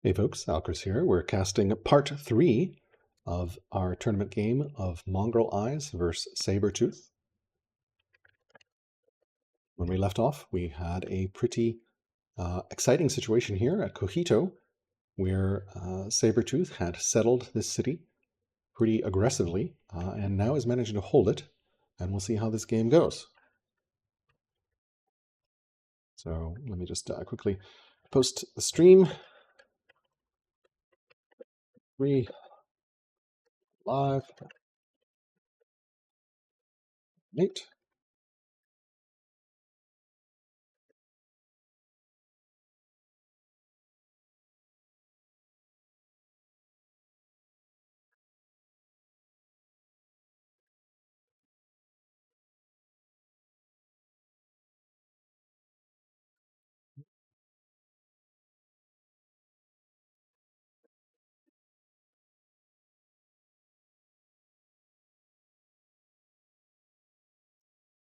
Hey folks, alcaras here. We're casting part 3 of our tournament game of MongrelEyes versus Sabertooth. When we left off, we had a pretty exciting situation here at Cojito, where Sabertooth had settled this city pretty aggressively, and now is managing to hold it, and we'll see how this game goes. So let me just quickly post the stream. 3 live 8.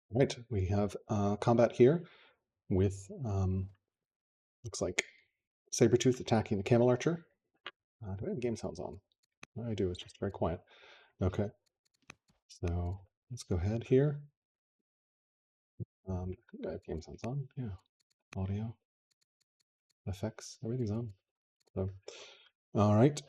Right, we have combat here with looks like Sabertooth attacking the Camel Archer. Do I have game sounds on? I do, it's just very quiet. Okay, so let's go ahead here. I have game sounds on, yeah. Audio, effects, everything's on. So, all right.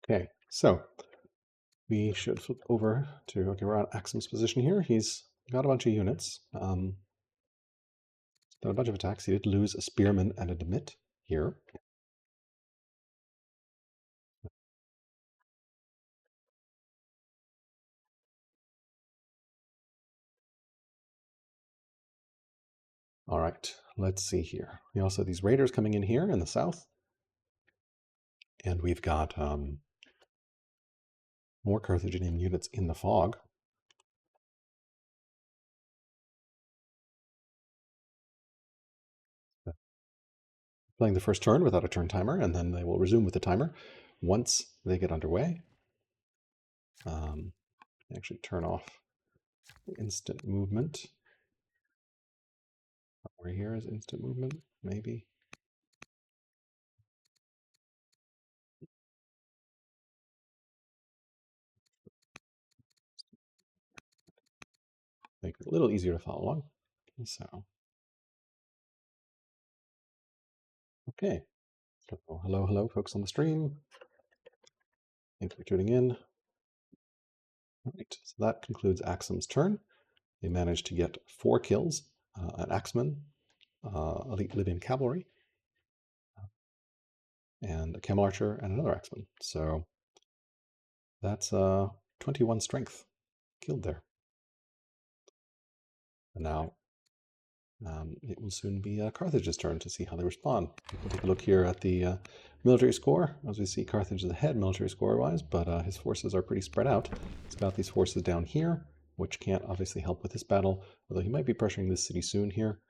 Okay, so we should flip over to, okay, we're on Axum's position here. He's got a bunch of units. Done a bunch of attacks. He did lose a Spearman and a Demit here. All right, let's see here. We also have these raiders coming in here in the south. And we've got more Carthaginian units in the fog. Playing the first turn without a turn timer, and then they will resume with the timer once they get underway. Actually turn off instant movement. Over here is instant movement, maybe. Make it a little easier to follow along. So, okay. So, hello, folks on the stream. Thanks for tuning in. All right, so that concludes Axum's turn. They managed to get 4 kills, an Axeman, elite Libyan cavalry, and a Camel Archer, and another Axeman. So that's 21 strength killed there. And now it will soon be Carthage's turn to see how they respond. We'll take a look here at the military score. As we see, Carthage is ahead military score-wise, but his forces are pretty spread out. He's got these forces down here, which can't obviously help with this battle, although he might be pressuring this city soon here.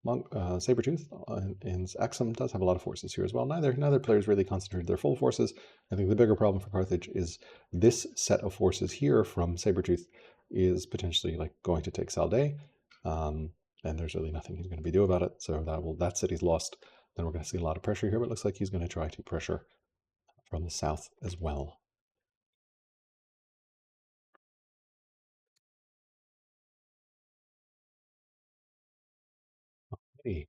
Sabertooth and Axum does have a lot of forces here as well. Neither player's really concentrated their full forces. I think the bigger problem for Carthage is this set of forces here from Sabertooth is potentially like going to take Salday. And there's really nothing he's going to be doing about it. So that city's lost. Then we're going to see a lot of pressure here, but it looks like he's going to try to pressure from the south as well. Hey.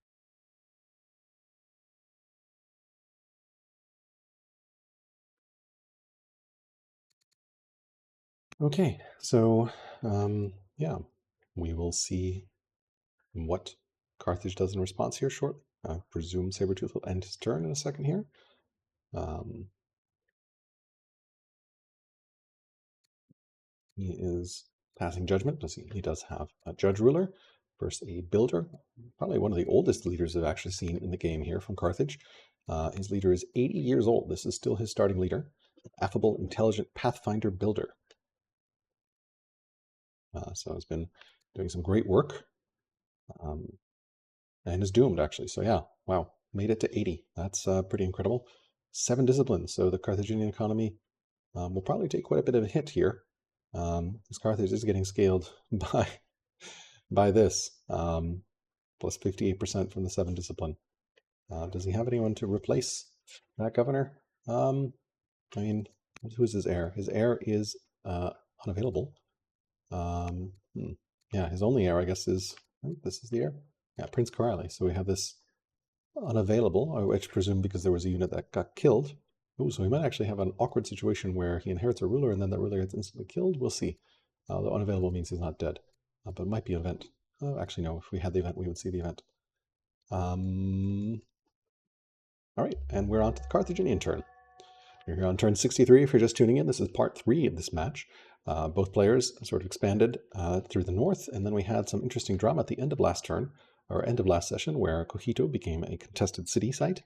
Okay, so yeah, we will see what Carthage does in response here shortly. I presume Sabertooth will end his turn in a second here. He is passing judgment. He does have a judge ruler, versus a builder, probably one of the oldest leaders I've actually seen in the game here from Carthage. His leader is 80 years old. This is still his starting leader. Affable, intelligent Pathfinder builder. So he's been doing some great work, and is doomed actually. So yeah, wow, made it to 80. That's pretty incredible. 7 disciplines. So the Carthaginian economy will probably take quite a bit of a hit here, because Carthage is getting scaled by this, plus 58% from the 7 discipline. Does he have anyone to replace that governor? I mean, who's his heir? His heir is unavailable. Yeah, his only heir, I guess, is, I think this is the heir. Yeah, Prince Corelli. So we have this unavailable, which I presume because there was a unit that got killed. Oh, so we might actually have an awkward situation where he inherits a ruler and then that ruler gets instantly killed. We'll see. The unavailable means he's not dead, but it might be an event. Actually, no, if we had the event, we would see the event. All right, and we're on to the Carthaginian turn. You're here on turn 63 if you're just tuning in. This is part 3 of this match. Both players sort of expanded through the north, and then we had some interesting drama at the end of last turn, or end of last session, where Cogito became a contested city site.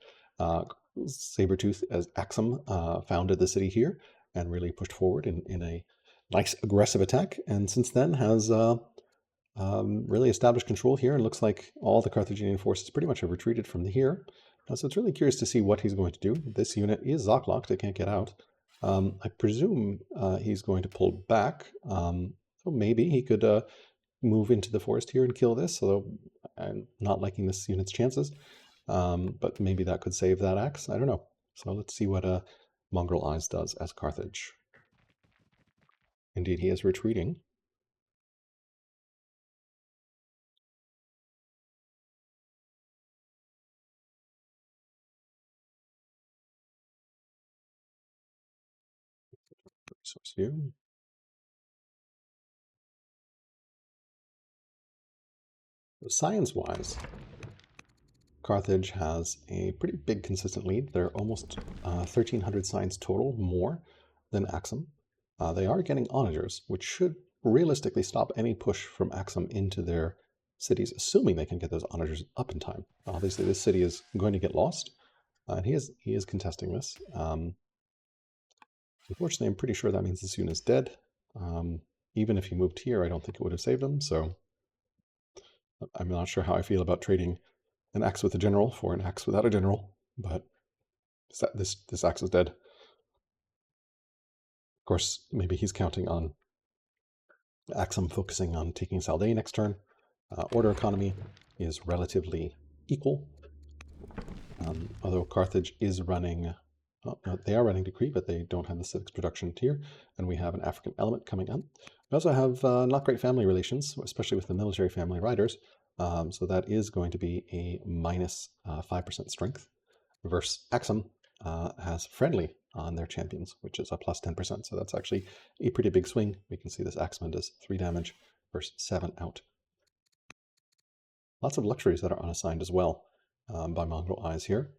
Sabertooth as Axum founded the city here and really pushed forward in a nice aggressive attack, and since then has really established control here, and looks like all the Carthaginian forces pretty much have retreated from here. So it's really curious to see what he's going to do. This unit is Zocklocked, it can't get out. I presume he's going to pull back, so maybe he could move into the forest here and kill this, although I'm not liking this unit's chances. But maybe that could save that axe, I don't know. So let's see what MongrelEyes does as Carthage. Indeed, he is retreating. Resource view. Science-wise, Carthage has a pretty big consistent lead. They're almost 1,300 science total, more than Axum. They are getting onagers, which should realistically stop any push from Axum into their cities, assuming they can get those onagers up in time. Obviously, this city is going to get lost, and he is contesting this. Unfortunately, I'm pretty sure that means this unit is dead. Even if he moved here, I don't think it would have saved him, so I'm not sure how I feel about trading an axe with a general for an axe without a general, but this axe is dead. Of course, maybe he's counting on Axum focusing on taking Saldae next turn. Order economy is relatively equal, although Carthage is running, they are running Decree, but they don't have the civics production tier, and we have an African element coming up. We also have not great family relations, especially with the military family riders, so that is going to be a minus 5% strength. Versus Axum has friendly on their champions, which is a plus 10%, so that's actually a pretty big swing. We can see this Axeman does 3 damage versus 7 out. Lots of luxuries that are unassigned as well by MongrelEyes here.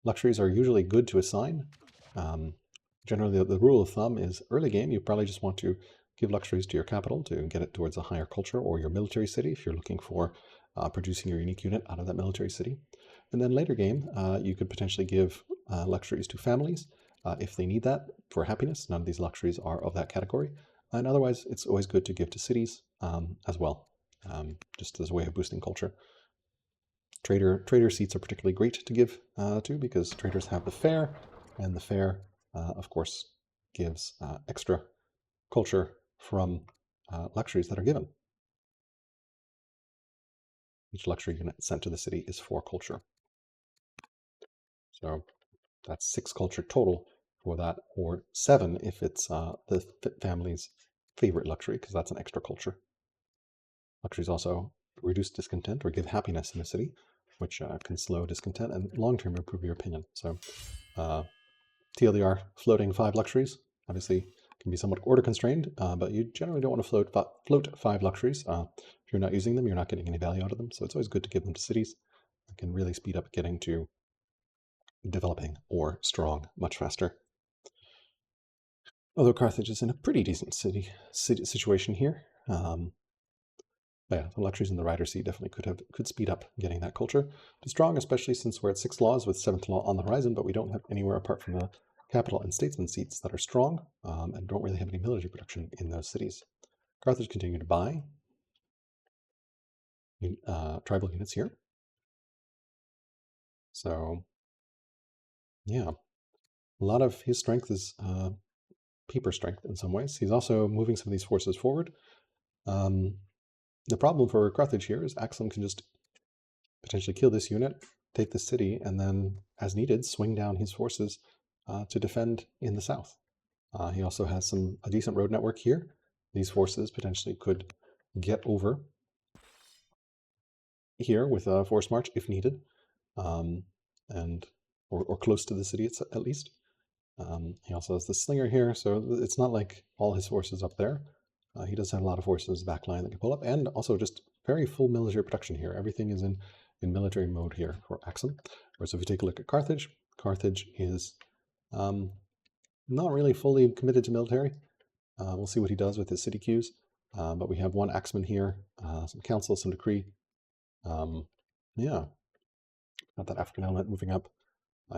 Luxuries are usually good to assign. Generally, the rule of thumb is early game, you probably just want to give luxuries to your capital to get it towards a higher culture, or your military city if you're looking for producing your unique unit out of that military city. And then later game, you could potentially give luxuries to families if they need that for happiness. None of these luxuries are of that category. And otherwise, it's always good to give to cities as well, just as a way of boosting culture. Trader seats are particularly great to give to, because traders have the fair, and the fair, of course, gives extra culture from luxuries that are given. Each luxury unit sent to the city is 4 culture. So that's 6 culture total for that, or 7 if it's the family's favorite luxury, because that's an extra culture. Luxuries also reduce discontent or give happiness in the city, which can slow discontent and long-term improve your opinion. So TLDR, floating 5 luxuries, obviously can be somewhat order constrained, but you generally don't want to float 5 luxuries. If you're not using them, you're not getting any value out of them. So it's always good to give them to cities. It can really speed up getting to developing or strong much faster. Although Carthage is in a pretty decent situation here. Yeah, the luxuries in the rider seat definitely could speed up getting that culture to strong, especially since we're at 6 laws with 7th law on the horizon, but we don't have anywhere apart from the capital and statesman seats that are strong, and don't really have any military production in those cities. Carthage continued to buy tribal units here. So, yeah, a lot of his strength is paper strength in some ways. He's also moving some of these forces forward. The problem for Carthage here is Axum can just potentially kill this unit, take the city, and then, as needed, swing down his forces to defend in the south. He also has a decent road network here. These forces potentially could get over here with a forced march if needed, and or close to the city at least. He also has the slinger here, so it's not like all his forces up there. He does have a lot of forces backline that can pull up, and also just very full military production here. Everything is in military mode here for Axum. Whereas if you take a look at Carthage, Carthage is not really fully committed to military. We'll see what he does with his city queues, but we have one axeman here, some council, some decree. Yeah, got that African element moving up.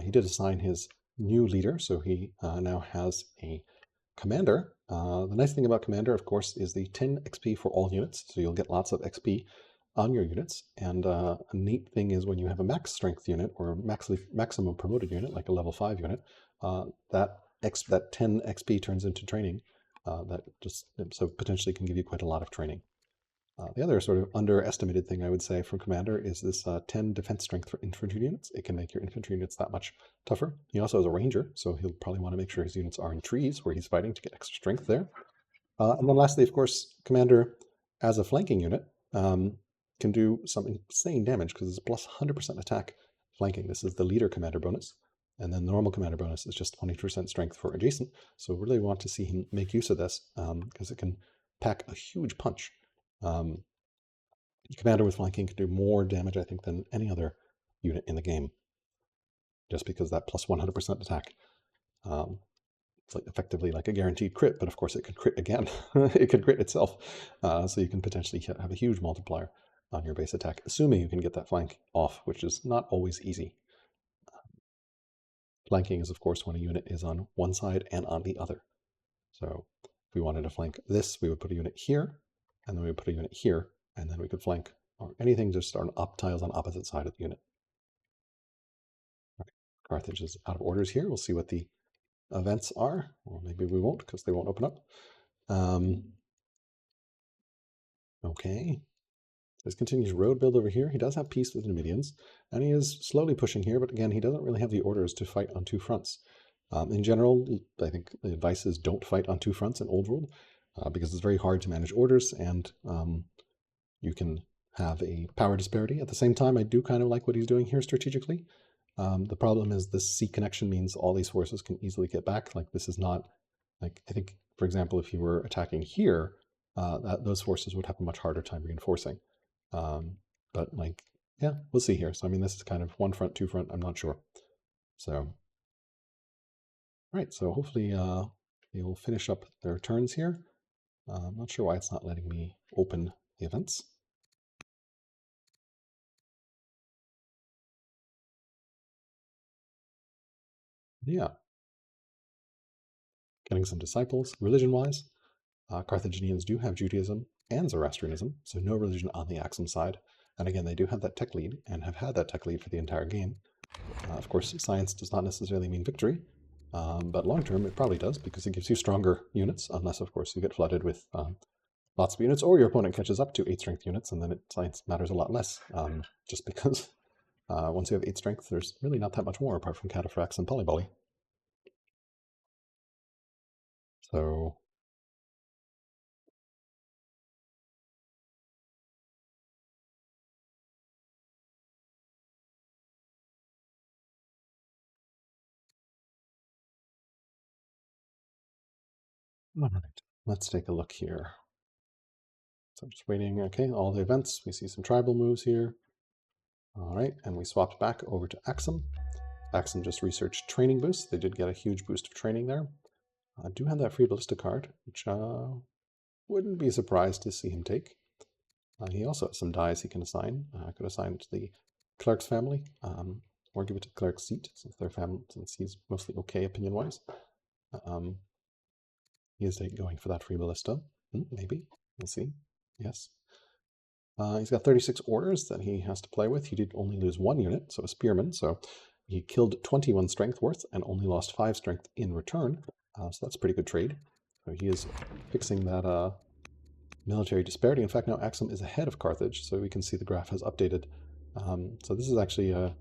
He did assign his new leader, so he now has a commander. The nice thing about commander, of course, is the 10 XP for all units, so you'll get lots of XP on your units. And a neat thing is when you have a max strength unit or maximum promoted unit, like a level 5 unit, that 10 XP turns into training. So potentially can give you quite a lot of training. The other sort of underestimated thing I would say from Commander is this 10 defense strength for infantry units. It can make your infantry units that much tougher. He also has a ranger, so he'll probably want to make sure his units are in trees where he's fighting to get extra strength there. And then lastly, of course, Commander, as a flanking unit, can do some insane damage because it's plus 100% attack flanking. This is the leader commander bonus. And then the normal commander bonus is just 20% strength for adjacent. So really want to see him make use of this because it can pack a huge punch. Commander with flanking can do more damage, I think, than any other unit in the game. Just because that plus 100% attack. It's like effectively like a guaranteed crit, but of course it could crit again. It could crit itself. So you can potentially have a huge multiplier on your base attack, assuming you can get that flank off, which is not always easy. Flanking is, of course, when a unit is on one side and on the other. So if we wanted to flank this, we would put a unit here, and then we would put a unit here, and then we could flank or anything just on tiles on opposite side of the unit. Right. Carthage is out of orders here. We'll see what the events are, or maybe we won't because they won't open up. Okay. This continues road build over here. He does have peace with Numidians, and he is slowly pushing here, but again, he doesn't really have the orders to fight on two fronts. In general, I think the advice is don't fight on two fronts in Old World, because it's very hard to manage orders, and you can have a power disparity. At the same time, I do kind of like what he's doing here strategically. The problem is this sea connection means all these forces can easily get back. Like this is not, like I think, for example, if he were attacking here, those forces would have a much harder time reinforcing. But like, yeah, we'll see here. So I mean, this is kind of one front, two front. I'm not sure. So, right. So hopefully they will finish up their turns here. I'm not sure why it's not letting me open the events. Yeah. Getting some disciples. Religion-wise, Carthaginians do have Judaism and Zoroastrianism, so no religion on the Axum side. And again, they do have that tech lead and have had that tech lead for the entire game. Of course, science does not necessarily mean victory, but long term it probably does because it gives you stronger units, unless, of course, you get flooded with lots of units or your opponent catches up to 8 strength units, and then science matters a lot less, just because once you have 8 strength, there's really not that much more apart from cataphracts and polyvolley. So all right, let's take a look here. So I'm just waiting. Okay, all the events. We see some tribal moves here. All right, and we swapped back over to Axum. Axum just researched training boosts. They did get a huge boost of training there. I do have that free ballista card, which wouldn't be surprised to see him take. He also has some dies he can assign. Could assign it to the clerk's family, or give it to the clerk's seat, since their family, since he's mostly okay opinion-wise. He is going for that free ballista. Maybe. We'll see. Yes. He's got 36 orders that he has to play with. He did only lose 1 unit, so a spearman. So he killed 21 strength worth and only lost 5 strength in return. So that's a pretty good trade. So he is fixing that military disparity. In fact, now Axum is ahead of Carthage, so we can see the graph has updated. So this is actually a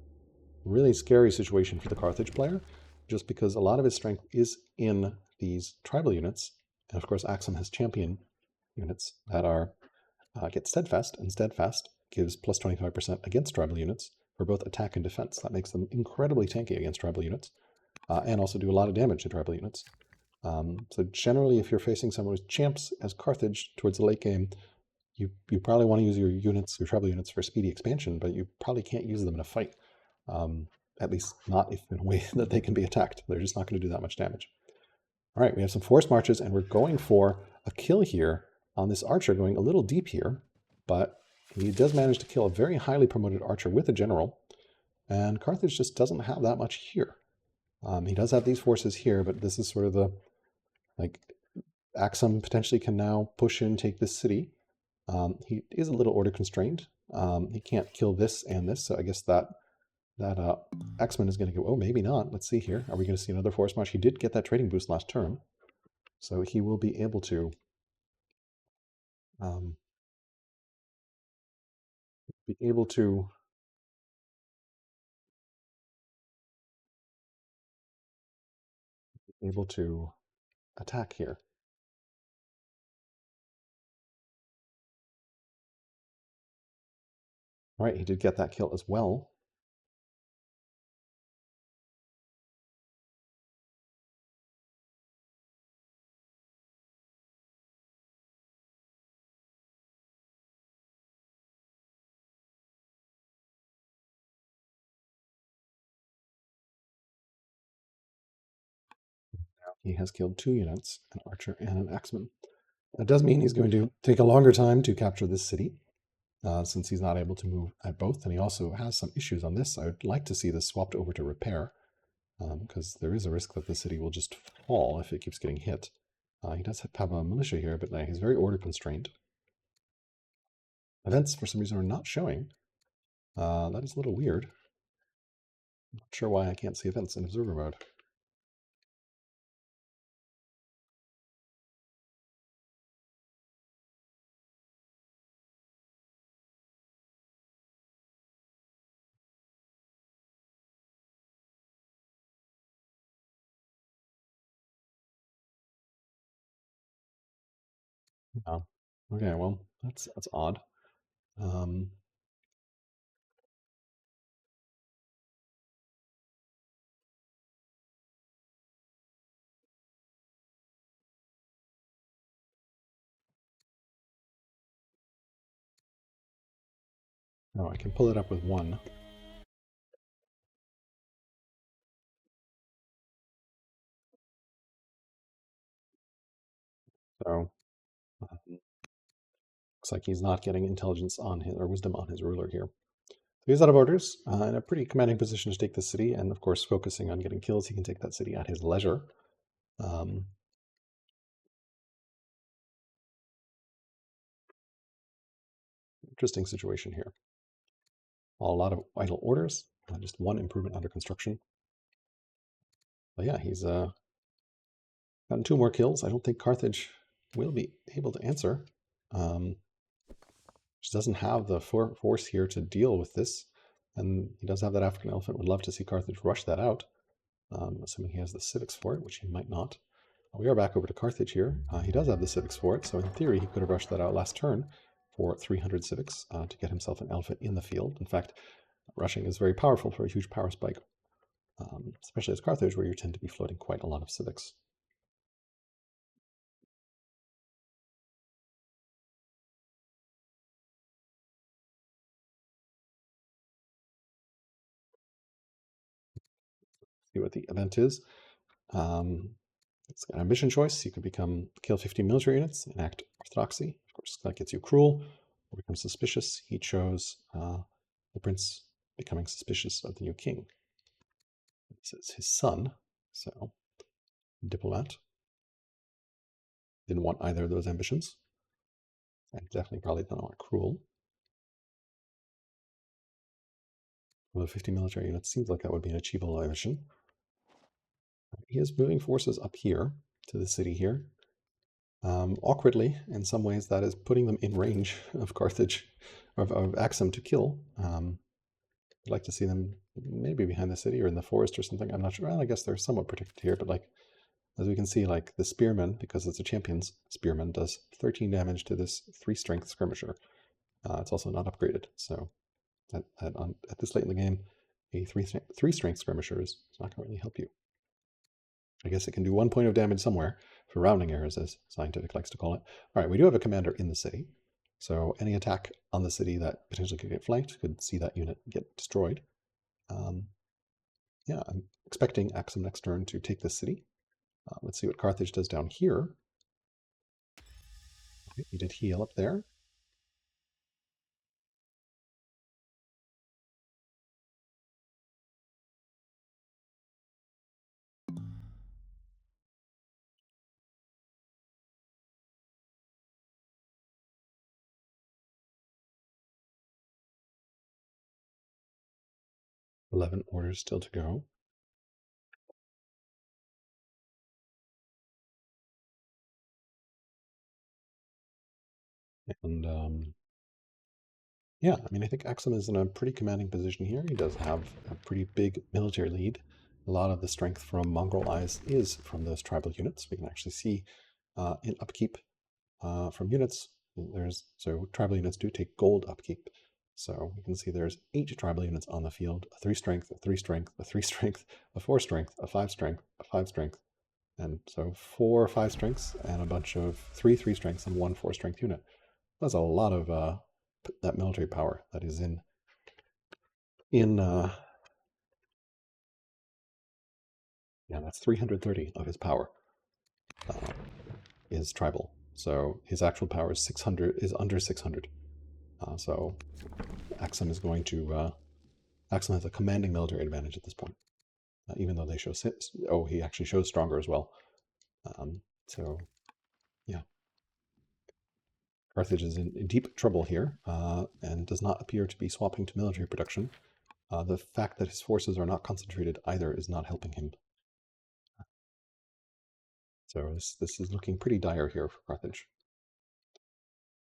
really scary situation for the Carthage player, just because a lot of his strength is in these tribal units. And of course, Axum has champion units that are get steadfast, and steadfast gives plus 25% against tribal units for both attack and defense. That makes them incredibly tanky against tribal units, and also do a lot of damage to tribal units. So generally, if you're facing someone with champs as Carthage towards the late game, you probably want to use your units, your tribal units, for speedy expansion, but you probably can't use them in a fight. At least not if in a way that they can be attacked. They're just not going to do that much damage. All right, we have some forced marches, and we're going for a kill here on this archer, going a little deep here, but he does manage to kill a very highly promoted archer with a general, and Carthage just doesn't have that much here. He does have these forces here, but this is sort of the, like, Axum potentially can now push in, take this city. He is a little order constrained. He can't kill this and this, so I guess that X-Men is going to go, oh, maybe not. Let's see here. Are we going to see another force march? He did get that trading boost last turn, so he will be able to be able to attack here. All right, he did get that kill as well. He has killed 2 units, an archer and an axeman. That does mean he's going to take a longer time to capture this city, since he's not able to move at both. And he also has some issues on this. I would like to see this swapped over to repair, because there is a risk that the city will just fall if it keeps getting hit. He does have a militia here, but he's very order constrained. Events, for some reason, are not showing. That is a little weird. I'm not sure why I can't see events in observer mode. Oh, okay, well, that's odd. Oh, I can pull it up with 1. So looks like he's not getting intelligence on his, or wisdom on his ruler here. So he's out of orders, in a pretty commanding position to take the city, and of course, focusing on getting kills, he can take that city at his leisure. Interesting situation here. A lot of idle orders, just 1 improvement under construction. But yeah, he's gotten 2 more kills. I don't think Carthage will be able to answer. Just doesn't have the force here to deal with this. And he does have that African elephant. Would love to see Carthage rush that out, assuming he has the civics for it, which he might not. We are back over to Carthage here. He does have the civics for it, so in theory he could have rushed that out last turn for 300 civics to get himself an elephant in the field. In fact, rushing is very powerful for a huge power spike, especially as Carthage, where you tend to be floating quite a lot of civics. See what the event is. It's an ambition choice. You can kill 50 military units, enact orthodoxy. Of course, that gets you cruel. becomes suspicious. He chose the prince becoming suspicious of the new king. This is his son, so diplomat. Didn't want either of those ambitions. And definitely probably didn't want cruel. With 50 military units, seems like that would be an achievable ambition. He is moving forces up here to the city here. Awkwardly, in some ways, that is putting them in range of Carthage, of Axum to kill. I'd like to see them maybe behind the city or in the forest or something. I'm not sure. Well, I guess they're somewhat protected here, but like, as we can see, like the spearman, because it's a champion's spearman, does 13 damage to this 3 strength skirmisher. It's also not upgraded, so at this late in the game, a 3 strength skirmisher is not going to really help you. I guess it can do 1 point of damage somewhere, for rounding errors, as Scientific likes to call it. All right, we do have a commander in the city, so any attack on the city that potentially could get flanked could see that unit get destroyed. Yeah, I'm expecting Axum next turn to take this city. Let's see what Carthage does down here. Okay, he did heal up there. $11 orders still to go. And yeah, I mean, I think Axum is in a pretty commanding position here. He does have a pretty big military lead. A lot of the strength from MongrelEyes is from those tribal units. We can actually see in upkeep from units, so tribal units do take gold upkeep. So we can see there's 8 tribal units on the field, a 3 strength, a 3 strength, a 3 strength, a 4 strength, a 5 strength, a 5 strength. And so 4 5 strengths and a bunch of 3 3 strengths and 1 4 strength unit. That's a lot of that military power that is in yeah, that's 330 of his power is tribal. So his actual power is 600, is under 600. So Axum is going to Axum has a commanding military advantage at this point, even though they show he actually shows stronger as well. So yeah, Carthage is in deep trouble here and does not appear to be swapping to military production. The fact that his forces are not concentrated either is not helping him. So this is looking pretty dire here for Carthage.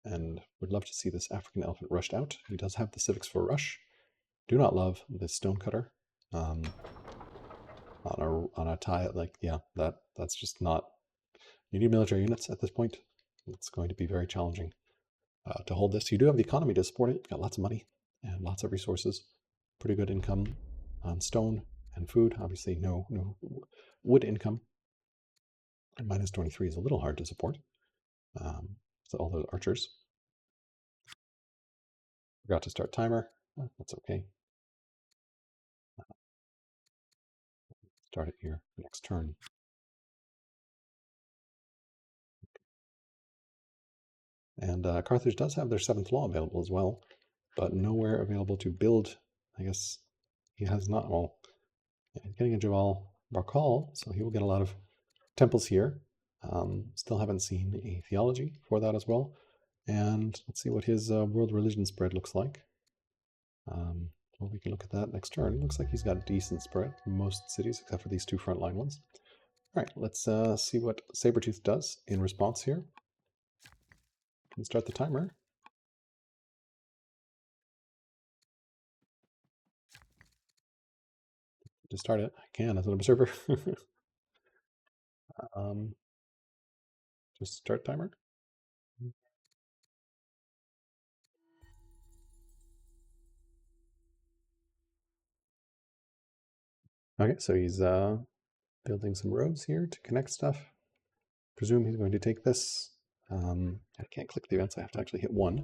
And would love to see this African elephant rushed out. He does have the civics for rush. Do not love this stonecutter. On a tie, like, yeah, that's just not. You need military units at this point. It's going to be very challenging to hold this. You do have the economy to support it. You've got lots of money and lots of resources. Pretty good income on stone and food. Obviously, no wood income. And minus 23 is a little hard to support. So all those archers. Forgot to start timer. That's okay. Start it here next turn. And Carthage does have their 7th law available as well, but nowhere available to build. I guess he has not. Well, he's getting a Jabal Barkal, so he will get a lot of temples here. Still haven't seen a theology for that as well. And let's see what his world religion spread looks like. Well, we can look at that next turn. Looks like he's got a decent spread in most cities, except for these 2 frontline ones. All right, let's see what Sabertooth does in response here. Can start the timer. To start it, I can as an observer. Just start timer. Okay, so he's building some roads here to connect stuff. Presume he's going to take this. I can't click the events, I have to actually hit 1.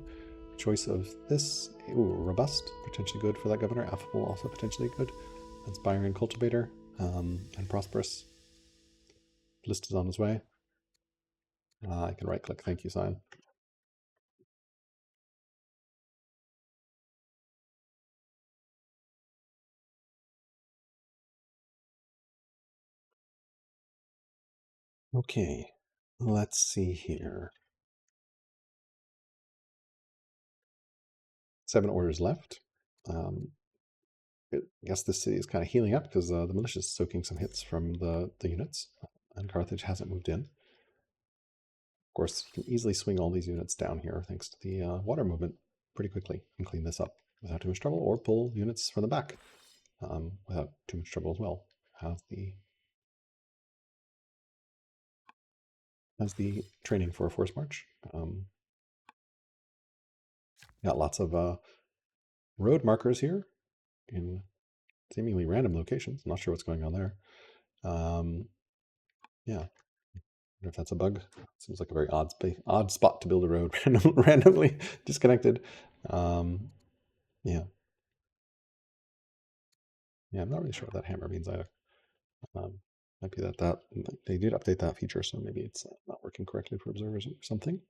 Choice of this. Ooh, robust, potentially good for that governor. Affable, also potentially good. Inspiring cultivator, and prosperous. List is on his way. I can right click, thank you, sign. Okay, let's see here. 7 orders left. I guess this city is kind of healing up because the militia is soaking some hits from the units, and Carthage hasn't moved in. Of course, you can easily swing all these units down here thanks to the water movement pretty quickly and clean this up without too much trouble, or pull units from the back without too much trouble as well. Has the training for a force march. Got lots of road markers here in seemingly random locations. I'm not sure what's going on there. Yeah, I wonder if that's a bug. Seems like a very odd spot to build a road, randomly disconnected. Yeah. Yeah, I'm not really sure what that hammer means either. Might be that they did update that feature, so maybe it's not working correctly for observers or something.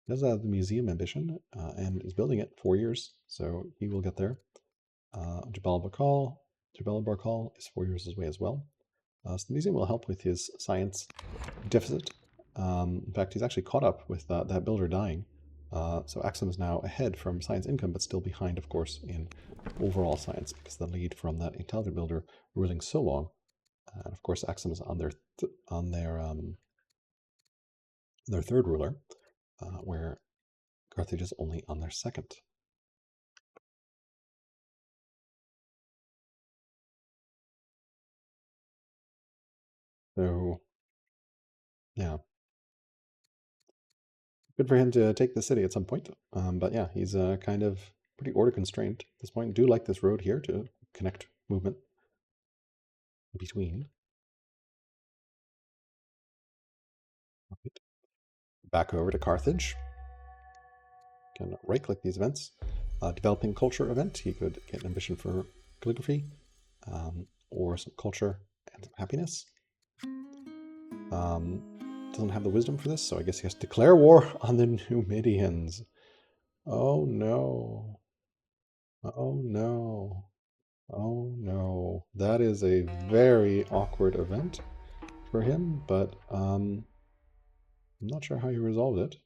Does have the museum ambition and is building it 4 years, so he will get there. Jabal Barkal is 4 years away as well. So the museum will help with his science deficit. In fact, he's actually caught up with that builder dying. So Axum is now ahead from science income, but still behind, of course, in overall science because the lead from that intelligent builder ruling so long. And of course, Axum is on their third ruler, where Carthage is only on their second. So, yeah, good for him to take the city at some point. But yeah, he's kind of pretty order constrained at this point. Do like this road here to connect movement between. Back over to Carthage. Can right-click these events. Developing culture event. He could get an ambition for calligraphy, or some culture and some happiness. Doesn't have the wisdom for this, so I guess he has to declare war on the Numidians. Oh no. Oh no. Oh no. That is a very awkward event for him, but I'm not sure how he resolved it.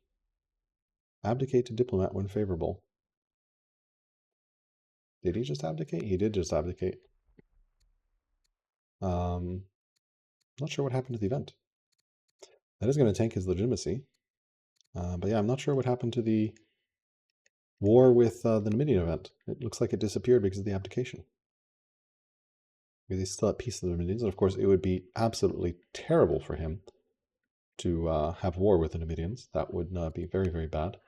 Abdicate to diplomat when favorable. Did he just abdicate? He did just abdicate. Not sure what happened to the event. That is going to tank his legitimacy. But yeah, I'm not sure what happened to the war with the Numidian event. It looks like it disappeared because of the abdication. Because he's still at peace with the Numidians, and of course it would be absolutely terrible for him to have war with the Numidians. That would be very, very bad.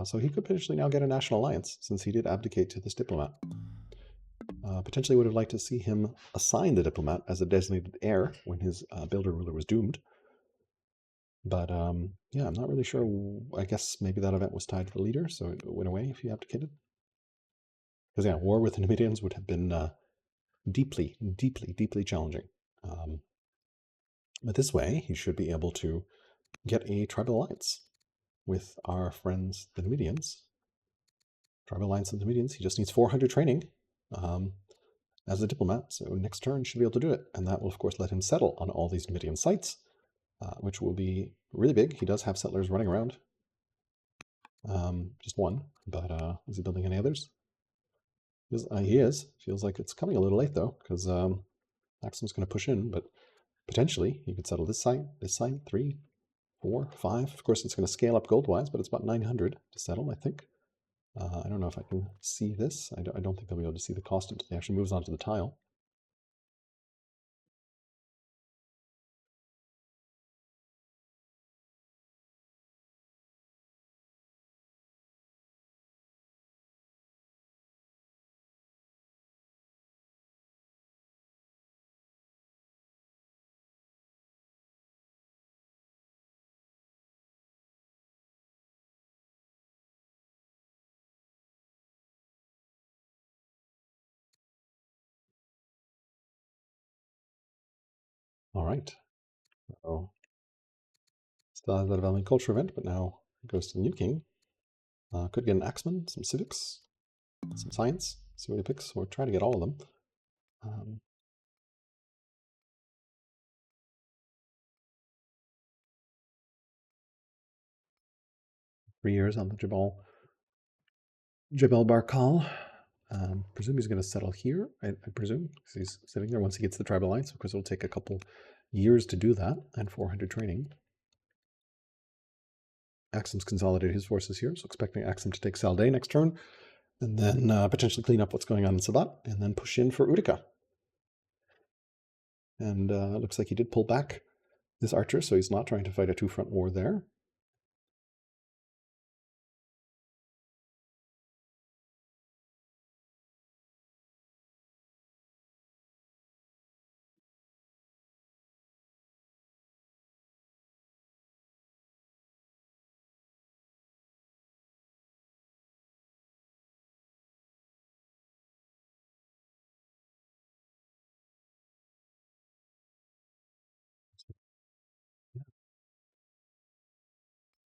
So he could potentially now get a national alliance, since he did abdicate to this diplomat. Potentially would have liked to see him assign the diplomat as a designated heir when his builder ruler was doomed. But yeah, I'm not really sure. I guess maybe that event was tied to the leader, so it went away if he abdicated. Because yeah, war with the Numidians would have been deeply, deeply, deeply challenging. But this way, he should be able to get a tribal alliance with our friends, the Numidians. Tribal alliance with the Numidians. He just needs 400 training as a diplomat, so next turn should be able to do it. And that will, of course, let him settle on all these Numidian sites, which will be really big. He does have settlers running around. Just one, but is he building any others? He is. Feels like it's coming a little late, though, because Axum's going to push in, but potentially he could settle this site, 3, 4, 5. Of course, it's going to scale up gold-wise, but it's about 900 to settle, I think. I don't know if I can see this. I don't think I'll be able to see the cost until he actually moves onto the tile. All right. So still has that developing culture event, but now it goes to the new king. Could get an axeman, some civics, some science. See what he picks. We'll try to get all of them. 3 years on the Jebel Barkal. Presume he's going to settle here, I presume, because he's sitting there once he gets the tribal alliance. Of course, it'll take a couple years to do that, and 400 training. Axum's consolidated his forces here, so expecting Axum to take Salday next turn, and then potentially clean up what's going on in Sabat, and then push in for Utica. And it looks like he did pull back this archer, so he's not trying to fight a two-front war there.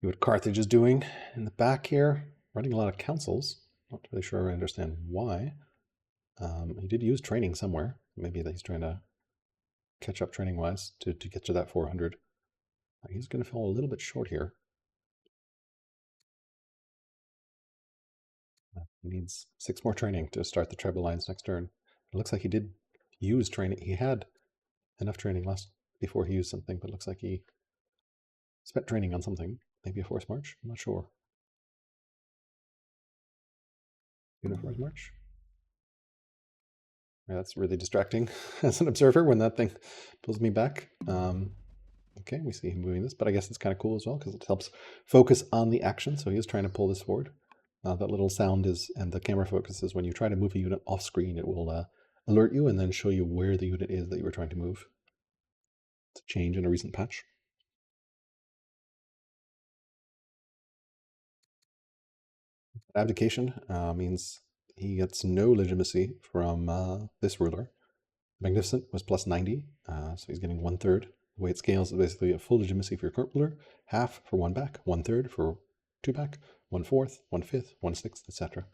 What Carthage is doing in the back here, running a lot of councils. Not really sure I understand why. He did use training somewhere. Maybe he's trying to catch up training-wise to get to that 400. He's going to fall a little bit short here. He needs 6 more training to start the tribal lines next turn. It looks like he did use training. He had enough training last before he used something, but it looks like he spent training on something. Maybe a force march? I'm not sure. Force march? Yeah, that's really distracting as an observer when that thing pulls me back. Okay, we see him moving this, but I guess it's kind of cool as well because it helps focus on the action. So he is trying to pull this forward. That little sound is, and the camera focuses when you try to move a unit off screen, it will alert you and then show you where the unit is that you were trying to move. It's a change in a recent patch. Abdication means he gets no legitimacy from this ruler. Magnificent was plus 90, so he's getting 1/3. The way it scales is basically a full legitimacy for your current ruler, half for 1 back, 1/3 for 2 back, 1/4, 1/5, 1/6, etc.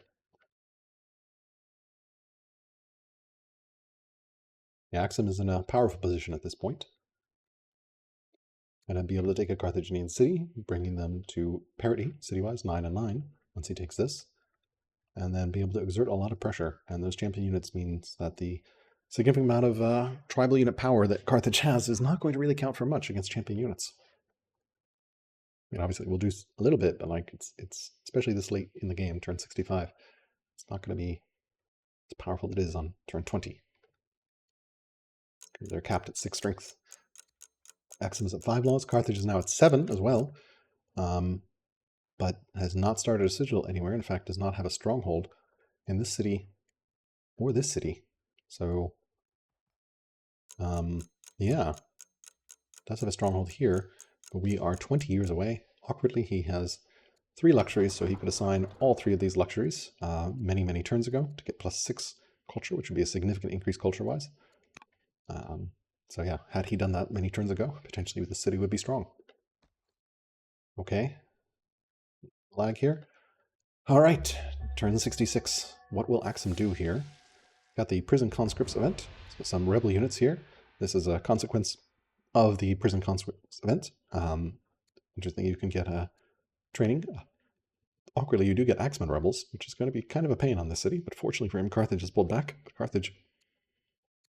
Axum is in a powerful position at this point. And I'd be able to take a Carthaginian city, bringing them to parity, city-wise, 9 and 9, once he takes this, and then be able to exert a lot of pressure. And those champion units means that the significant amount of tribal unit power that Carthage has is not going to really count for much against champion units. I mean, obviously, we'll do a little bit, but like it's especially this late in the game, turn 65, it's not going to be as powerful as it is on turn 20. They're capped at 6 strength. Axum is at 5 laws. Carthage is now at 7 as well, but has not started a sigil anywhere. In fact, does not have a stronghold in this city or this city. So, yeah, does have a stronghold here, but we are 20 years away. Awkwardly, he has 3 luxuries, so he could assign all 3 of these luxuries many, many turns ago to get plus 6 culture, which would be a significant increase culture-wise. So yeah, had he done that many turns ago, potentially the city would be strong. Okay. Lag here. All right, turn 66. What will Axum do here? Got the Prison Conscripts event, so some rebel units here. This is a consequence of the Prison Conscripts event. Interesting, you can get a training. Awkwardly, you do get Axeman rebels, which is going to be kind of a pain on this city, but fortunately for him, Carthage has pulled back. But Carthage,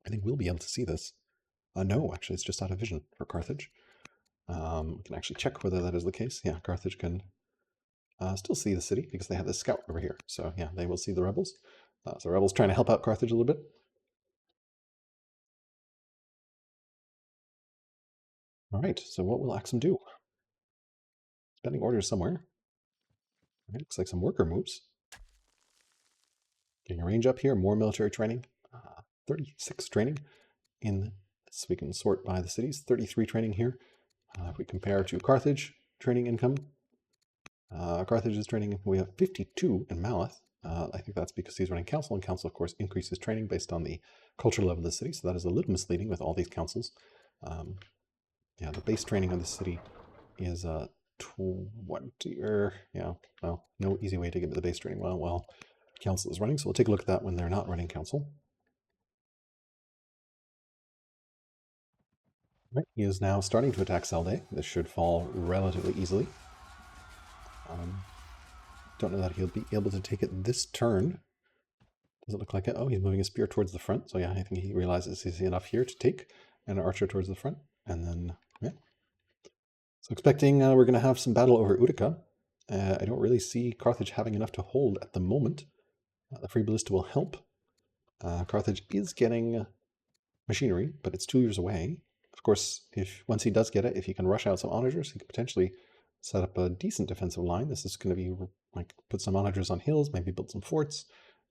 I think, will be able to see this. No, actually, it's just out of vision for Carthage. We can actually check whether that is the case. Yeah, Carthage can still see the city because they have this scout over here. So yeah, they will see the rebels. So rebels trying to help out Carthage a little bit. All right, so what will Axum do? Spending orders somewhere. Right, looks like some worker moves. Getting a range up here, more military training. 36 training in, so we can sort by the cities. 33 training here. If we compare to Carthage training income, Carthage's training, we have 52 in Maleth. I think that's because he's running council, and council, of course, increases training based on the culture level of the city. So that is a little misleading with all these councils. Yeah, the base training of the city is 20. Yeah, well, no easy way to get to the base training while council is running. So we'll take a look at that when they're not running council. Right, he is now starting to attack Salday. This should fall relatively easily. Don't know that he'll be able to take it this turn. Doesn't look like it. Oh, he's moving his spear towards the front. So yeah, I think he realizes he's enough here to take an archer towards the front. And then, yeah. So expecting we're going to have some battle over Utica. I don't really see Carthage having enough to hold at the moment. The free ballista will help. Carthage is getting machinery, but it's 2 years away. Of course, if once he does get it, if he can rush out some onagers, he could potentially set up a decent defensive line. This is going to be like put some onagers on hills, maybe build some forts.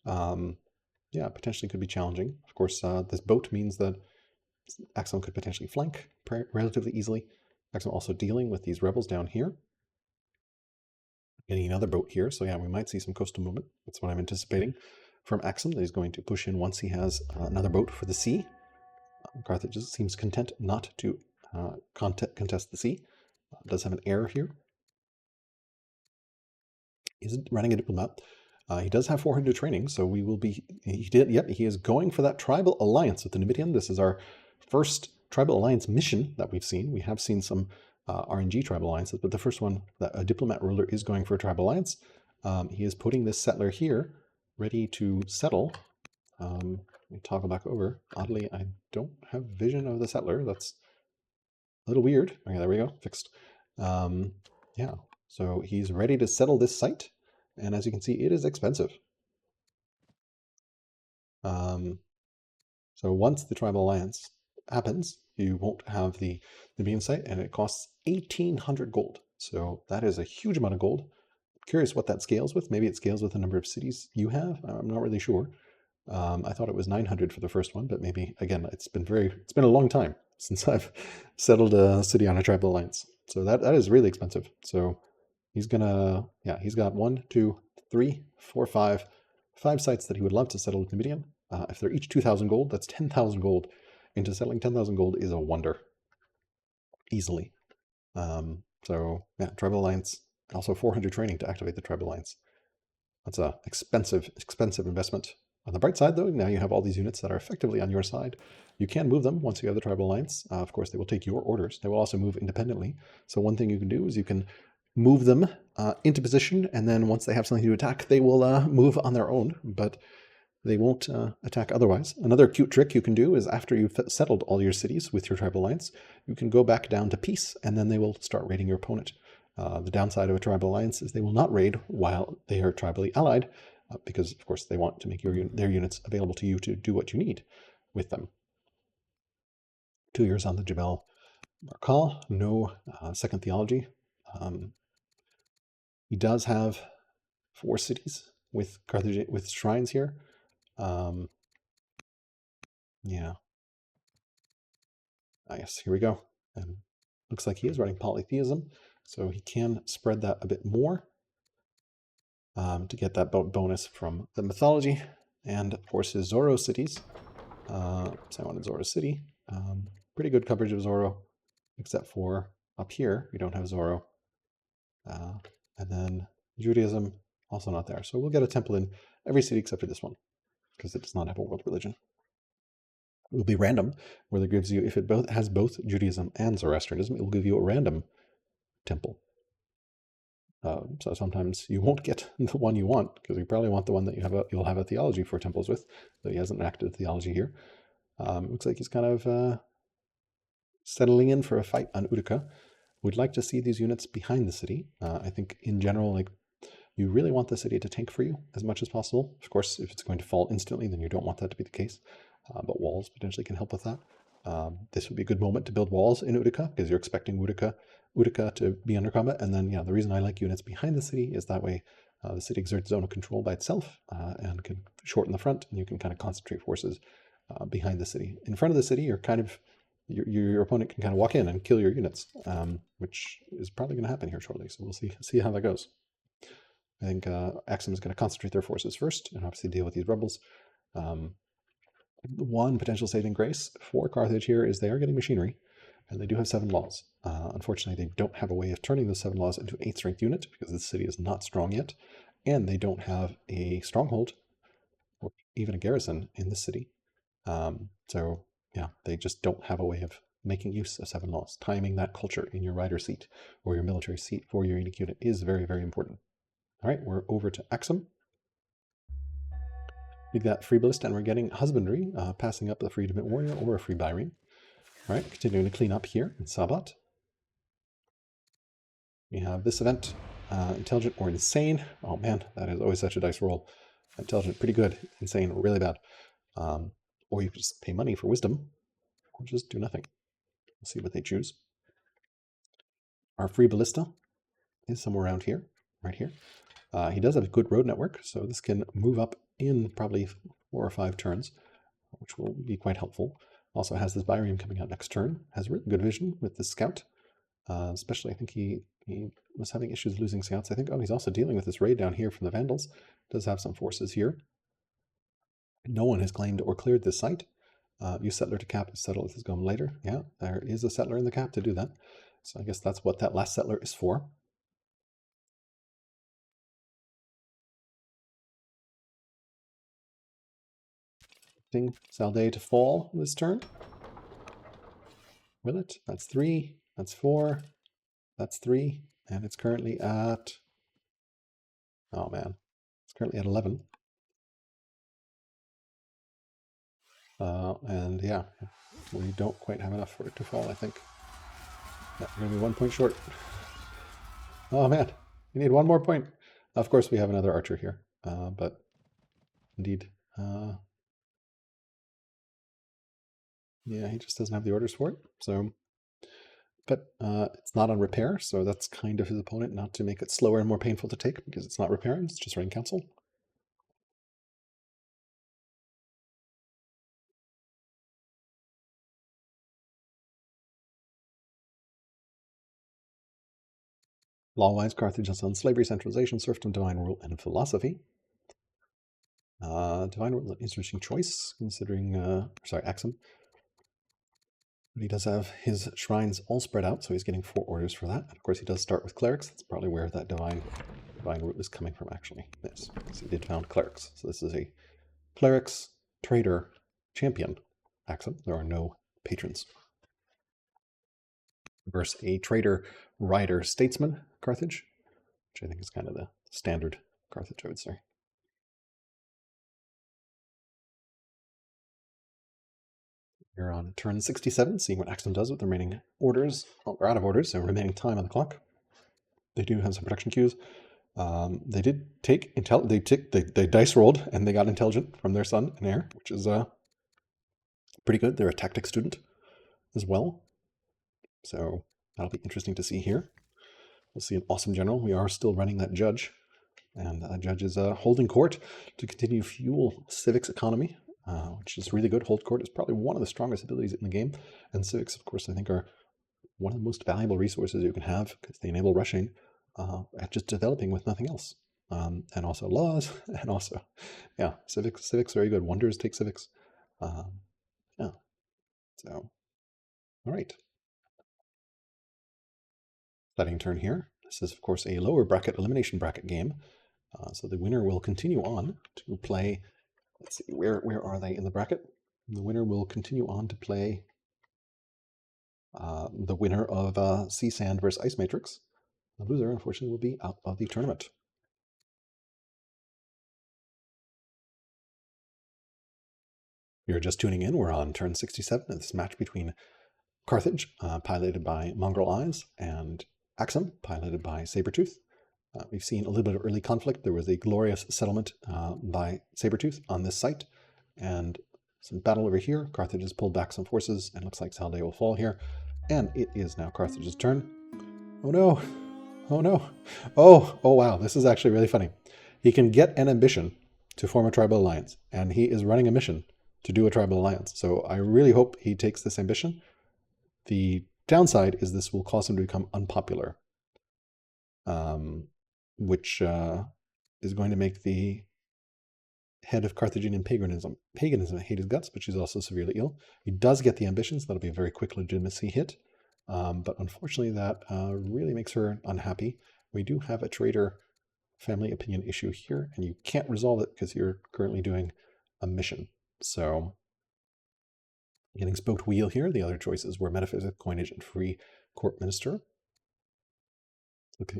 Yeah, potentially could be challenging. Of course, this boat means that Axum could potentially flank relatively easily. Axum also dealing with these rebels down here. Getting another boat here, so yeah, we might see some coastal movement. That's what I'm anticipating from Axum, that he's going to push in once he has another boat for the sea. Carthage seems content not to contest the sea. Does have an heir here. He's running a diplomat. He does have 400 training, so we will be. He is going for that tribal alliance with the Numidian. This is our first tribal alliance mission that we've seen. We have seen some RNG tribal alliances, but the first one, that a diplomat ruler is going for a tribal alliance. He is putting this settler here, ready to settle. Let me toggle back over. Oddly, I don't have vision of the settler. That's a little weird. Okay, there we go. Fixed. Yeah, so he's ready to settle this site. And as you can see, it is expensive. So once the tribal alliance happens, you won't have the Nubian site, and it costs 1,800 gold. So that is a huge amount of gold. I'm curious what that scales with. Maybe it scales with the number of cities you have. I'm not really sure. I thought it was 900 for the first one, but maybe, again, it's been a long time since I've settled a city on a tribal alliance. So that is really expensive. So he's gonna, yeah, he's got 1, 2, 3, 4, 5 sites that he would love to settle with Numidian. If they're each 2,000 gold, that's 10,000 gold. Into settling 10,000 gold is a wonder, easily. So yeah, tribal alliance, also 400 training to activate the tribal alliance. That's a expensive investment. On the bright side, though, now you have all these units that are effectively on your side. You can move them once you have the tribal alliance. Of course, they will take your orders. They will also move independently. So one thing you can do is you can move them into position, and then once they have something to attack, they will move on their own, but they won't attack otherwise. Another cute trick you can do is after you've settled all your cities with your tribal alliance, you can go back down to peace, and then they will start raiding your opponent. The downside of a tribal alliance is they will not raid while they are tribally allied, because, of course, they want to make their units available to you to do what you need with them. 2 years on the Jebel Barkal, no second theology. He does have 4 cities with Carthage with shrines here. Yeah. Yes, here we go. And looks like he is running polytheism, so he can spread that a bit more to get that bonus from the mythology. And of course his Zoro cities. So I wanted Zoro City. Pretty good coverage of Zoro, except for up here, we don't have Zoro. And then Judaism, also not there. So we'll get a temple in every city except for this one, because it does not have a world religion. It will be random, where it gives you, if it has both Judaism and Zoroastrianism, it will give you a random temple. So sometimes you won't get the one you want, because you probably want the one that you'll have a theology for temples with, though he hasn't acted theology here. Looks like he's kind of settling in for a fight on Utica. We'd like to see these units behind the city. I think in general, like, you really want the city to tank for you as much as possible. Of course, if it's going to fall instantly, then you don't want that to be the case. But walls potentially can help with that. This would be a good moment to build walls in Utica, because you're expecting Utica to be under combat. And then, yeah, the reason I like units behind the city is that way the city exerts zone of control by itself and can shorten the front, and you can kind of concentrate forces behind the city. In front of the city, you're kind of your opponent can kind of walk in and kill your units, which is probably going to happen here shortly. So we'll see how that goes. I think Axum is going to concentrate their forces first and obviously deal with these rebels. One potential saving grace for Carthage here is they are getting machinery, and they do have 7 laws. Unfortunately, they don't have a way of turning those 7 laws into an 8th strength unit, because the city is not strong yet, and they don't have a stronghold or even a garrison in the city. So yeah, they just don't have a way of making use of 7 laws. Timing that culture in your rider seat or your military seat for your unique unit is very, very important. All right, we're over to Axum. We got free ballista, and we're getting husbandry, passing up the free Demit warrior or a free Byrene. All right, continuing to clean up here in Sabat. We have this event, intelligent or insane. Oh man, that is always such a dice roll. Intelligent, pretty good. Insane, really bad. Or you can just pay money for wisdom, or just do nothing. We'll see what they choose. Our free ballista is somewhere around here, right here. He does have a good road network, so this can move up in probably 4 or 5 turns, which will be quite helpful. Also has this Byrene coming out next turn. Has really good vision with this scout. Especially, I think he was having issues losing scouts. I think, oh, he's also dealing with this raid down here from the Vandals. Does have some forces here. No one has claimed or cleared this site. Use settler to cap, settle with his gum later. Yeah, there is a settler in the cap to do that. So I guess that's what that last settler is for. Salday to fall this turn. Will it? That's 3. That's 4. That's 3. And it's currently at... Oh, man. It's currently at 11. And yeah, we don't quite have enough for it to fall, I think. Yeah, we're going to be 1 point short. Oh, man. We need 1 more point. Of course, we have another archer here. But indeed... yeah, he just doesn't have the orders for it. So, but it's not on repair, so that's kind of his opponent, not to make it slower and more painful to take because it's not repairing, it's just running council. Law-wise, Carthage has on slavery, centralization, serfdom, divine rule, and philosophy. Divine rule is an interesting choice, considering, sorry, Axum. But he does have his shrines all spread out, so he's getting 4 orders for that. And of course, he does start with clerics. That's probably where that divine root is coming from, actually. Yes, because he did found clerics. So this is a clerics, trader, champion Axum. There are no patrons. Versus a trader, rider, statesman Carthage, which I think is kind of the standard Carthage, I would say. We're on turn 67, seeing what Axum does with the remaining orders. Well, they're out of orders, so remaining time on the clock. They do have some production queues. They did take they dice rolled and they got intelligent from their son and heir, which is pretty good. They're a tactics student as well, so that'll be interesting to see here. We'll see an awesome general. We are still running that judge, and that judge is holding court to continue fuel civics economy, which is really good. Hold court is probably one of the strongest abilities in the game, and civics, of course, I think are one of the most valuable resources you can have because they enable rushing at just developing with nothing else. And also laws, and also, yeah, civics very good. Wonders take civics. Yeah, so, all right. Starting turn here. This is, of course, a lower bracket elimination bracket game. So the winner will continue on to play, let's see, where are they in the bracket? The winner will continue on to play the winner of Sea Sand versus Ice Matrix. The loser, unfortunately, will be out of the tournament. You're just tuning in. We're on turn 67 of this match between Carthage, piloted by MongrelEyes, and Axum, piloted by Sabertooth. We've seen a little bit of early conflict. There was a glorious settlement by Sabertooth on this site, and some battle over here. Carthage has pulled back some forces, and looks like Salday will fall here. And it is now Carthage's turn. Oh no! Oh no! Oh wow, this is actually really funny. He can get an ambition to form a tribal alliance, and he is running a mission to do a tribal alliance. So I really hope he takes this ambition. The downside is this will cause him to become unpopular, which is going to make the head of Carthaginian paganism hate his guts, but she's also severely ill. He does get the ambitions. That'll be a very quick legitimacy hit. But unfortunately, that really makes her unhappy. We do have a traitor family opinion issue here, and you can't resolve it because you're currently doing a mission. So getting spoked wheel here. The other choices were metaphysic, coinage, and free court minister.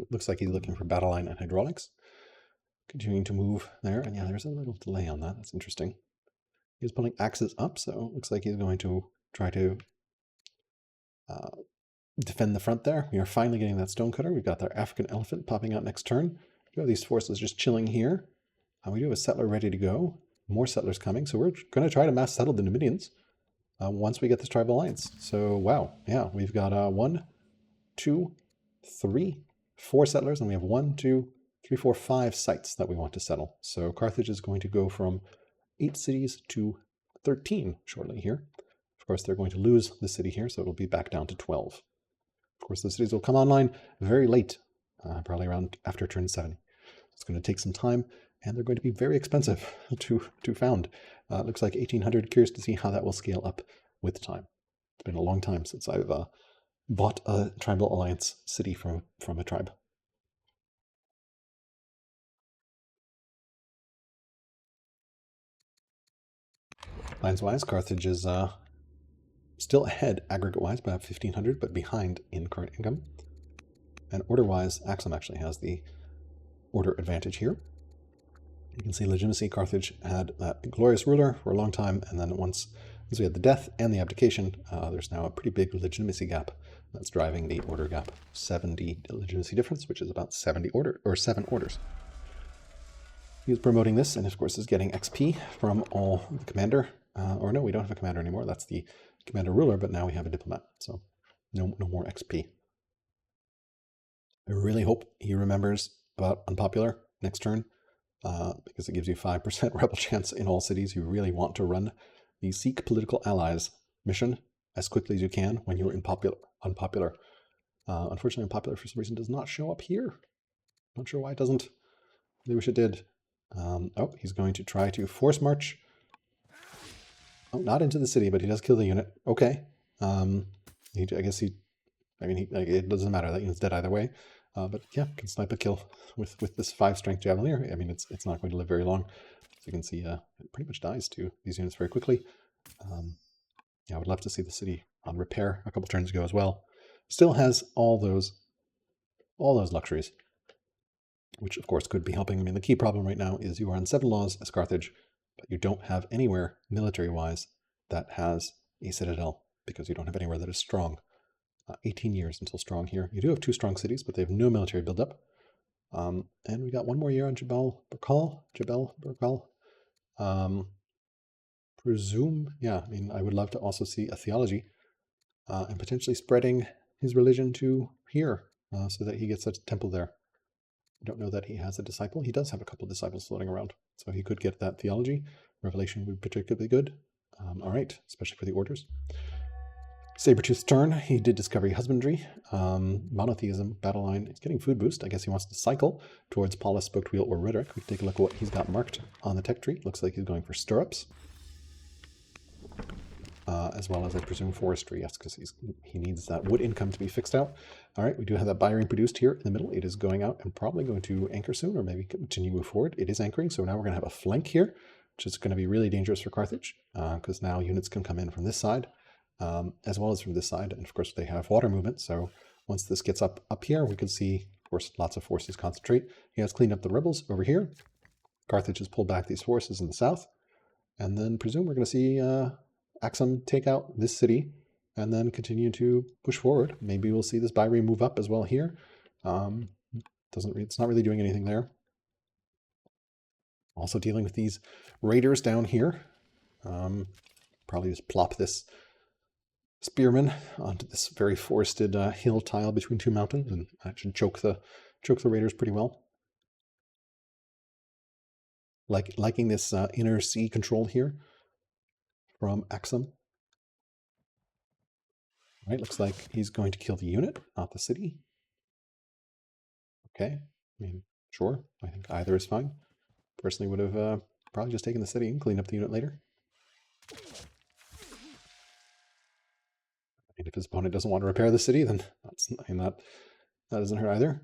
Looks like he's looking for battle line and hydraulics. continuing to move there. And yeah, there's a little delay on that. That's interesting. He's pulling axes up, so it looks like he's going to try to defend the front there. We are finally getting that stonecutter. We've got our African elephant popping out next turn. We have these forces just chilling here. We do have a settler ready to go. More settlers coming, so we're going to try to mass settle the Numidians once we get this tribal alliance. So, wow, yeah, we've got 1, 2, 3, 4 settlers, and we have 1, 2, 3, 4, 5 sites that we want to settle. So Carthage is going to go from 8 cities to 13 shortly here. Of course, they're going to lose the city here, so it'll be back down to 12. Of course, the cities will come online very late, probably around after turn 70. It's going to take some time, and they're going to be very expensive to found. It looks like 1800. Curious to see how that will scale up with time. It's been a long time since I've bought a tribal alliance city from a tribe. Lines-wise, Carthage is still ahead aggregate-wise by 1,500, but behind in current income. And order-wise, Axum actually has the order advantage here. You can see legitimacy. Carthage had that glorious ruler for a long time, and then once we had the death and the abdication, there's now a pretty big legitimacy gap that's driving the order gap. 70 legitimacy difference, which is about 7 orders. He's promoting this, and of course is getting XP from all the commander. Or no, we don't have a commander anymore. That's the commander ruler, but now we have a diplomat, so no more XP. I really hope he remembers about unpopular next turn, because it gives you 5% rebel chance in all cities. You really want to run the Seek Political Allies mission as quickly as you can when you're unpopular. Unfortunately, unpopular for some reason does not show up here. Not sure why it doesn't. I wish it did. Oh, he's going to try to force march. Oh, not into the city, but he does kill the unit. Okay. It doesn't matter. That unit's dead either way. But yeah, can snipe a kill with this 5 strength Javelier. I mean, it's not going to live very long. As you can see, it pretty much dies to these units very quickly. Yeah, I would love to see the city on repair a couple turns ago as well. Still has all those luxuries, which of course could be helping. I mean, the key problem right now is you are on 7 laws as Carthage, but you don't have anywhere military-wise that has a citadel, because you don't have anywhere that is strong. 18 years until strong here. You do have 2 strong cities, but they have no military buildup. And we got 1 more year on Jebel Barkal. Presume, yeah, I mean, I would love to also see a theology and potentially spreading his religion to here so that he gets a temple there. I don't know that he has a disciple. He does have a couple of disciples floating around, so he could get that theology. Revelation would be particularly good. All right, especially for the orders. Sabertooth's turn. He did discovery husbandry, monotheism, battle line. He's getting food boost. I guess he wants to cycle towards polis, spoked wheel, or rhetoric. We can take a look at what he's got marked on the tech tree. Looks like he's going for stirrups, as well as I presume forestry. Yes, because he needs that wood income to be fixed out. All right, we do have that byrene produced here in the middle. It is going out and probably going to anchor soon, or maybe continue to move forward. It is anchoring, so now we're going to have a flank here, which is going to be really dangerous for Carthage, because now units can come in from this side. As well as from this side, and of course they have water movement, so once this gets up here, we can see, of course, lots of forces concentrate. He has cleaned up the rebels over here. Carthage has pulled back these forces in the south, and then presume we're going to see Axum take out this city, and then continue to push forward. Maybe we'll see this Byrene move up as well here. It's not really doing anything there. Also dealing with these raiders down here. Probably just plop this spearmen onto this very forested hill tile between 2 mountains, and that should choke the raiders pretty well. Liking this inner sea control here from Axum. All right, looks like he's going to kill the unit, not the city. Okay, I mean, sure. I think either is fine. Personally would have probably just taken the city and cleaned up the unit later. And if his opponent doesn't want to repair the city, then that doesn't hurt either.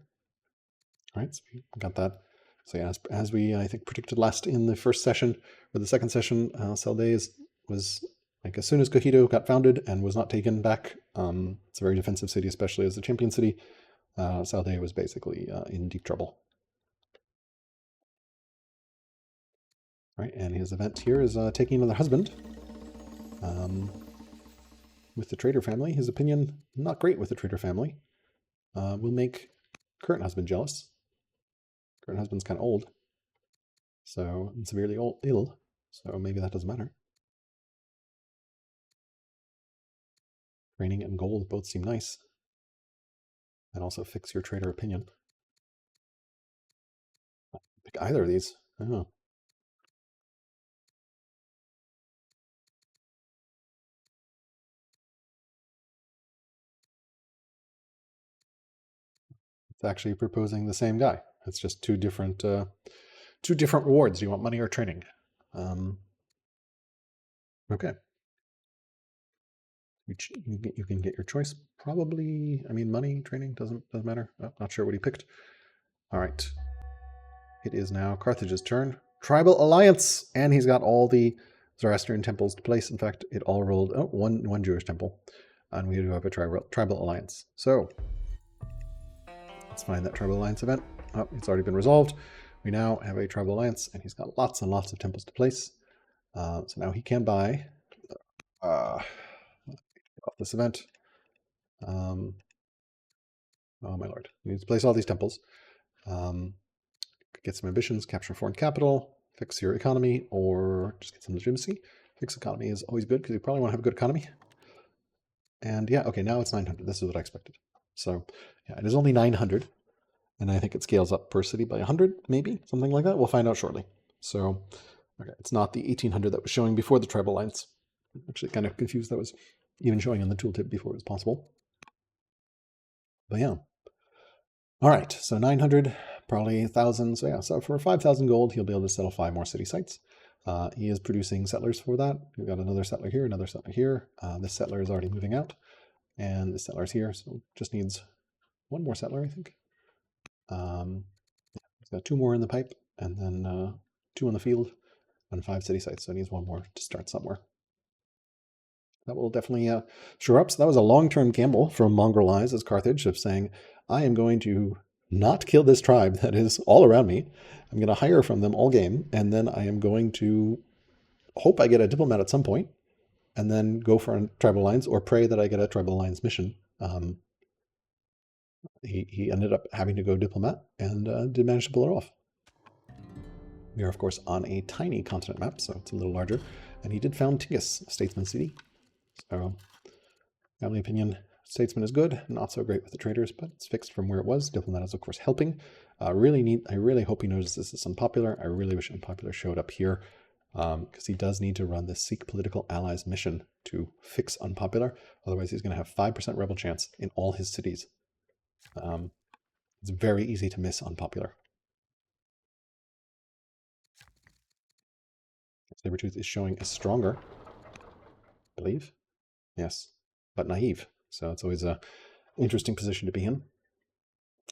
All right, so we got that. So yeah, as we I think predicted last in the first session or the second session, Saldays was like, as soon as Cogito got founded and was not taken back, it's a very defensive city, especially as a champion city. Salday was basically in deep trouble. Right, and his event here is taking another husband. With the trader family, his opinion not great with the trader family. Will make current husband jealous. Current husband's kind of old, so and severely ill, so maybe that doesn't matter. Training and gold both seem nice, and also fix your trader opinion. Pick either of these. I don't know. It's actually proposing the same guy. It's just two different rewards. Do you want money or training? Okay. You can get your choice. Probably, I mean, money, training doesn't matter. Oh, not sure what he picked. All right. It is now Carthage's turn. Tribal alliance, and he's got all the Zoroastrian temples to place. In fact, it all rolled. Oh, one Jewish temple, and we do have a tribal alliance. So let's find that tribal alliance event. Oh, it's already been resolved. We now have a tribal alliance, and he's got lots and lots of temples to place. So now he can buy off this event. Oh my lord! He needs to place all these temples. Get some ambitions, capture foreign capital, fix your economy, or just get some legitimacy. Fix economy is always good because you probably want to have a good economy. And yeah, okay, now it's 900. This is what I expected. So yeah, it is only 900. And I think it scales up per city by 100, maybe, something like that. We'll find out shortly. So okay, it's not the 1800 that was showing before the tribal lines. I'm actually kind of confused that was even showing on the tooltip before it was possible. But yeah. All right, so 900, probably 1,000. So yeah, so for 5,000 gold, he'll be able to settle 5 more city sites. He is producing settlers for that. We've got another settler here, another settler here. This settler is already moving out, and this settler's here, so just needs one more settler, I think. He's got 2 more in the pipe, and then 2 on the field, and 5 city sites, so he needs 1 more to start somewhere. That will definitely shore up. So that was a long-term gamble from MongrelEyes as Carthage of saying, I am going to not kill this tribe that is all around me. I'm going to hire from them all game, and then I am going to hope I get a diplomat at some point, and then go for a tribal alliance or pray that I get a tribal alliance mission. He ended up having to go diplomat and did manage to pull it off. We are, of course, on a tiny continent map, so it's a little larger. And he did found Tingis, Statesman City. So, family opinion, Statesman is good, not so great with the traders, but it's fixed from where it was. Diplomat is, of course, helping. I really hope he knows this is unpopular. I really wish unpopular showed up here, because he does need to run this Seek Political Allies mission to fix unpopular. Otherwise, he's going to have 5% rebel chance in all his cities. It's very easy to miss unpopular. Sabertooth is showing as stronger, I believe. Yes, but naive. So it's always an interesting position to be in.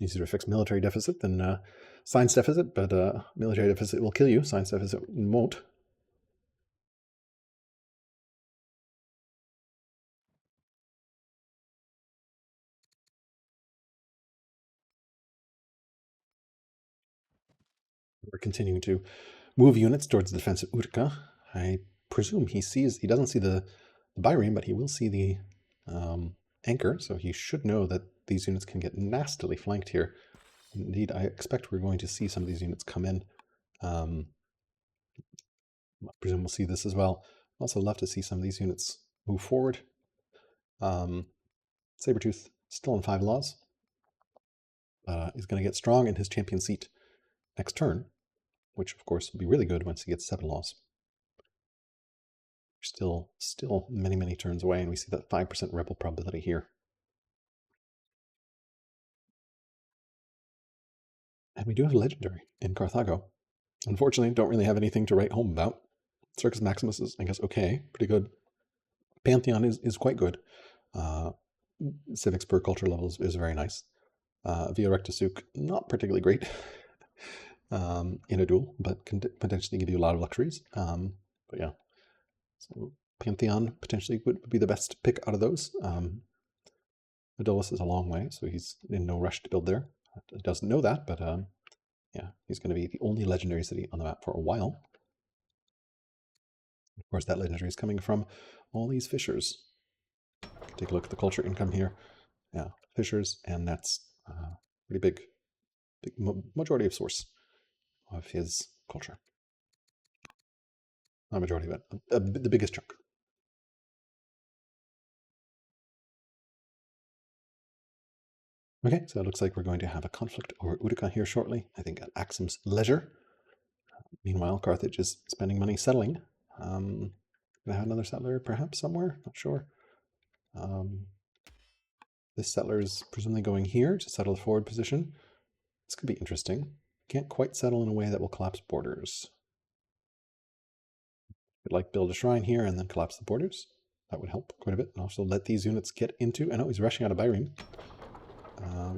Easier to fix military deficit than science deficit, but military deficit will kill you. Science deficit won't. We're continuing to move units towards the defense of Urka. I presume he doesn't see the bireme, but he will see the anchor, so he should know that these units can get nastily flanked here. Indeed, I expect we're going to see some of these units come in. I presume we'll see this as well. Also love to see some of these units move forward. Sabertooth still on 5 laws. He's going to get strong in his champion seat next turn, which of course will be really good once he gets 7 laws. We're still many, many turns away, and we see that 5% rebel probability here. And we do have a legendary in Carthago. Unfortunately, don't really have anything to write home about. Circus Maximus is, I guess, okay, pretty good. Pantheon is quite good. Civics per culture levels is very nice. Via Recta Suk, not particularly great in a duel, but can potentially give you a lot of luxuries. But yeah, so Pantheon potentially would be the best pick out of those. Adolis is a long way, so he's in no rush to build there. He doesn't know that, but yeah, he's going to be the only legendary city on the map for a while. Of course, that legendary is coming from all these fishers. Take a look at the culture income here. Yeah, fishers and nets. Pretty big majority of source of his culture. Not majority, but the biggest chunk. Okay, so it looks like we're going to have a conflict over Utica here shortly, I think at Axum's leisure. Meanwhile, Carthage is spending money settling. Gonna have another settler perhaps somewhere, not sure. This settler is presumably going here to settle the forward position. This could be interesting. Can't quite settle in a way that will collapse borders. Could like build a shrine here and then collapse the borders. That would help quite a bit. And also let these units get into... I know he's rushing out of Byreme.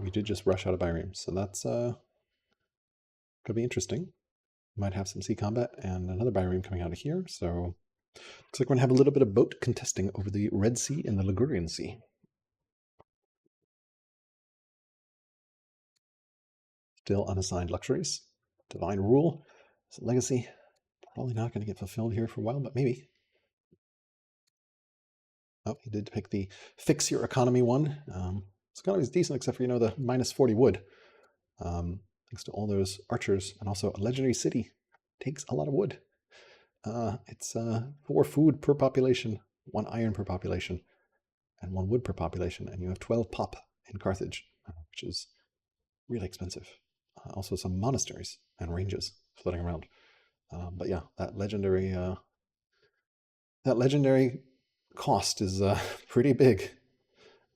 We did just rush out of Byreme, so that's going to be interesting. Might have some sea combat and another Byreme coming out of here, so looks like we're going to have a little bit of boat contesting over the Red Sea and the Ligurian Sea. Still unassigned luxuries. Divine Rule. Legacy. Probably not going to get fulfilled here for a while, but maybe. Oh, he did pick the fix your economy one. It's kind of decent, except for, the minus 40 wood. Thanks to all those archers, and also a legendary city takes a lot of wood. It's 4 food per population, 1 iron per population, and 1 wood per population, and you have 12 pop in Carthage, which is really expensive. Also some monasteries and ranges floating around. But yeah, that legendary cost is pretty big.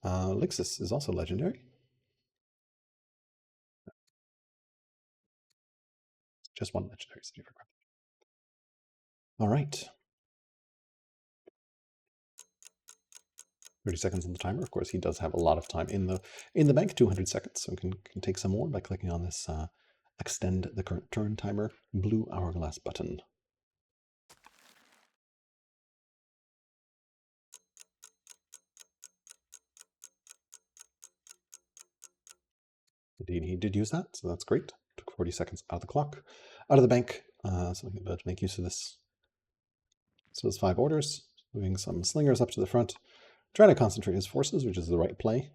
Lixus is also legendary. Just 1 legendary city for Carthage. All right. 30 seconds on the timer. Of course, he does have a lot of time in the bank, 200 seconds, so can take some more by clicking on this extend the current turn timer blue hourglass button. Indeed, he did use that, so that's great. Took 40 seconds out of the clock, out of the bank, so we can make use of this. So it's 5 orders, moving some slingers up to the front, trying to concentrate his forces, which is the right play.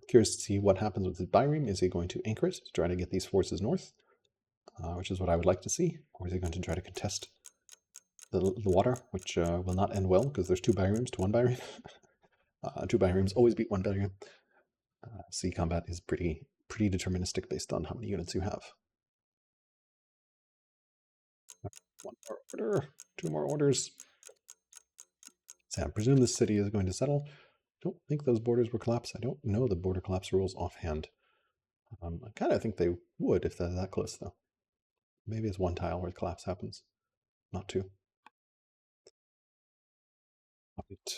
Curious to see what happens with his Byreme. Is he going to anchor it to try to get these forces north, which is what I would like to see, or is he going to try to contest the water, which will not end well because there's 2 Byremes to 1 Byreme. 2 Byremes always beat 1 Byreme. Sea combat is pretty deterministic based on how many units you have. 1 more order, 2 more orders. So I presume this city is going to settle. Don't think those borders will collapse. I don't know the border collapse rules offhand. I kind of think they would if they're that close, though. Maybe it's 1 tile where the collapse happens, not 2. Right.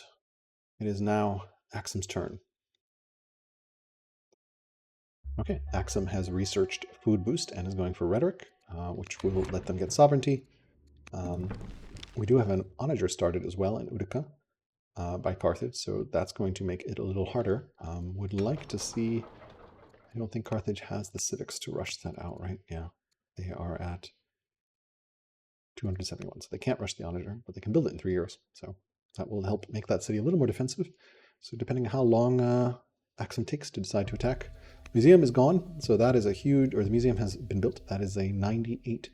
It is now Axum's turn. Okay, Axum has researched Food Boost and is going for Rhetoric, which will let them get sovereignty. We do have an onager started as well in Utica by Carthage, so that's going to make it a little harder. Would like to see... I don't think Carthage has the civics to rush that out, right? Yeah, they are at 271, so they can't rush the onager, but they can build it in 3 years, so that will help make that city a little more defensive. So depending on how long Axum takes to decide to attack. Museum is gone, so that is a huge, or the museum has been built. That is a 98.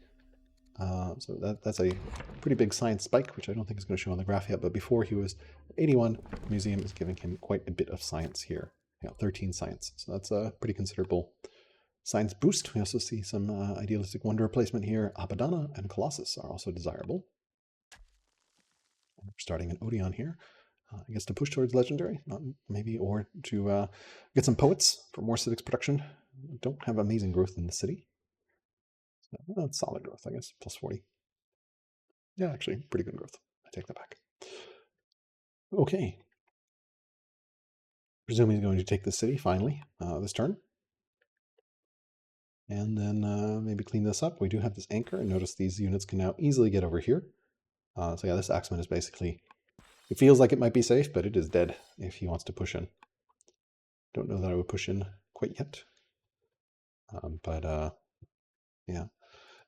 So that's a pretty big science spike, which I don't think is going to show on the graph yet, but before he was 81, the museum is giving him quite a bit of science here. Yeah, 13 science. So that's a pretty considerable science boost. We also see some idealistic wonder replacement here. Abaddana and Colossus are also desirable. And we're starting an Odeon here. I guess to push towards legendary, maybe, or to get some poets for more civics production. Don't have amazing growth in the city. So, well, it's solid growth, I guess, plus 40. Yeah, actually, pretty good growth. I take that back. Okay. Presume he's going to take the city finally this turn. And then maybe clean this up. We do have this anchor, and notice these units can now easily get over here. So yeah, this Axeman is basically... It feels like it might be safe, but it is dead if he wants to push in. Don't know that I would push in quite yet. But yeah.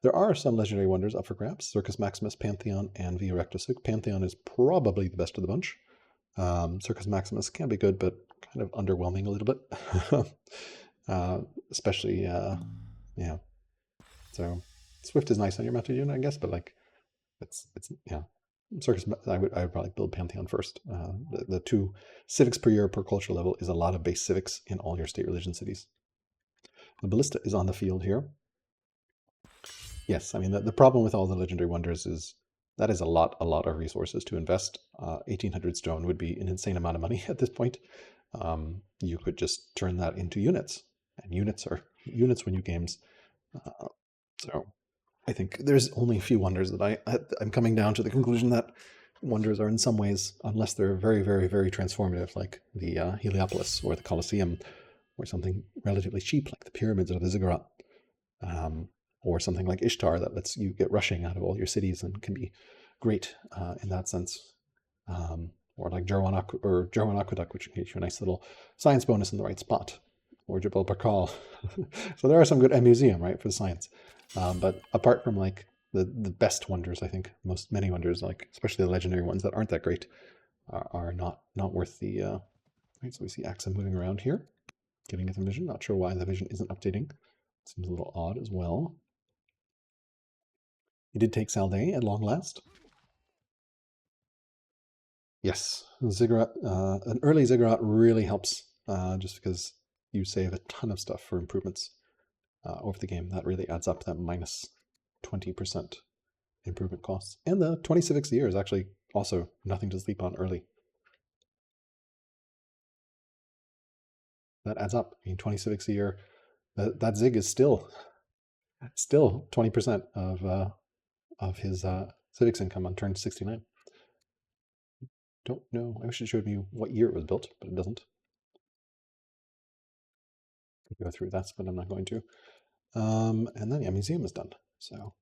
There are some legendary wonders up for grabs: Circus Maximus, Pantheon, and Via Recta. So Pantheon is probably the best of the bunch. Circus Maximus can be good, but kind of underwhelming a little bit. Especially, yeah. So Swift is nice on your mounted unit, I guess, but like, it's yeah. Circus, I would probably build Pantheon first. The 2 civics per year per culture level is a lot of base civics in all your state religion cities. The Ballista is on the field here. Yes, I mean, the problem with all the legendary wonders is that is a lot of resources to invest. 1,800 stone would be an insane amount of money at this point. You could just turn that into units, and units win you games. So I think there's only a few wonders that I'm coming down to the conclusion that wonders are in some ways, unless they're very, very, very transformative, like the Heliopolis or the Colosseum, or something relatively cheap like the pyramids or the ziggurat, or something like Ishtar that lets you get rushing out of all your cities and can be great in that sense. Or like Jarwan Aqueduct, which gives you a nice little science bonus in the right spot, or Jebel Barkal. So there are some good, and museum, right, for the science. But apart from like the best wonders, I think many wonders, like especially the legendary ones that aren't that great, are not worth the. Right, so we see Axa moving around here, getting at the vision. Not sure why the vision isn't updating. Seems a little odd as well. He did take Salday at long last. Yes, Ziggurat. An early Ziggurat really helps, just because you save a ton of stuff for improvements over the game. That really adds up to that minus 20% improvement costs. And the 20 civics a year is actually also nothing to sleep on early. That adds up. I mean, 20 civics a year. That Zig is still 20% of his civics income on turn 69. Don't know. I wish it showed me what year it was built, but it doesn't. Could go through that, but I'm not going to. And then, yeah, museum is done. So,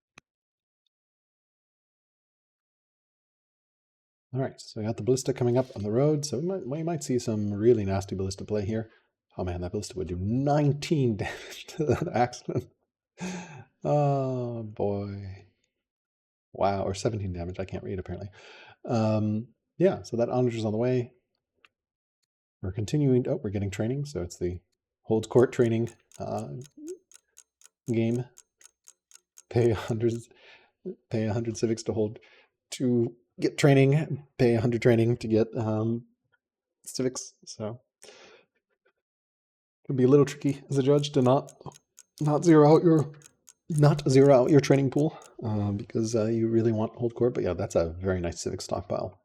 all right. So we got the ballista coming up on the road. So we might see some really nasty ballista play here. Oh man, that ballista would do 19 damage to that axeman. Oh boy. Wow, or 17 damage. I can't read apparently. Yeah, so that Onager's on the way. We're continuing. Oh, we're getting training. So it's the Hold Court training game. Pay 100 civics to hold, to get training. Pay 100 training to get civics. So it can be a little tricky as a judge to not zero out your training pool, because you really want Hold Court. But yeah, that's a very nice civic stockpile.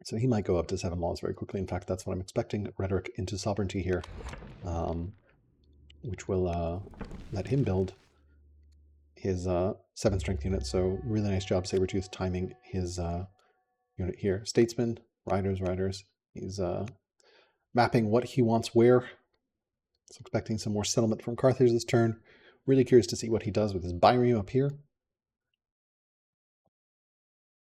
So he might go up to 7 laws very quickly. In fact, that's what I'm expecting. Rhetoric into Sovereignty here, which will let him build his 7 strength unit. So really nice job, Sabertooth, timing his unit here. Statesman, riders. He's mapping what he wants where. So expecting some more settlement from Carthage this turn. Really curious to see what he does with his Byreme up here.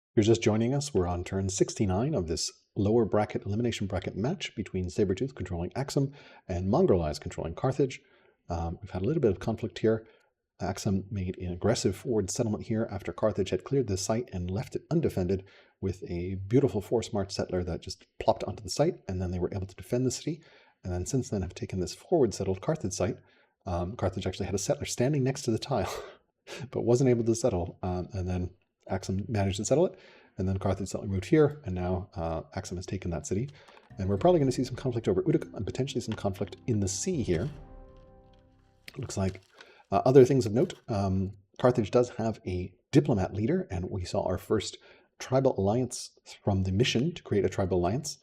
If you're just joining us, we're on turn 69 of this lower bracket elimination bracket match between Sabertooth controlling Axum and MongrelEyes controlling Carthage. We've had a little bit of conflict here. Axum made an aggressive forward settlement here after Carthage had cleared the site and left it undefended with a beautiful force march settler that just plopped onto the site, and then they were able to defend the city. And then since then have taken this forward settled Carthage site. Carthage actually had a settler standing next to the tile, but wasn't able to settle. And then Axum managed to settle it, and then Carthage suddenly moved here, and now Axum has taken that city. And we're probably going to see some conflict over Utica and potentially some conflict in the sea here. Looks like other things of note. Carthage does have a diplomat leader, and we saw our first tribal alliance from the mission to create a tribal alliance,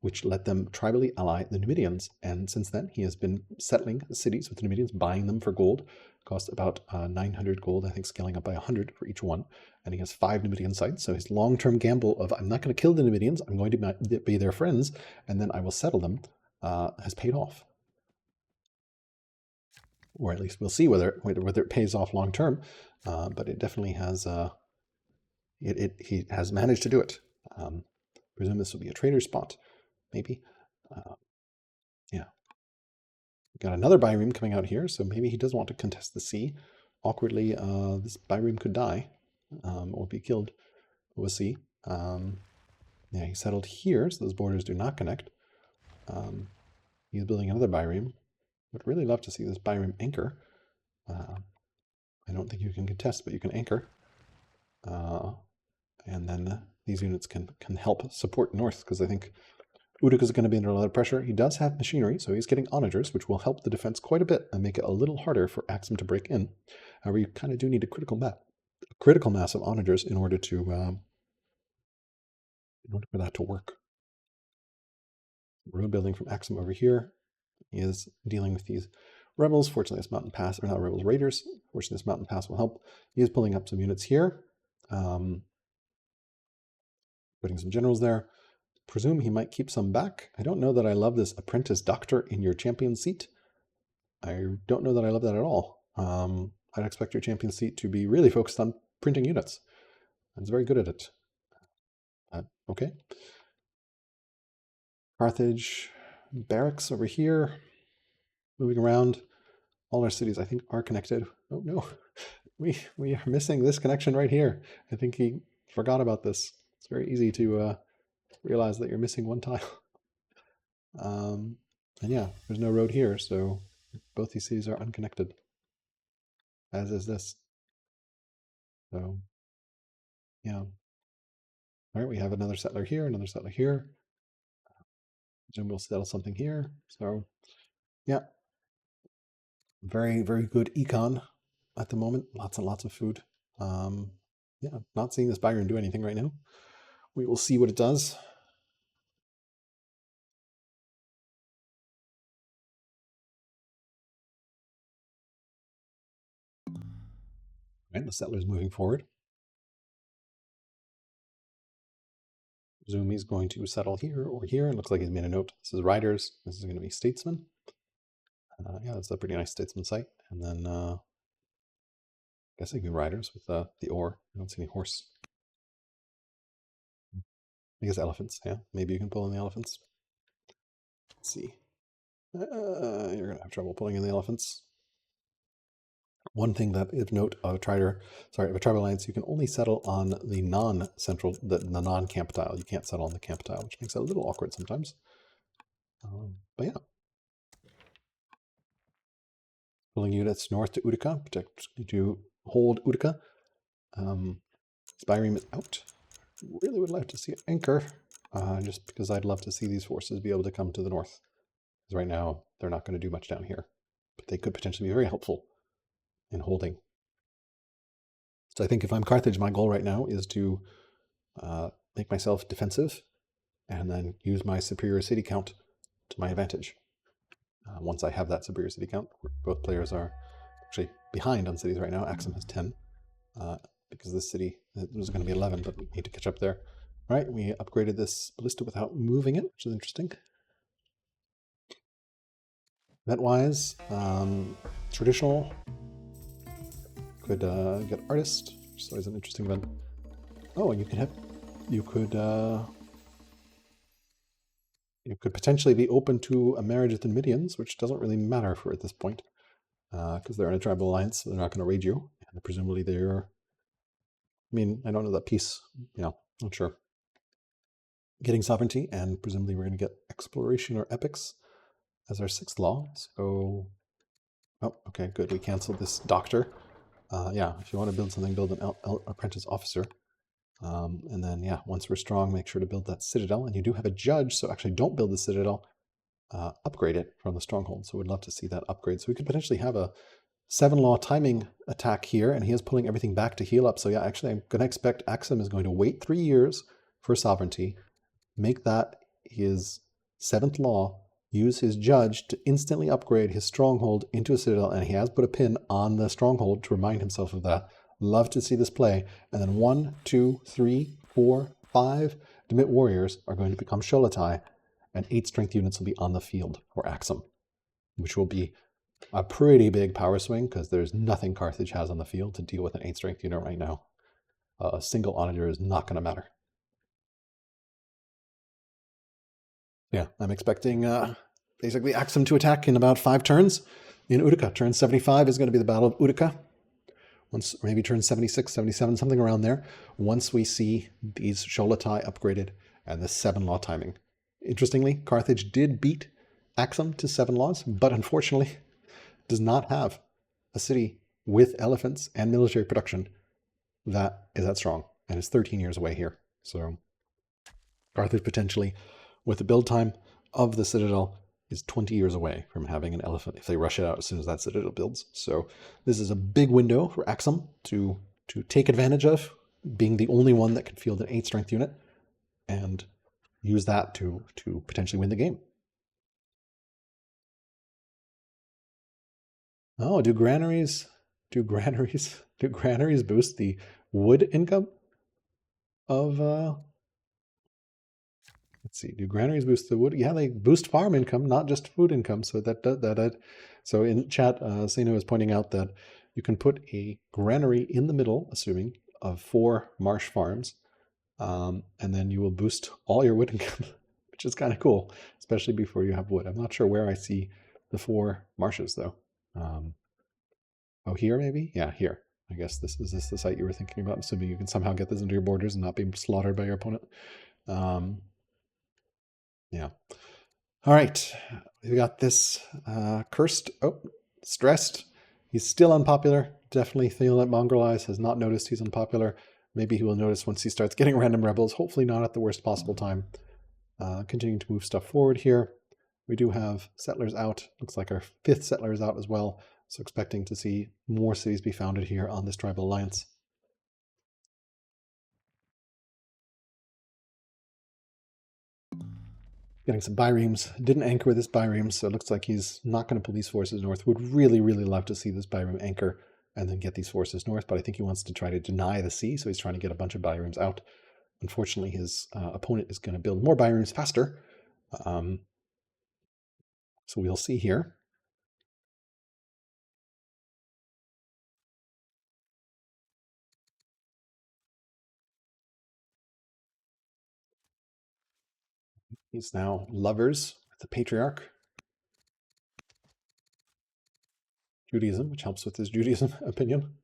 which let them tribally ally the Numidians. And since then, he has been settling cities with the Numidians, buying them for gold. Cost about 900 gold, I think, scaling up by 100 for each one. And he has 5 Numidian sites. So his long-term gamble of, I'm not going to kill the Numidians, I'm going to be their friends, and then I will settle them, has paid off. Or at least we'll see whether it pays off long-term. But it definitely has, he has managed to do it. Presume this will be a trader spot, maybe. Yeah. Got another Byreme coming out here, so maybe he does want to contest the sea. awkwardly, this Byreme could die or be killed. We'll see. Yeah, he settled here, so those borders do not connect. He's building another Byreme. Would really love to see this Byreme anchor. I don't think you can contest, but you can anchor. And then these units can help support north, because I think Utica is going to be under a lot of pressure. He does have machinery, so he's getting onagers, which will help the defense quite a bit and make it a little harder for Axum to break in. However, you kind of do need a critical mass of onagers in order for that to work. Road building from Axum over here. He is dealing with these rebels. Fortunately, this mountain pass, or not rebels, raiders. Fortunately, this mountain pass will help. He is pulling up some units here. Putting some generals there. Presume he might keep some back. I don't know that I love this apprentice doctor in your champion seat. I don't know that I love that at all. I'd expect your champion seat to be really focused on printing units. It's very good at it. Okay. Carthage barracks over here. Moving around. All our cities, I think, are connected. Oh, no. We are missing this connection right here. I think he forgot about this. It's very easy to realize that you're missing one tile. And yeah, there's no road here, so both these cities are unconnected, as is this. So, yeah. All right, we have another settler here, another settler here. Then we'll settle something here. So, yeah. Very, very good econ at the moment. Lots and lots of food. Yeah, not seeing this Byron do anything right now. We will see what it does. Right, the settler's moving forward. Zumi's going to settle here or here. It looks like he's made a note. This is riders. This is going to be statesmen. Yeah, that's a pretty nice statesman site. And then I guess I can riders with the ore. I don't see any horse. I guess elephants. Yeah, maybe you can pull in the elephants. Let's see. You're going to have trouble pulling in the elephants. One thing that is note of a tribal alliance, you can only settle on the non-central, the non-camp tile. You can't settle on the camp tile, which makes it a little awkward sometimes. But yeah. Pulling units north to Utica to hold Utica. Spireme is out. Really would like to see an anchor, just because I'd love to see these forces be able to come to the north. Because right now, they're not going to do much down here. But they could potentially be very helpful in holding. So I think if I'm Carthage, my goal right now is to make myself defensive and then use my superior city count to my advantage. Once I have that superior city count, both players are actually behind on cities right now. Axum has 10 because this city was going to be 11, but we need to catch up there. All right, we upgraded this ballista without moving it, which is interesting. Event-wise, traditional could get artist, which is always an interesting event. Oh, and you could potentially be open to a marriage with the Numidians, which doesn't really matter for at this point, because they're in a tribal alliance, so they're not going to raid you, and presumably they're. I mean, I don't know that piece. Yeah, not sure. Getting sovereignty, and presumably we're going to get exploration or epics as our 6th law. So, oh, okay, good. We canceled this doctor. Yeah, if you want to build something, build an apprentice officer. And then, yeah, once we're strong, make sure to build that citadel. And you do have a judge, so actually don't build the citadel. Upgrade it from the stronghold. So we'd love to see that upgrade. So we could potentially have a 7-law timing attack here, and he is pulling everything back to heal up. So yeah, actually, I'm going to expect Axum is going to wait 3 years for sovereignty, make that his 7th law, use his judge to instantly upgrade his stronghold into a citadel, and he has put a pin on the stronghold to remind himself of that. Love to see this play. And then 1, 2, 3, 4, 5 Demit warriors are going to become Sholatai, and 8 strength units will be on the field for Axum, which will be a pretty big power swing because there's nothing Carthage has on the field to deal with an 8 strength unit right now. A single onager is not going to matter. Yeah, I'm expecting basically Axum to attack in about 5 turns in Utica. Turn 75 is going to be the Battle of Utica. once maybe turn 76, 77, something around there, once we see these Sholatai upgraded and the 7 law timing. Interestingly, Carthage did beat Axum to 7 laws, but unfortunately does not have a city with elephants and military production that is that strong, and is 13 years away here. So Carthage potentially, with the build time of the Citadel, is 20 years away from having an elephant if they rush it out as soon as that Citadel builds. So this is a big window for Axum to take advantage of, being the only one that can field an 8 strength unit, and use that to potentially win the game. Oh, do granaries boost the wood income of let's see, do granaries boost the wood? Yeah, they boost farm income, not just food income. So so in chat, Sino is pointing out that you can put a granary in the middle, assuming, of 4 marsh farms, and then you will boost all your wood income, which is kind of cool, especially before you have wood. I'm not sure where I see the 4 marshes though. Oh, here maybe? Yeah, here. I guess this the site you were thinking about. I'm assuming you can somehow get this into your borders and not be slaughtered by your opponent. Yeah. All right. We got this cursed. Oh, stressed. He's still unpopular. Definitely feel that MongrelEyes has not noticed he's unpopular. Maybe he will notice once he starts getting random rebels. Hopefully not at the worst possible time. Continuing to move stuff forward here. We do have settlers out. Looks like our 5th settler is out as well. So expecting to see more cities be founded here on this tribal alliance. Getting some biremes. Didn't anchor with this bireme, so it looks like he's not going to pull these forces north. Would really, really love to see this bireme anchor and then get these forces north, but I think he wants to try to deny the sea, so he's trying to get a bunch of biremes out. Unfortunately, his opponent is going to build more biremes faster. So we'll see here. He's now lovers with the patriarch. Judaism, which helps with his Judaism opinion.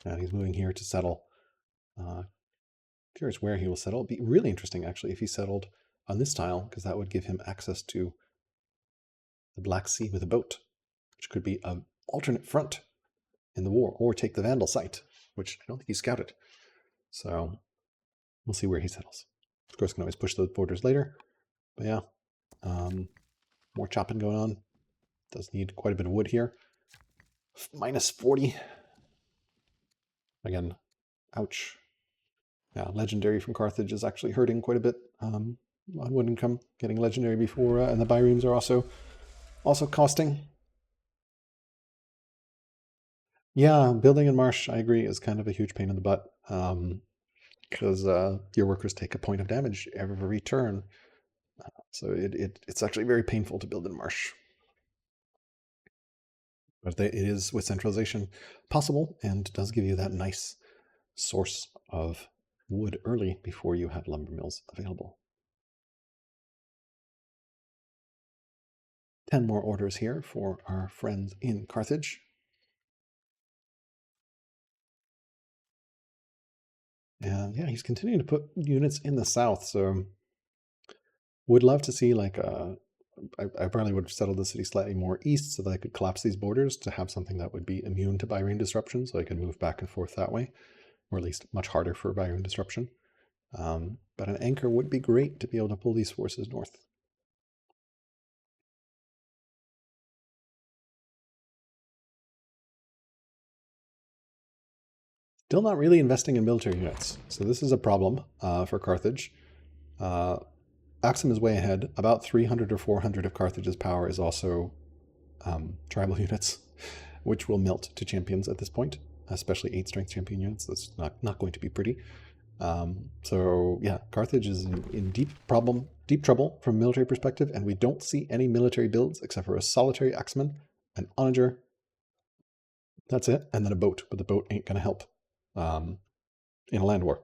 And he's moving here to settle. Curious where he will settle. It'd be really interesting, actually, if he settled on this tile, because that would give him access to the Black Sea with a boat, which could be an alternate front in the war, or take the Vandal site, which I don't think he scouted. So we'll see where he settles. Of course, can always push those borders later. But yeah, more chopping going on. Does need quite a bit of wood here. Minus 40. Again, ouch. Yeah, legendary from Carthage is actually hurting quite a bit on wood income. Getting legendary before, and the biremes are also costing. Yeah, building in marsh, I agree, is kind of a huge pain in the butt, because your workers take a point of damage every turn. So it's actually very painful to build in marsh. But it is, with centralization, possible, and does give you that nice source of wood early before you have lumber mills available. 10 more orders here for our friends in Carthage. And yeah, he's continuing to put units in the south, so would love to see, like, I probably would have settled the city slightly more east so that I could collapse these borders to have something that would be immune to bireme disruption, so I could move back and forth that way, or at least much harder for bireme disruption. But an anchor would be great to be able to pull these forces north. Still not really investing in military units, so this is a problem for Carthage. Axum is way ahead. About 300 or 400 of Carthage's power is also tribal units, which will melt to champions at this point, especially 8 strength champion units. That's not going to be pretty. So yeah, Carthage is in deep trouble from a military perspective, and we don't see any military builds except for a solitary axeman, an onager. That's it, and then a boat, but the boat ain't going to help in a land war.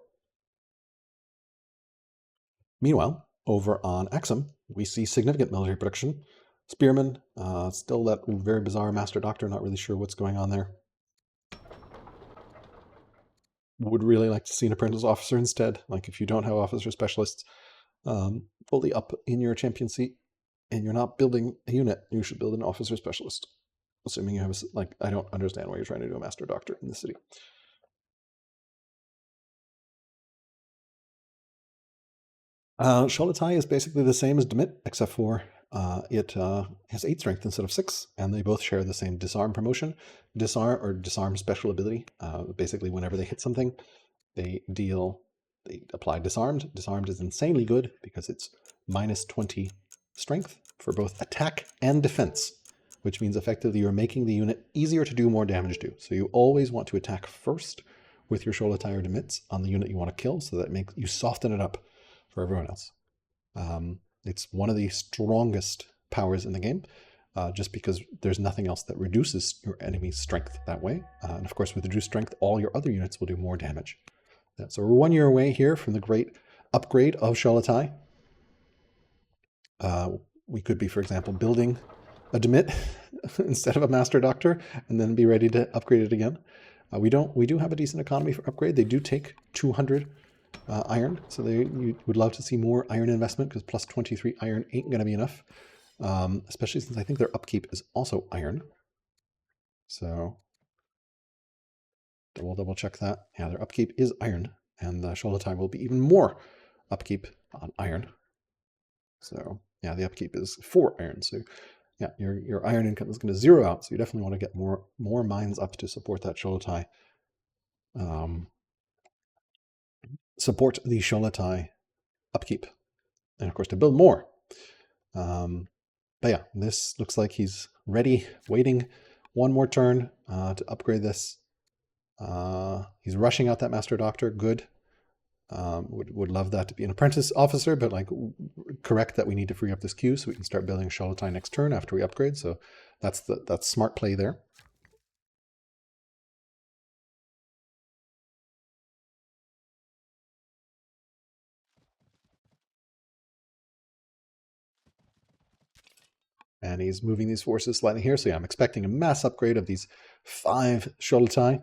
Meanwhile, over on Axum, we see significant military production. Spearman, still that very bizarre Master Doctor, not really sure what's going on there. Would really like to see an apprentice officer instead. Like if you don't have officer specialists fully up in your champion seat and you're not building a unit, you should build an officer specialist. Assuming you have I don't understand why you're trying to do a Master Doctor in the city. Sholatai is basically the same as Demit, except for it has 8 strength instead of 6, and they both share the same disarm promotion. Disarm special ability. Basically, whenever they hit something, they apply disarmed. Disarmed is insanely good because it's minus 20 strength for both attack and defense, which means effectively you're making the unit easier to do more damage to. So you always want to attack first with your Sholatai or Demits on the unit you want to kill, so that makes you soften it up for everyone else. It's one of the strongest powers in the game, just because there's nothing else that reduces your enemy's strength that way. And of course, with reduced strength, all your other units will do more damage. So we're 1 year away here from the great upgrade of Sholatai. We could be, for example, building a Demit instead of a Master Doctor, and then be ready to upgrade it again. We do have a decent economy for upgrade. They do take 200 iron, so you would love to see more iron investment, because plus 23 iron ain't going to be enough, especially since I think their upkeep is also iron. So we'll double check that. Yeah, their upkeep is iron, and Sholatai will be even more upkeep on iron. So yeah, the upkeep is 4 iron. So yeah, your iron income is going to zero out. So you definitely want to get more mines up to support that Sholatai. Support the Sholatai upkeep, and of course to build more. But yeah, this looks like he's ready, waiting 1 more turn to upgrade this. He's rushing out that Master Doctor. Good. Would love that to be an apprentice officer, but like correct that we need to free up this queue so we can start building Sholatai next turn after we upgrade. So that's smart play there. And he's moving these forces slightly here. So yeah, I'm expecting a mass upgrade of these 5 Sholatai.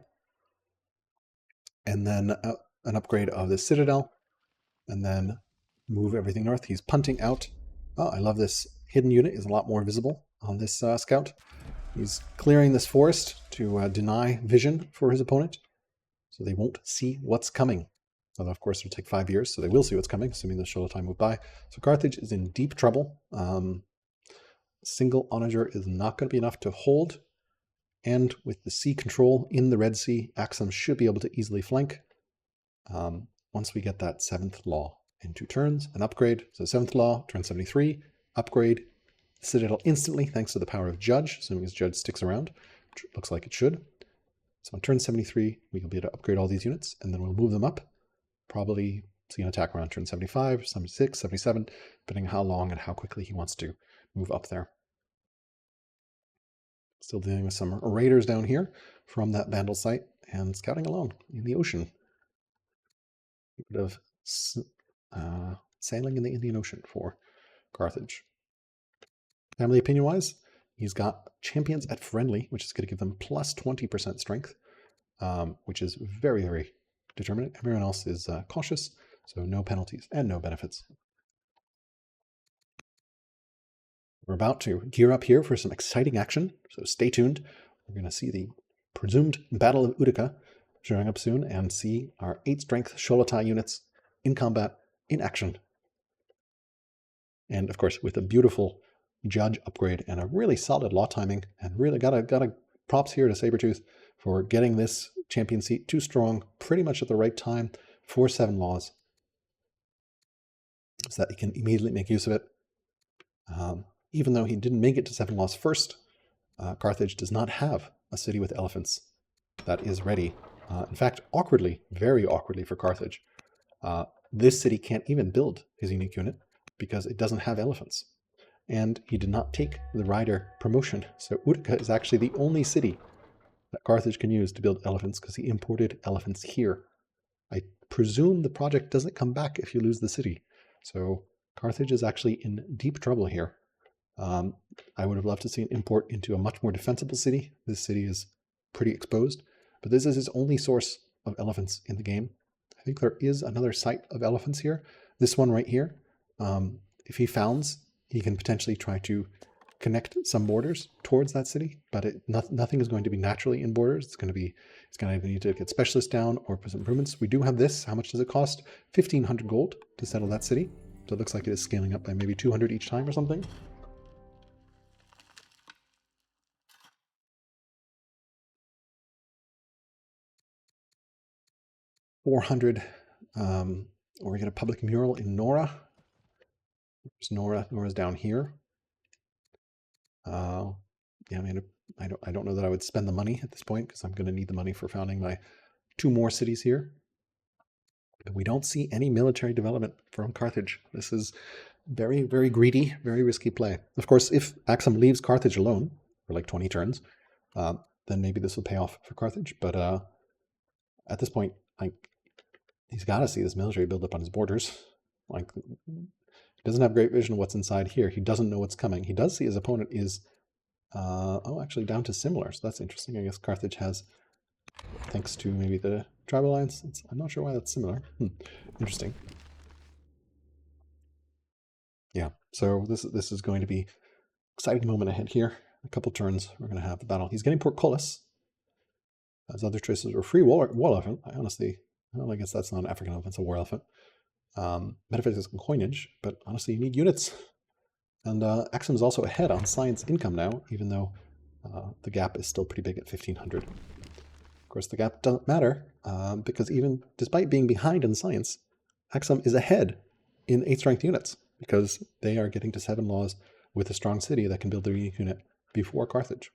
And then an upgrade of the Citadel. And then move everything north. He's punting out. Oh, I love this. Hidden unit is a lot more visible on this scout. He's clearing this forest to deny vision for his opponent, so they won't see what's coming. Although, of course, it'll take 5 years, so they will see what's coming, assuming the Sholatai move by. So Carthage is in deep trouble. Single onager is not going to be enough to hold, and with the sea control in the Red Sea, Axum should be able to easily flank. Once we get that 7th law in 2 turns, an upgrade. So 7th law, turn 73, upgrade Citadel instantly, thanks to the power of Judge, assuming his Judge sticks around, which looks like it should. So on turn 73, we will be able to upgrade all these units, and then we'll move them up. Probably see an attack around turn 75, 76, 77, depending on how long and how quickly he wants to move up there. Still dealing with some raiders down here from that Vandal site, and scouting along in the ocean. A bit of sailing in the Indian Ocean for Carthage. Family opinion-wise, he's got champions at friendly, which is going to give them plus 20% strength, which is very, very determinate. Everyone else is cautious, so no penalties and no benefits. We're about to gear up here for some exciting action, so stay tuned. We're going to see the presumed Battle of Utica showing up soon, and see our 8-strength Sholatai units in combat, in action. And of course, with a beautiful Judge upgrade and a really solid law timing, and really got a props here to Sabertooth for getting this champion seat too strong, pretty much at the right time for 7 laws, so that he can immediately make use of it. Even though he didn't make it to 7 laws first, Carthage does not have a city with elephants that is ready. In fact, awkwardly, very awkwardly for Carthage, this city can't even build his unique unit because it doesn't have elephants. And he did not take the rider promotion. So Utica is actually the only city that Carthage can use to build elephants, because he imported elephants here. I presume the project doesn't come back if you lose the city. So Carthage is actually in deep trouble here. I would have loved to see an import into a much more defensible city. This city is pretty exposed, but this is his only source of elephants in the game. I think there is another site of elephants here. This one right here. If he founds, he can potentially try to connect some borders towards that city, but nothing is going to be naturally in borders. It's going to either need to get specialists down or put some improvements. We do have this. How much does it cost? 1,500 gold to settle that city. So it looks like it is scaling up by maybe 200 each time or something. 400, or we get a public mural in Nora. There's Nora. Nora's down here. Yeah, I mean, I don't know that I would spend the money at this point because I'm going to need the money for founding my 2 more cities here. But we don't see any military development from Carthage. This is very, very greedy, very risky play. Of course, if Axum leaves Carthage alone for like 20 turns, then maybe this will pay off for Carthage. But at this point, he's got to see this military build up on his borders. Like, he doesn't have great vision of what's inside here. He doesn't know what's coming. He does see his opponent is, actually down to similar. So that's interesting. I guess Carthage has, thanks to maybe the tribal alliance. I'm not sure why that's similar. Interesting. Yeah. So this is going to be exciting moment ahead here. A couple turns, we're going to have the battle. He's getting portcullis. His other choices were free wall elephant. I guess that's not an African elephant, it's a war elephant. Metaphysics and coinage, but honestly, you need units. And Axum is also ahead on science income now, even though the gap is still pretty big at 1,500. Of course, the gap doesn't matter, because even despite being behind in science, Axum is ahead in 8 strength units, because they are getting to 7 laws with a strong city that can build their unique unit before Carthage.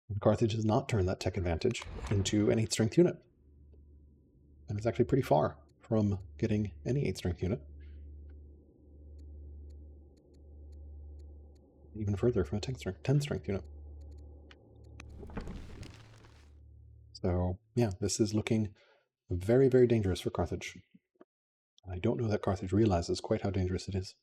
And Carthage has not turned that tech advantage into an 8 strength unit. And it's actually pretty far from getting any 8 strength unit. Even further from a 10 strength unit. So yeah, this is looking very, very dangerous for Carthage. I don't know that Carthage realizes quite how dangerous it is.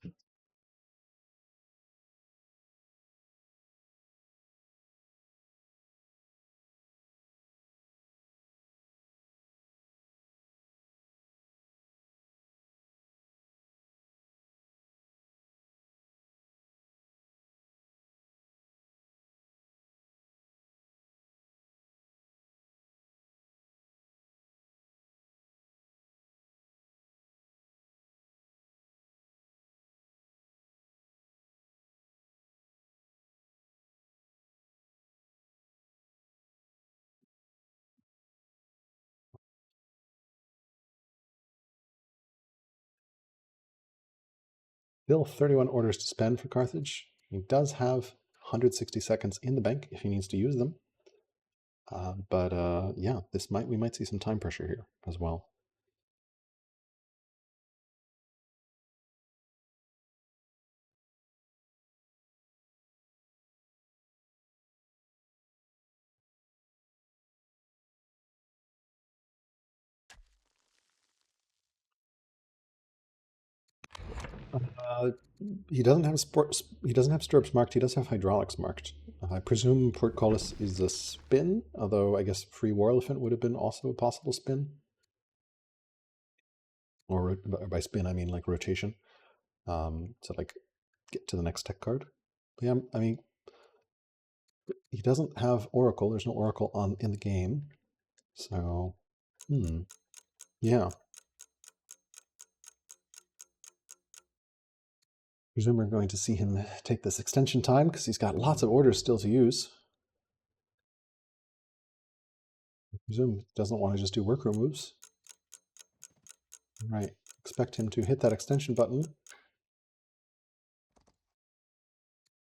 Still 31 orders to spend for Carthage. He does have 160 seconds in the bank if he needs to use them. But yeah, we might see some time pressure here as well. He doesn't have stirrups marked. He does have hydraulics marked. I presume portcullis is a spin, although I guess free war elephant would have been also a possible spin. Or by spin, I mean like rotation. To like get to the next tech card. But yeah, I mean, he doesn't have Oracle. There's no Oracle in the game. So, yeah. Presume we're going to see him take this extension time because he's got lots of orders still to use. I presume he doesn't want to just do workroom moves. Right. Expect him to hit that extension button.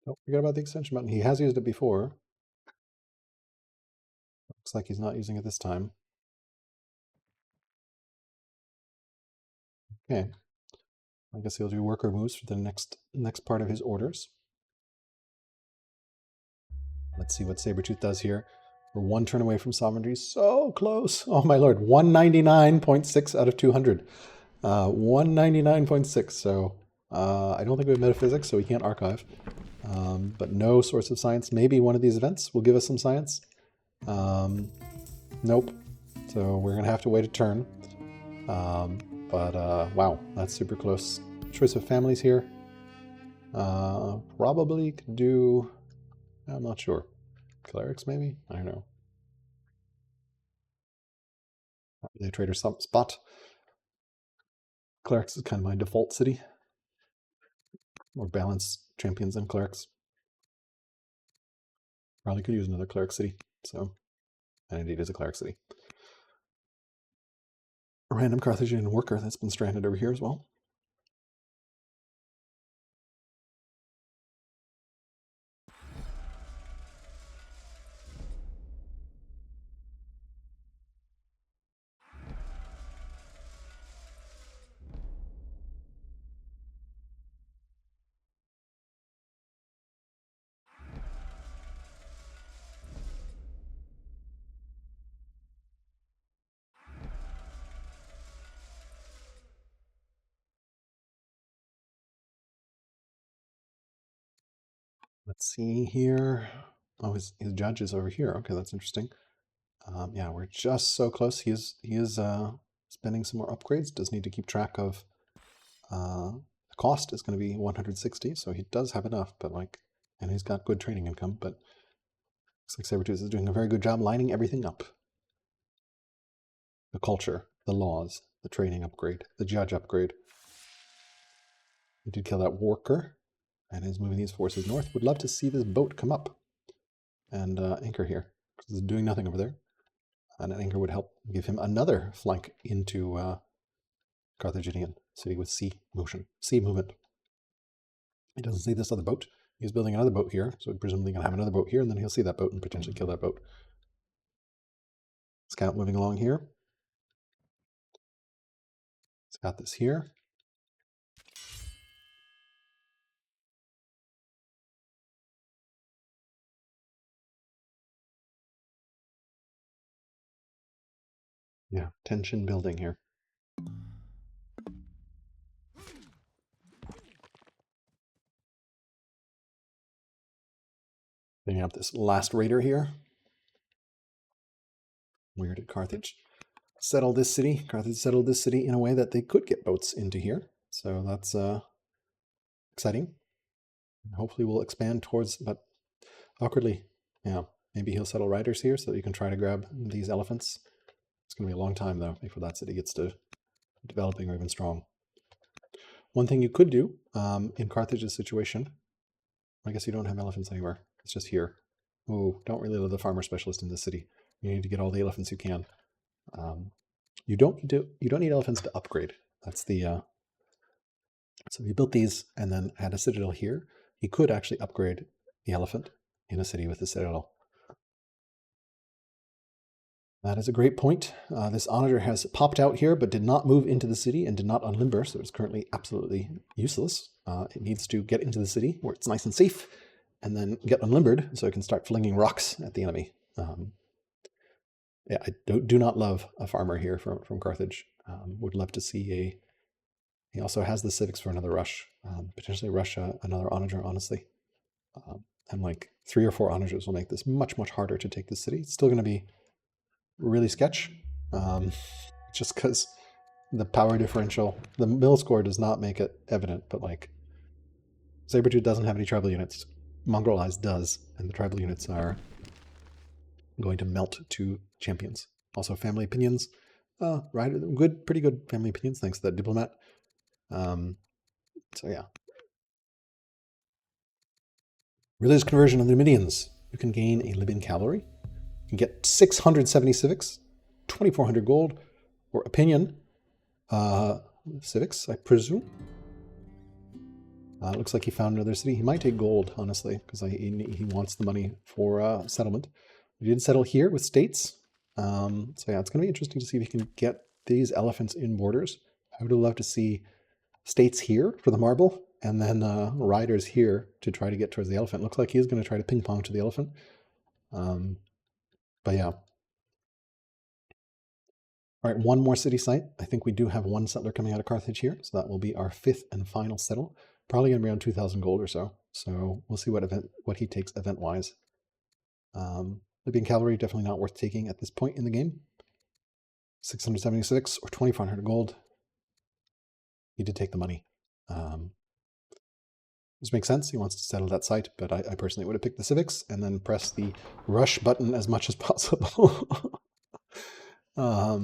Don't forget about the extension button. He has used it before. Looks like he's not using it this time. Okay. I guess he'll do worker moves for the next part of his orders. Let's see what Sabertooth does here. We're 1 turn away from sovereignty. So close. Oh my lord. 199.6 out of 200. 199.6. So I don't think we have metaphysics, so we can't archive. But no source of science. Maybe one of these events will give us some science. Nope. So we're going to have to wait a turn. Wow, that's super close. Choice of families here. Probably could do... I'm not sure. Clerics, maybe? I don't know. Not really a trader spot. Clerics is kind of my default city. More balanced champions and clerics. Probably could use another cleric city. So, and indeed is a cleric city. A random Carthaginian worker that's been stranded over here as well. Let's see here. Oh, his judge is over here. Okay, that's interesting. Yeah, we're just so close. He is spending some more upgrades. Does need to keep track of the cost is going to be 160, so he does have enough, but like, and he's got good training income, but looks like Sabertooth is doing a very good job lining everything up. The culture, the laws, the training upgrade, the judge upgrade. He did kill that worker and is moving these forces north. Would love to see this boat come up and anchor here, because it's doing nothing over there. And an anchor would help give him another flank into Carthaginian city with sea motion, sea movement. He doesn't see this other boat. He's building another boat here, so presumably going to have another boat here, and then he'll see that boat and potentially kill that boat. Scout moving along here. It's got this here. Yeah, tension building here. Bringing up this last raider here. Where did Carthage settle this city? Carthage settled this city in a way that they could get boats into here. So that's exciting. Hopefully we'll expand towards, but awkwardly, yeah, maybe he'll settle riders here so that you can try to grab these elephants. It's going to be a long time, though, before that city gets to developing or even strong. One thing you could do in Carthage's situation, I guess you don't have elephants anywhere. It's just here. Oh, don't really love the farmer specialist in this city. You need to get all the elephants you can. You don't need elephants to upgrade. That's the so if you built these and then had a citadel here, you could actually upgrade the elephant in a city with a citadel. That is a great point. This onager has popped out here, but did not move into the city and did not unlimber, so it's currently absolutely useless. It needs to get into the city where it's nice and safe, and then get unlimbered so it can start flinging rocks at the enemy. Yeah, I do not love a farmer here from Carthage. Would love to see a... He also has the civics for another rush. Potentially rush another onager, honestly. And like 3 or 4 onagers will make this much, much harder to take the city. It's still going to be really sketch, just because the power differential, the mill score does not make it evident, but like Sabertooth doesn't have any tribal units. MongrelEyes does, and the tribal units are going to melt to champions. Also family opinions, right? Pretty good family opinions, thanks to that diplomat. So yeah. Religious conversion of the Numidians. You can gain a Libyan cavalry. You can get 670 civics, 2,400 gold, or opinion civics, I presume. Looks like he found another city. He might take gold, honestly, because he wants the money for settlement. We did settle here with states. So yeah, it's going to be interesting to see if he can get these elephants in borders. I would love to see states here for the marble, and then riders here to try to get towards the elephant. Looks like he is going to try to ping pong to the elephant. But yeah. All right, one more city site. I think we do have one settler coming out of Carthage here, so that will be our 5th and final settle. Probably going to be around 2,000 gold or so. So we'll see what he takes event-wise. Libyan cavalry, definitely not worth taking at this point in the game. 676 or 2,400 gold. He did take the money. This makes sense. He wants to settle that site, but I personally would have picked the civics and then press the rush button as much as possible. Yeah.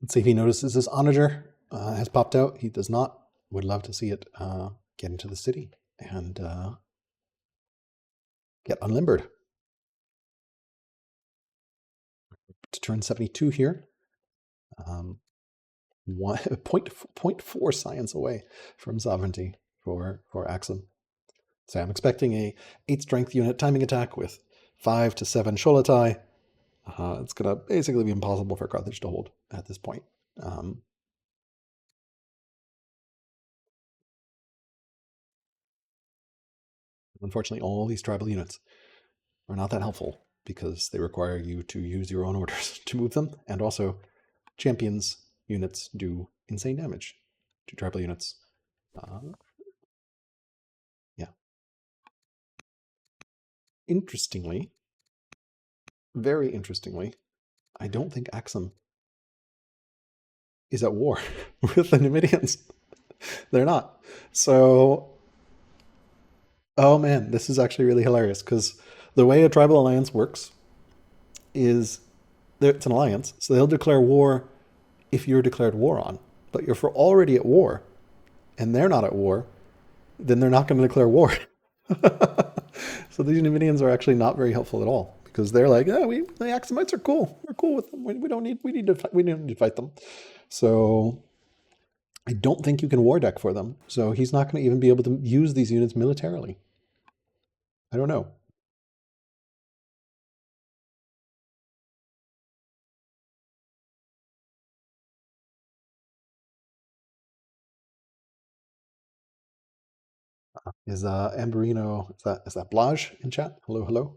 Let's see if he notices his onager has popped out. He does not. Would love to see it get into the city and get unlimbered. To turn 72 here. 0.4 science away from sovereignty for Axum. So I'm expecting a 8 strength unit timing attack with 5 to 7 Sholatai. It's going to basically be impossible for Carthage to hold at this point. Unfortunately, all these tribal units are not that helpful because they require you to use your own orders to move them, and also champions units do insane damage to tribal units. Yeah. Interestingly, very interestingly, I don't think Axum is at war with the Numidians. They're not. So, oh man, this is actually really hilarious because the way a tribal alliance works is it's an alliance, so they'll declare war if you're declared war on. But if you're already at war and they're not at war, then they're not going to declare war. So these Numidians are actually not very helpful at all because they're like, oh, the Axumites are cool. We're cool with them. We don't need to fight them. So I don't think you can war deck for them. So he's not going to even be able to use these units militarily. I don't know. Is Amberino, is that Blage in chat? Hello, hello.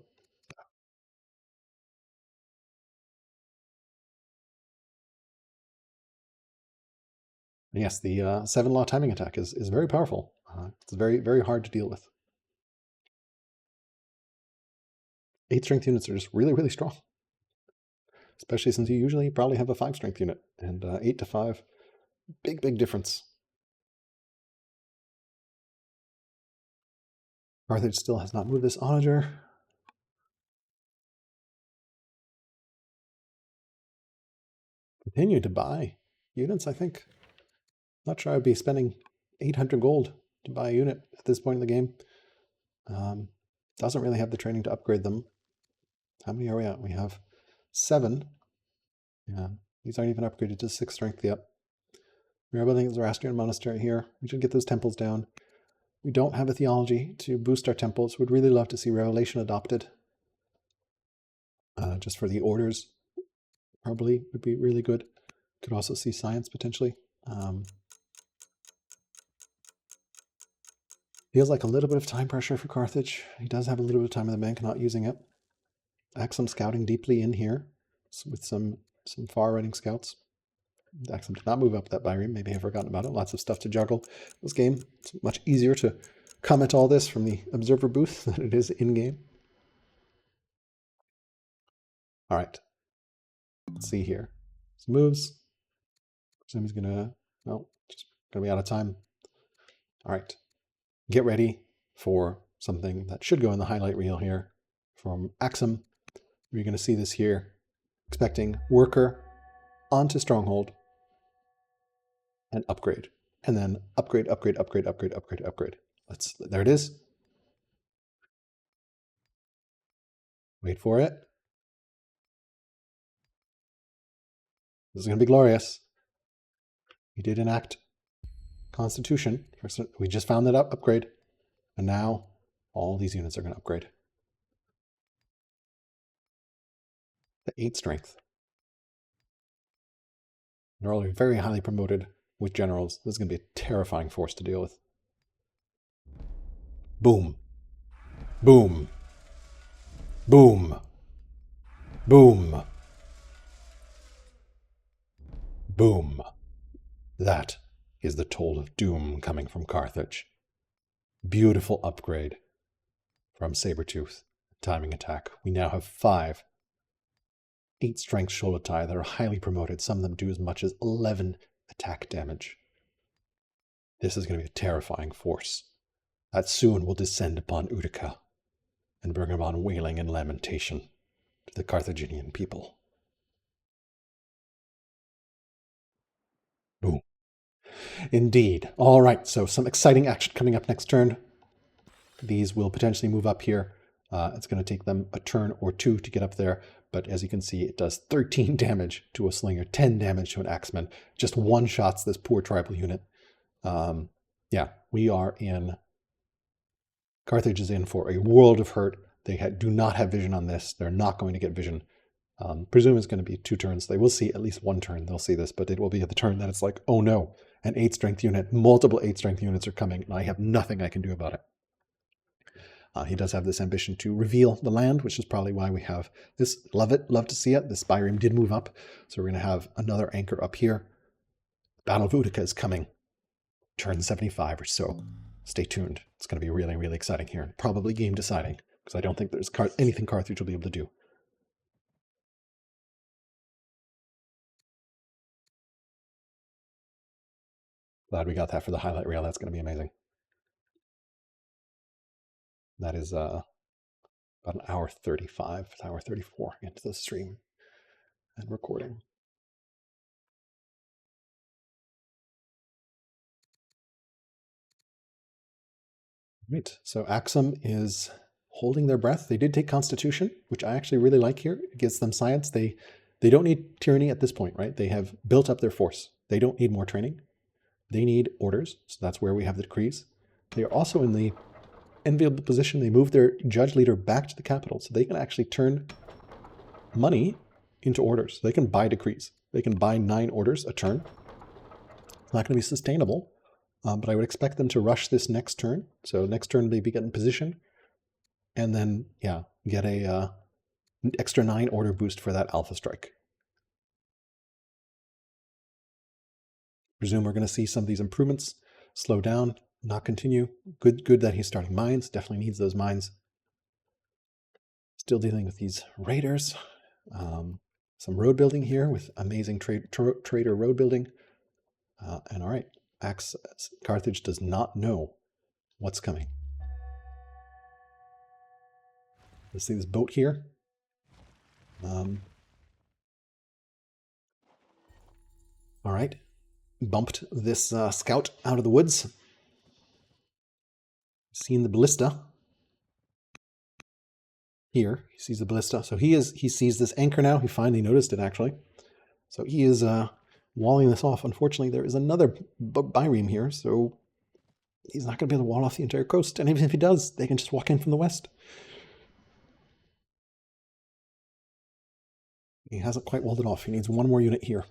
Yes, the 7-law timing attack is very powerful. It's very, very hard to deal with. 8 strength units are just really, really strong. Especially since you usually probably have a 5 strength unit. And 8 to 5, big, big difference. Carthage still has not moved this onager. Continue to buy units, I think. Not sure I'd be spending 800 gold to buy a unit at this point in the game. Doesn't really have the training to upgrade them. How many are we at? We have 7. Yeah, these aren't even upgraded to 6 strength yet. We're building a Zoroastrian monastery here. We should get those temples down. We don't have a theology to boost our temples. Would really love to see Revelation adopted. Just for the orders, probably would be really good. Could also see science potentially. Feels like a little bit of time pressure for Carthage. He does have a little bit of time in the bank, not using it. Axum scouting deeply in here with some far-running scouts. Axum did not move up that Byrene. Maybe I've forgotten about it. Lots of stuff to juggle this game. It's much easier to comment all this from the observer booth than it is in-game. All right. Let's see here. Some moves. Presume he's gonna, no, just gonna be out of time. All right. Get ready for something that should go in the highlight reel here from Axum. You're gonna see this here. Expecting worker onto stronghold and upgrade. And then upgrade. There it is. Wait for it. This is going to be glorious. We did enact Constitution. We just found that upgrade. And now all these units are going to upgrade. The 8 strength. They're all very highly promoted with generals. This is going to be a terrifying force to deal with. Boom. Boom. Boom. Boom. Boom. That is the toll of doom coming from Carthage. Beautiful upgrade from Sabertooth. Timing attack. We now have 5 8-strength Sholotai that are highly promoted. Some of them do as much as 11 attack damage. This is going to be a terrifying force that soon will descend upon Utica and bring about wailing and lamentation to the Carthaginian people. Boom. Indeed. All right, so some exciting action coming up next turn. These will potentially move up here. It's going to take them a turn or 2 to get up there, but as you can see, it does 13 damage to a slinger, 10 damage to an axeman. Just one-shots this poor tribal unit. Yeah, we are in... Carthage is in for a world of hurt. They do not have vision on this. They're not going to get vision. Presume it's going to be 2 turns. They will see at least 1 turn. They'll see this, but it will be at the turn that it's like, oh no, an 8-strength unit, multiple 8-strength units are coming, and I have nothing I can do about it. He does have this ambition to reveal the land, which is probably why we have this. Love it. Love to see it. This Spyreme did move up, so we're going to have another anchor up here. Battle of Utica is coming. Turn 75 or so. Stay tuned. It's going to be really, really exciting here. Probably game deciding, because I don't think there's anything Carthage will be able to do. Glad we got that for the highlight reel. That's going to be amazing. That is about an hour 35, hour 34 into the stream and recording. Right, so Axum is holding their breath. They did take Constitution, which I actually really like here. It gives them science. They don't need tyranny at this point, right? They have built up their force. They don't need more training. They need orders, so that's where we have the decrees. They are also in the enviable position. They move their judge leader back to the capital, so they can actually turn money into orders. They can buy decrees. They can buy 9 orders a turn. It's not going to be sustainable, but I would expect them to rush this next turn. So next turn they be get in position, and then yeah, get a extra 9 order boost for that alpha strike. Presume we're going to see some of these improvements slow down, not continue. Good that he's starting mines. Definitely needs those mines. Still dealing with these raiders. Some road building here with amazing trader road building. And all right, Carthage does not know what's coming. Let's see this boat here. All right, bumped this scout out of the woods. Seen the ballista. Here, he sees the ballista. So he sees this anchor now. He finally noticed it, actually. So he is walling this off. Unfortunately, there is another Byreme here, so he's not going to be able to wall off the entire coast. And even if he does, they can just walk in from the west. He hasn't quite walled it off. He needs 1 more unit here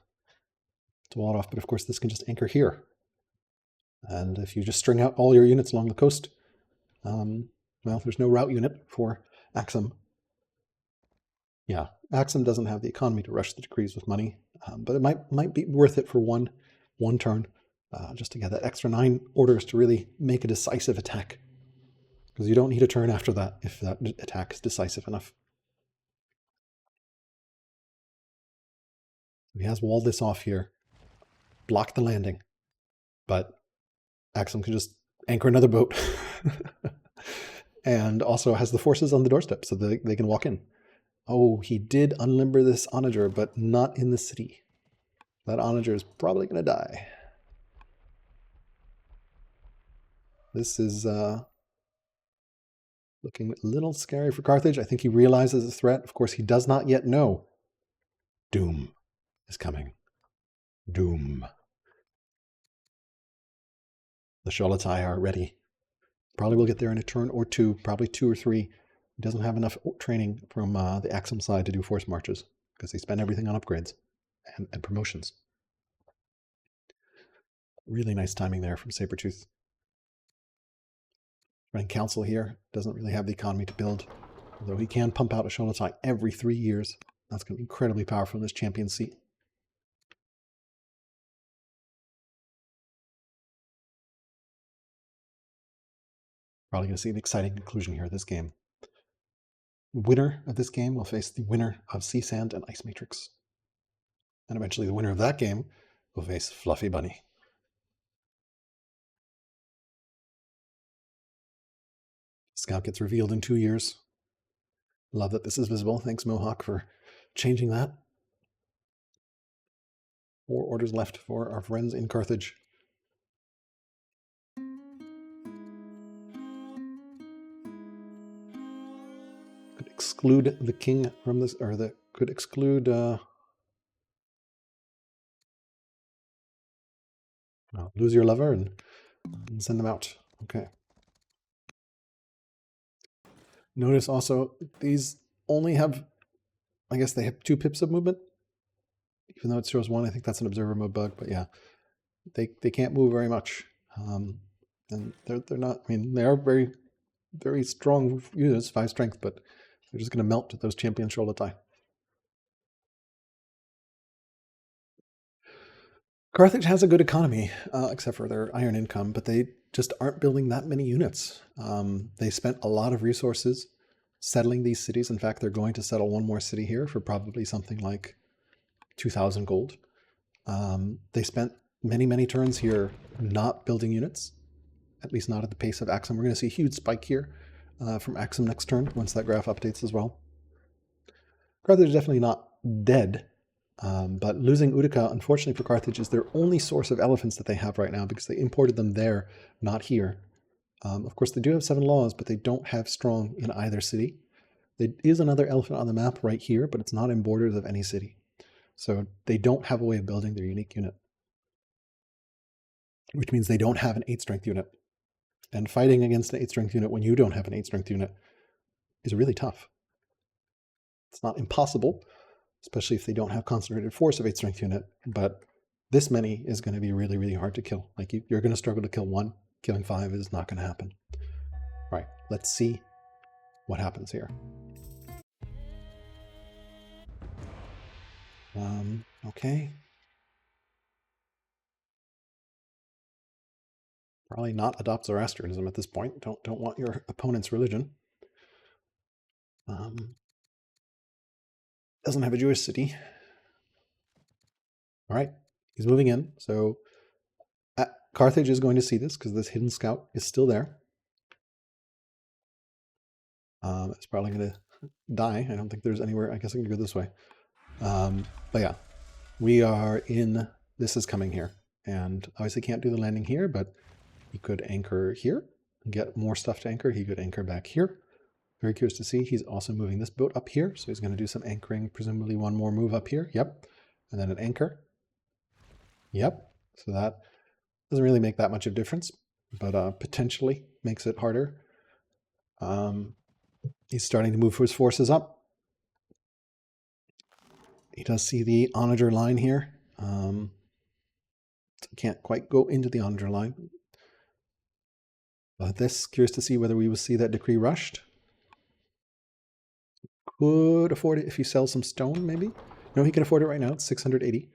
to wall it off. But of course, this can just anchor here. And if you just string out all your units along the coast, well, there's no route unit for Axum. Yeah, Axum doesn't have the economy to rush the decrees with money, but it might be worth it for one turn, just to get that extra 9 orders to really make a decisive attack. Because you don't need a turn after that if that attack is decisive enough. He has walled this off here, blocked the landing, but Axum can just anchor another boat. And also has the forces on the doorstep so they can walk in. Oh, he did unlimber this onager, but not in the city. That onager is probably going to die. This is looking a little scary for Carthage. I think he realizes the threat. Of course, he does not yet know. Doom is coming. Doom. The Sholotai are ready. Probably will get there in a turn or 2, probably 2 or 3. He doesn't have enough training from the Axum side to do force marches because they spend everything on upgrades and promotions. Really nice timing there from Sabertooth. Running council here, doesn't really have the economy to build, although he can pump out a Sholotai every 3 years. That's going to be incredibly powerful in this champion seat. Probably going to see an exciting conclusion here of this game. The winner of this game will face the winner of Sea Sand and Ice Matrix. And eventually the winner of that game will face Fluffy Bunny. Scout gets revealed in 2 years. Love that this is visible. Thanks, Mohawk, for changing that. 4 orders left for our friends in Carthage. Could exclude the king from this, or could exclude lose your lover and send them out. Okay. Notice also these only have, I guess they have 2 pips of movement. Even though it shows 1, I think that's an observer mode bug, but yeah. They can't move very much. And they're not, I mean, they are very, very strong units, 5 strength, but they're just going to melt those champion shoulder tie. Carthage has a good economy, except for their iron income, but they just aren't building that many units. They spent a lot of resources settling these cities. In fact, they're going to settle 1 more city here for probably something like 2,000 gold. They spent many, many turns here not building units, at least not at the pace of Axum. We're going to see a huge spike here from Axum next turn once that graph updates as well. Carthage is definitely not dead. But losing Utica, unfortunately for Carthage, is their only source of elephants that they have right now because they imported them there, not here. Of course, they do have 7 laws, but they don't have strong in either city. There is another elephant on the map right here, but it's not in borders of any city. So they don't have a way of building their unique unit, which means they don't have an 8 strength unit. And fighting against an 8 strength unit when you don't have an 8 strength unit is really tough. It's not impossible, especially if they don't have concentrated force of 8 strength unit, but this many is going to be really, really hard to kill. Like you're going to struggle to kill 1. Killing 5 is not going to happen. All right, let's see what happens here. Okay. Probably not adopt Zoroastrianism at this point. Don't want your opponent's religion. Doesn't have a Jewish city. All right, he's moving in. So Carthage is going to see this because this hidden scout is still there. It's probably going to die. I don't think there's anywhere. I guess I can go this way. But yeah, we are in. This is coming here. And obviously can't do the landing here, but he could anchor here and get more stuff to anchor. He could anchor back here. Very curious to see. He's also moving this boat up here. So he's going to do some anchoring, presumably 1 more move up here. Yep. And then an anchor. Yep. So that doesn't really make that much of a difference, but potentially makes it harder. He's starting to move his forces up. He does see the onager line here. Can't quite go into the onager line. But this, curious to see whether we will see that decree rushed. Could afford it if he sells some stone, maybe? No, he can afford it right now. It's 680.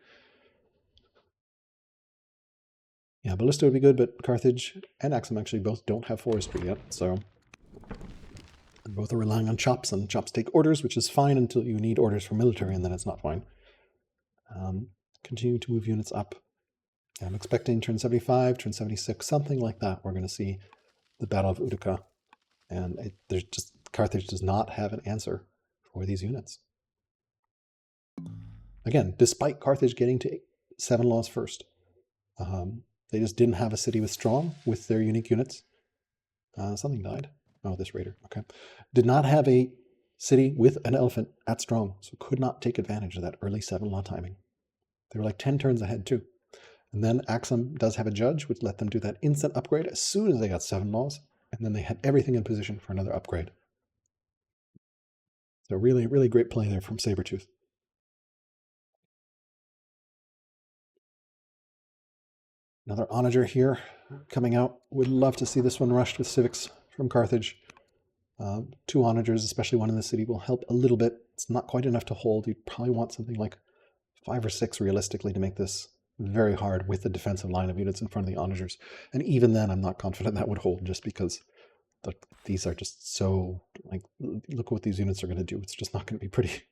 Yeah, Ballista would be good, but Carthage and Axum actually both don't have forestry yet, so both are relying on chops, and chops take orders, which is fine until you need orders for military, and then it's not fine. Continue to move units up. I'm expecting turn 75, turn 76, something like that. We're going to see the Battle of Utica, and there's just Carthage does not have an answer for these units. Again, despite Carthage getting to 7 laws first, they just didn't have a city with strong with their unique units. Something died. Oh, this raider. Okay. Did not have a city with an elephant at strong, so could not take advantage of that early 7 law timing. They were like 10 turns ahead too. And then Axum does have a judge, which let them do that instant upgrade as soon as they got 7 laws, and then they had everything in position for another upgrade. So really, really great play there from Sabertooth. Another onager here coming out. Would love to see this one rushed with civics from Carthage. 2 onagers, especially one in the city, will help a little bit. It's not quite enough to hold. You'd probably want something like 5 or 6 realistically to make this very hard with the defensive line of units in front of the onagers. And even then, I'm not confident that would hold, just because these are just so, like, look what these units are going to do. It's just not going to be pretty.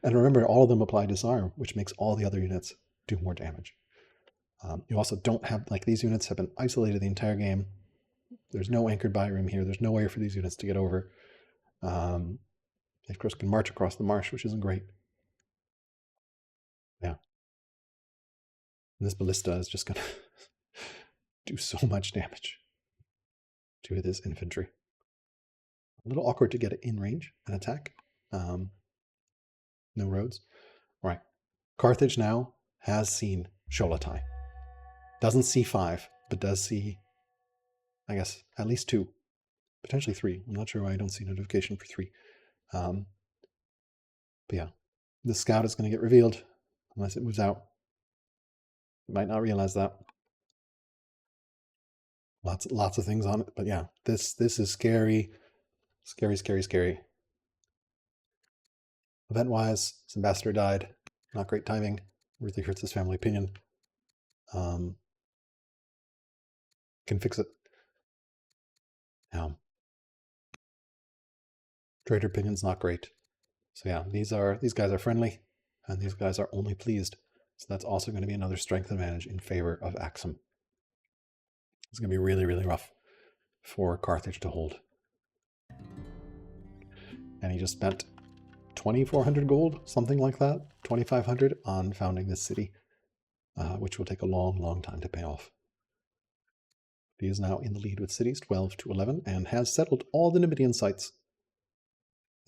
And remember, all of them apply disarm, which makes all the other units do more damage. You also don't have, like, these units have been isolated the entire game. There's no anchored buy room here. There's no way for these units to get over. They, of course, can march across the marsh, which isn't great. Yeah. And this ballista is just going to do so much damage to this infantry. A little awkward to get it in range and attack. No roads. All right. Carthage now has seen Sholatai. Doesn't see 5, but does see, I guess, at least 2. Potentially 3. I'm not sure why I don't see notification for 3. But yeah, the scout is going to get revealed unless it moves out. You might not realize that. Lots of things on it, but yeah, this is scary. Scary. Event-wise, his ambassador died. Not great timing. Really hurts his family opinion. Can fix it. Trader opinion's not great. So yeah, these guys are friendly, and these guys are only pleased. So that's also going to be another strength advantage in favor of Axum. It's going to be really, really rough for Carthage to hold. And he just spent 2,400 gold, something like that, 2,500 on founding this city, which will take a long, long time to pay off. He is now in the lead with cities 12 to 11 and has settled all the Numidian sites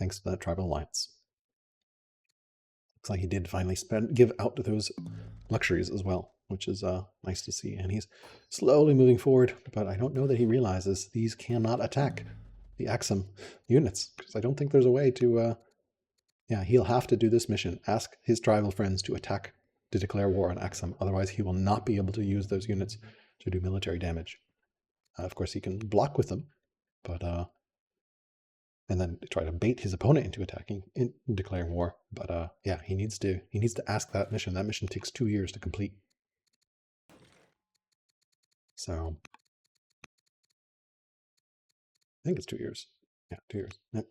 thanks to that tribal alliance. Looks like he did finally give out to those luxuries as well, which is nice to see. And he's slowly moving forward, but I don't know that he realizes these cannot attack the Axum units, because I don't think there's a way to... yeah, he'll have to do this mission. Ask his tribal friends to attack, to declare war on Axum. Otherwise, he will not be able to use those units to do military damage. Of course, he can block with them, but and then try to bait his opponent into attacking, declaring war. But yeah, he needs to ask that mission. That mission takes 2 years to complete. So I think it's 2 years. Yeah, 2 years. Yep.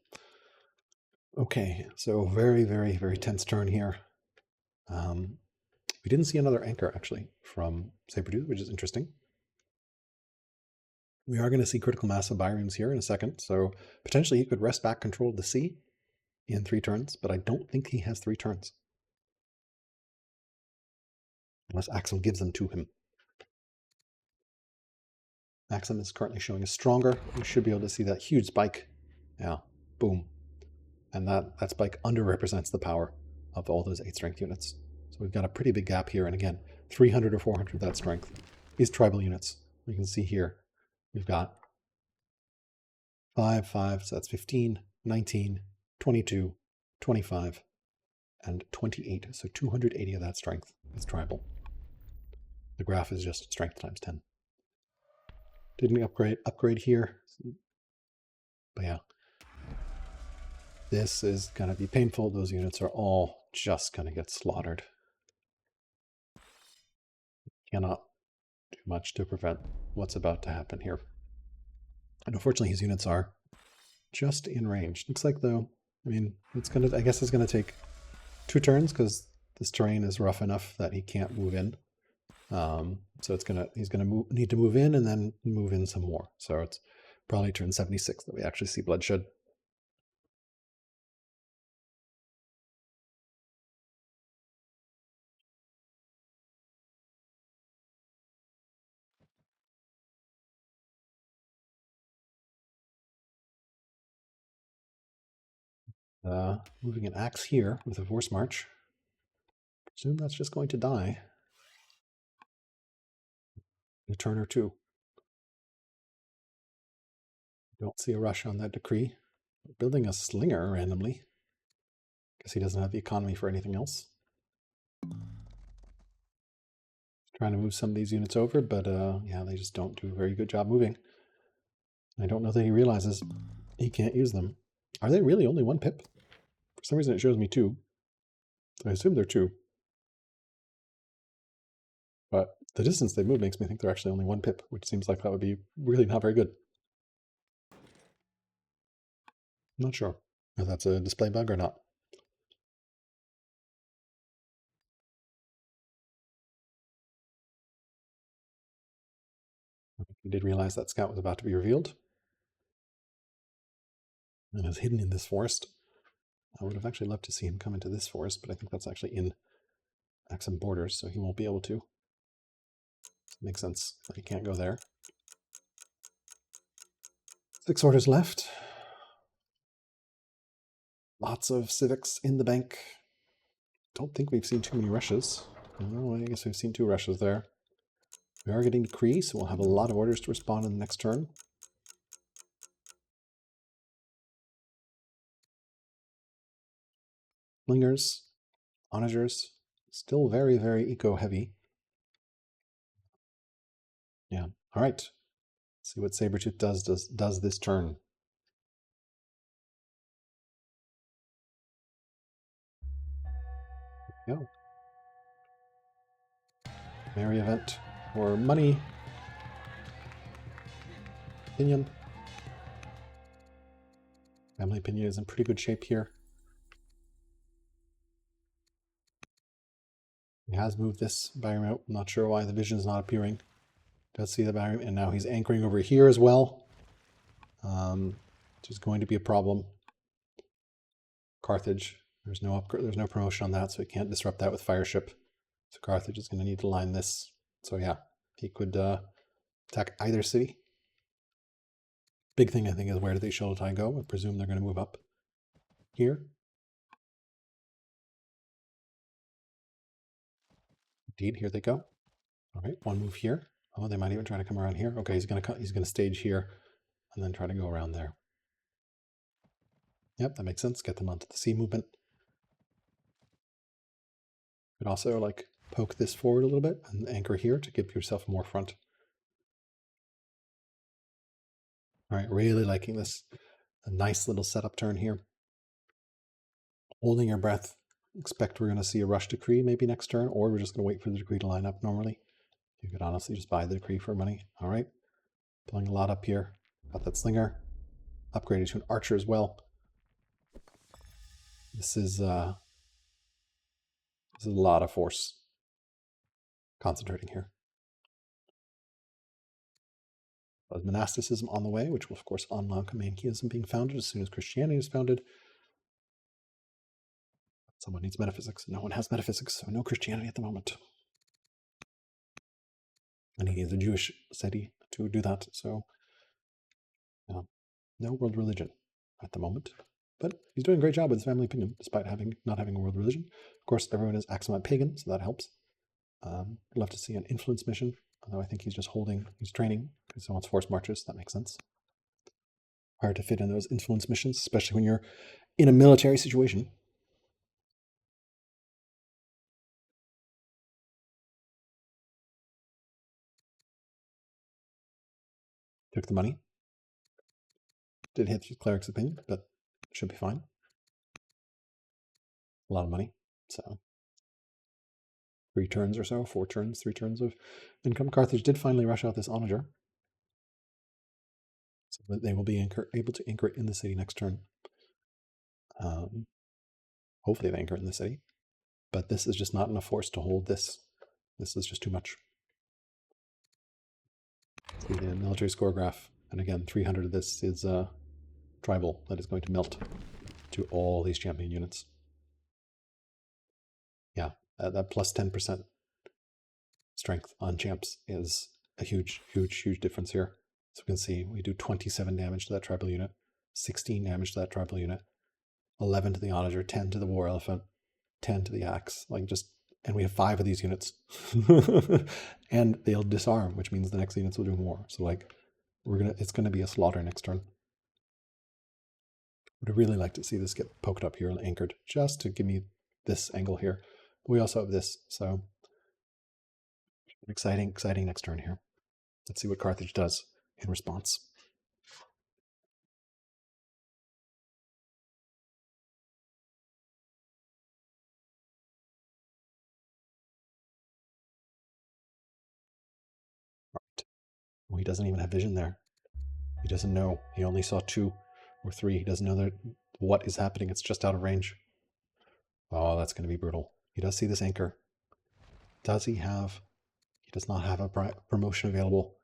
Okay, so very, very, very tense turn here. We didn't see another anchor, actually, from Sabertooth, which is interesting. We are going to see critical mass of biremes here in a second, so potentially he could wrest back control of the sea in 3 turns, but I don't think he has 3 turns. Unless Axum gives them to him. Axum is currently showing a stronger. We should be able to see that huge spike. Yeah, boom. And that spike underrepresents the power of all those 8 strength units. So we've got a pretty big gap here, and again, 300 or 400 of that strength is tribal units. You can see here, we've got 5, so that's 15, 19, 22, 25, and 28. So 280 of that strength is tribal. The graph is just strength times 10. Didn't upgrade here. But yeah. This is going to be painful. Those units are all just going to get slaughtered. Cannot do much to prevent what's about to happen here. And unfortunately, his units are just in range. Looks like, though, I mean, I guess it's going to take 2 turns because this terrain is rough enough that he can't move in. So he's gonna need to move in and then move in some more. So it's probably turn 76 that we actually see bloodshed. Moving an axe here with a force march. Presume that's just going to die in a turn or 2. Don't see a rush on that decree. Building a slinger randomly. Guess he doesn't have the economy for anything else. Trying to move some of these units over, but yeah, they just don't do a very good job moving. I don't know that he realizes He can't use them. Are they really only 1 pip? For some reason it shows me 2. I assume they're 2. But the distance they move makes me think they're actually only 1 pip, which seems like that would be really not very good. I'm not sure if that's a display bug or not. He did realize that Scout was about to be revealed and is hidden in this forest. I would have actually loved to see him come into this forest, but I think that's actually in Axum borders, so he won't be able to. Makes sense that he can't go there. 6 orders left. Lots of civics in the bank. Don't think we've seen too many rushes. Oh, I guess we've seen 2 rushes there. We are getting decree, so we'll have a lot of orders to respond in the next turn. Lingers, onagers, still very, very eco-heavy. Yeah, all right. Let's see what Sabertooth does this turn. Go. Merry event for money. Opinion. Family opinion is in pretty good shape here. He has moved this barium out. I'm not sure why the vision is not appearing. Does see the barium, and now he's anchoring over here as well. Which is going to be a problem. Carthage. There's no upgrade. There's no promotion on that, so he can't disrupt that with fire ship. So Carthage is going to need to line this. So yeah, he could attack either city. Big thing, I think, is where do they Sholotai go? I presume they're going to move up here. Indeed, here they go. All right, 1 move here. Oh, they might even try to come around here. Okay, he's going to stage here and then try to go around there. Yep, that makes sense. Get them onto the sea movement. Could also like poke this forward a little bit and anchor here to give yourself more front. All right, really liking this. A nice little setup turn here. Holding your breath. Expect we're going to see a rush decree maybe next turn, or we're just going to wait for the decree to line up normally. You could honestly just buy the decree for money. All right. Pulling a lot up here. Got that slinger. Upgraded to an archer as well. This is a lot of force concentrating here. There's monasticism on the way, which will of course unlock Manichaeism being founded as soon as Christianity is founded. Someone needs metaphysics. No one has metaphysics, so no Christianity at the moment. And he needs a Jewish city to do that, so no world religion at the moment. But he's doing a great job with his family opinion, despite not having a world religion. Of course, everyone is Axumite pagan, so that helps. I'd love to see an influence mission, although I think he's just he's training, because he wants forced marches. That makes sense. Hard to fit in those influence missions, especially when you're in a military situation. Took the money. Did hit the cleric's opinion, but should be fine. A lot of money, so 3 turns or so, 4 turns, 3 turns of income. Carthage did finally rush out this onager, so that they will be able to anchor it in the city next turn. Hopefully they anchor it in the city, but this is just not enough force to hold this. This is just too much. See the military score graph, and again, 300 of this is tribal that is going to melt to all these champion units. Yeah, that plus 10% strength on champs is a huge, huge, huge difference here. So we can see we do 27 damage to that tribal unit, 16 damage to that tribal unit, 11 to the onager, 10 to the war elephant, 10 to the axe. Like just, and we have 5 of these units, and they'll disarm, which means the next units will do more. So like, it's gonna be a slaughter next turn. Would really like to see this get poked up here and anchored, just to give me this angle here. But we also have this, so exciting next turn here. Let's see what Carthage does in response. Oh, he doesn't even have vision there. He doesn't know. He only saw 2 or 3. He doesn't know that what is happening. It's just out of range. Oh, that's going to be brutal. He does see this anchor. Does he have... He does not have a promotion available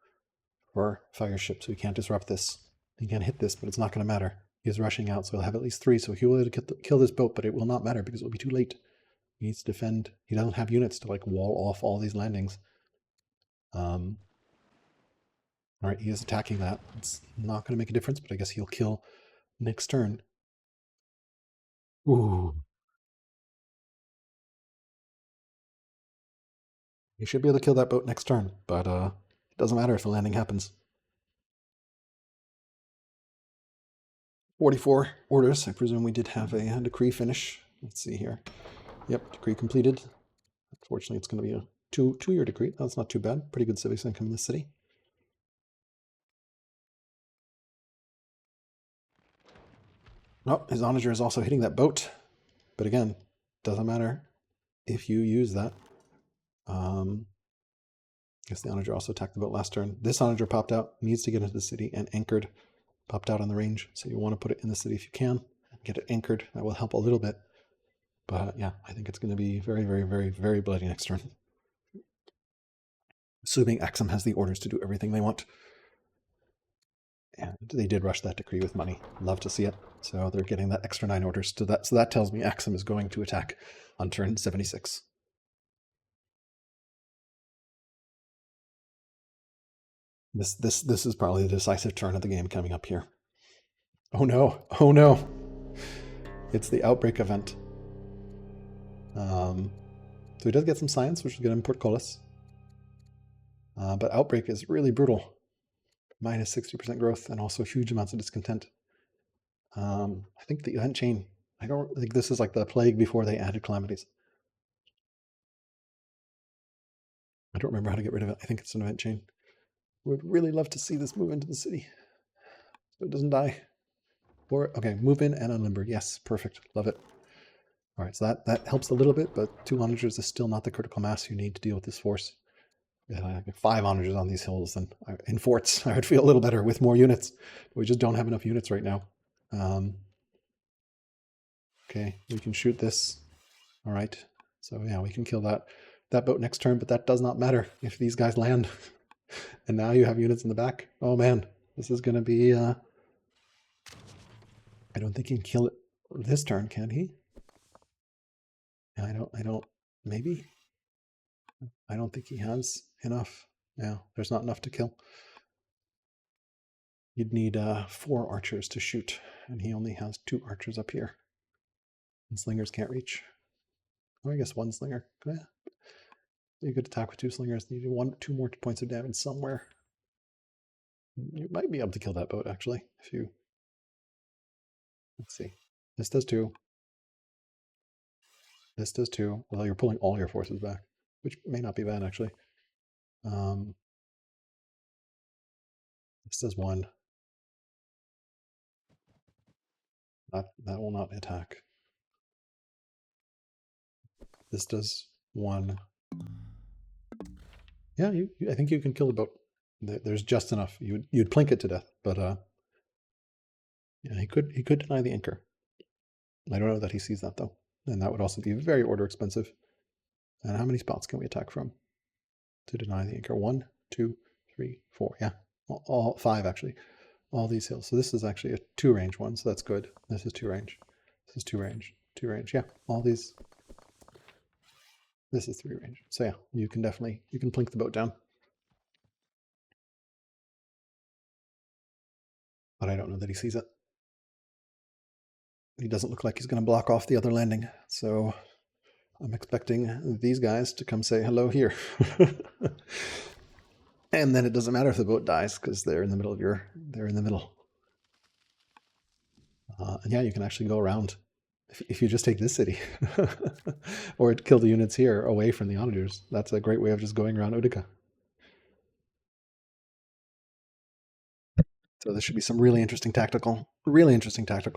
for fire ship, so he can't disrupt this. He can hit this, but it's not going to matter. He is rushing out, so he'll have at least 3, so he will kill this boat, but it will not matter because it will be too late. He needs to defend. He doesn't have units to like wall off all these landings. All right, he is attacking that. It's not going to make a difference, but I guess he'll kill next turn. Ooh. He should be able to kill that boat next turn, but it doesn't matter if the landing happens. 44 orders. I presume we did have a decree finish. Let's see here. Yep, decree completed. Unfortunately, it's going to be a two-year decree. That's not too bad. Pretty good civics income in this city. Oh, his onager is also hitting that boat. But again, doesn't matter if you use that. I guess the onager also attacked the boat last turn. This onager popped out, needs to get into the city and anchored. Popped out on the range, so you want to put it in the city if you can. Get it anchored. That will help a little bit. But yeah, I think it's going to be very, very, very, very bloody next turn. Assuming Axum has the orders to do everything they want. And they did rush that decree with money. Love to see it. So they're getting that extra 9 orders to that. So that tells me Axum is going to attack on turn 76. This is probably the decisive turn of the game coming up here. Oh no! Oh no! It's the outbreak event. So he does get some science, which is going to import Portcullis. But outbreak is really brutal. Minus 60% growth and also huge amounts of discontent. I think the event chain, I don't think this is like the plague before they added calamities. I don't remember how to get rid of it. I think it's an event chain. Would really love to see this move into the city so it doesn't die. Or okay, move in and unlimber. Yes, perfect. Love it. All right, so that helps a little bit, but 2 onagers is still not the critical mass you need to deal with this force. 5 onagers on these hills and in forts, I would feel a little better with more units. We just don't have enough units right now. Okay, we can shoot this. All right, so yeah, we can kill that boat next turn, but that does not matter if these guys land. And now you have units in the back. Oh man, this is going to be... I don't think he can kill it this turn, can he? I don't, maybe? I don't think he has enough. Yeah, there's not enough to kill. You'd need 4 archers to shoot, and he only has 2 archers up here. And slingers can't reach. Oh, I guess 1 slinger. Yeah. You could attack with 2 slingers. You need 2 more points of damage somewhere. You might be able to kill that boat, actually, if you... Let's see. This does 2. This does 2. Well, you're pulling all your forces back, which may not be bad, actually. This does 1. That will not attack. This does 1. Yeah, I think you can kill the boat. There's just enough. You'd plink it to death, but yeah, he could deny the anchor. I don't know that he sees that though, and that would also be very order expensive. And how many spots can we attack from to deny the anchor? 1, 2, 3, 4. Yeah, all 5 actually. All these hills. So this is actually a 2 range one, so that's good. This is 2 range. This is 2 range. 2 range. Yeah, all these. This is 3 range. So yeah, you can plink the boat down. But I don't know that he sees it. He doesn't look like he's going to block off the other landing. So I'm expecting these guys to come say hello here. And then it doesn't matter if the boat dies because they're in the middle of they're in the middle. And yeah, you can actually go around if you just take this city or kill the units here away from the onagers. That's a great way of just going around Utica. So there should be some really interesting tactical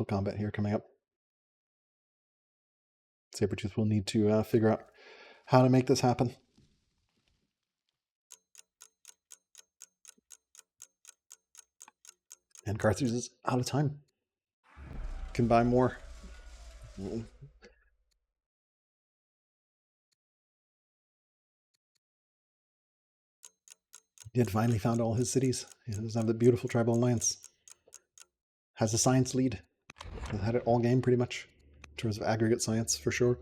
combat here coming up. Sabertooth will need to figure out how to make this happen. And Carthage is out of time. Can buy more. He had finally found all his cities. He does have the beautiful tribal alliance. Has a science lead. Has had it all game pretty much. In terms of aggregate science, for sure.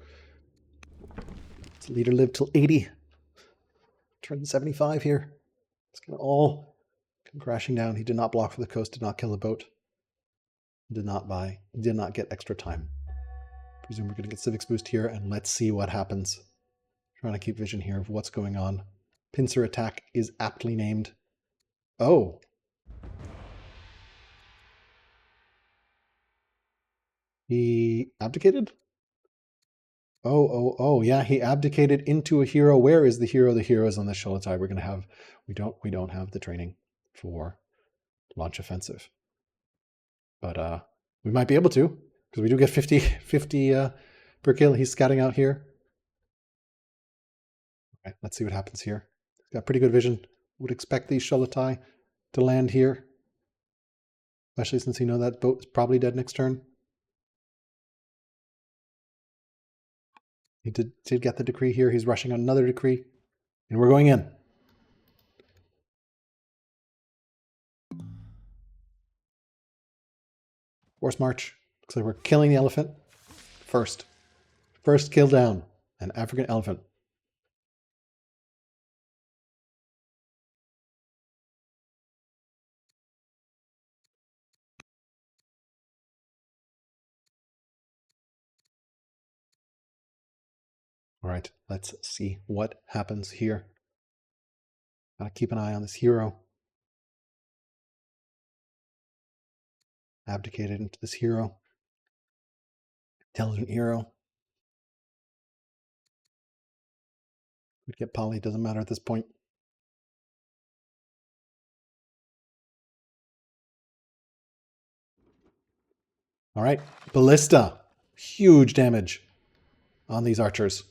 His leader lived till 80. Turned 75 here. It's going to all come crashing down. He did not block for the coast, did not kill the boat. Did not buy, did not get extra time. Presume we're going to get civics boost here, and let's see what happens. Trying to keep vision here of what's going on. Pincer attack is aptly named. Oh. He abdicated? Oh, yeah, he abdicated into a hero. Where is the hero? The hero is on the Sholotai. We're gonna have we don't have the training for launch offensive. But we might be able to, because we do get 50 per kill. He's scouting out here. Okay, let's see what happens here. He's got pretty good vision. Would expect these Sholotai to land here. Especially since you know that boat is probably dead next turn. He did get the decree here. He's rushing on another decree. And we're going in. Force march. Looks like we're killing the elephant first. First kill down. An African elephant. All right, let's see what happens here. Gotta keep an eye on this hero. Abdicated into this hero. Intelligent hero. Could get poly, doesn't matter at this point. All right, ballista. Huge damage on these archers.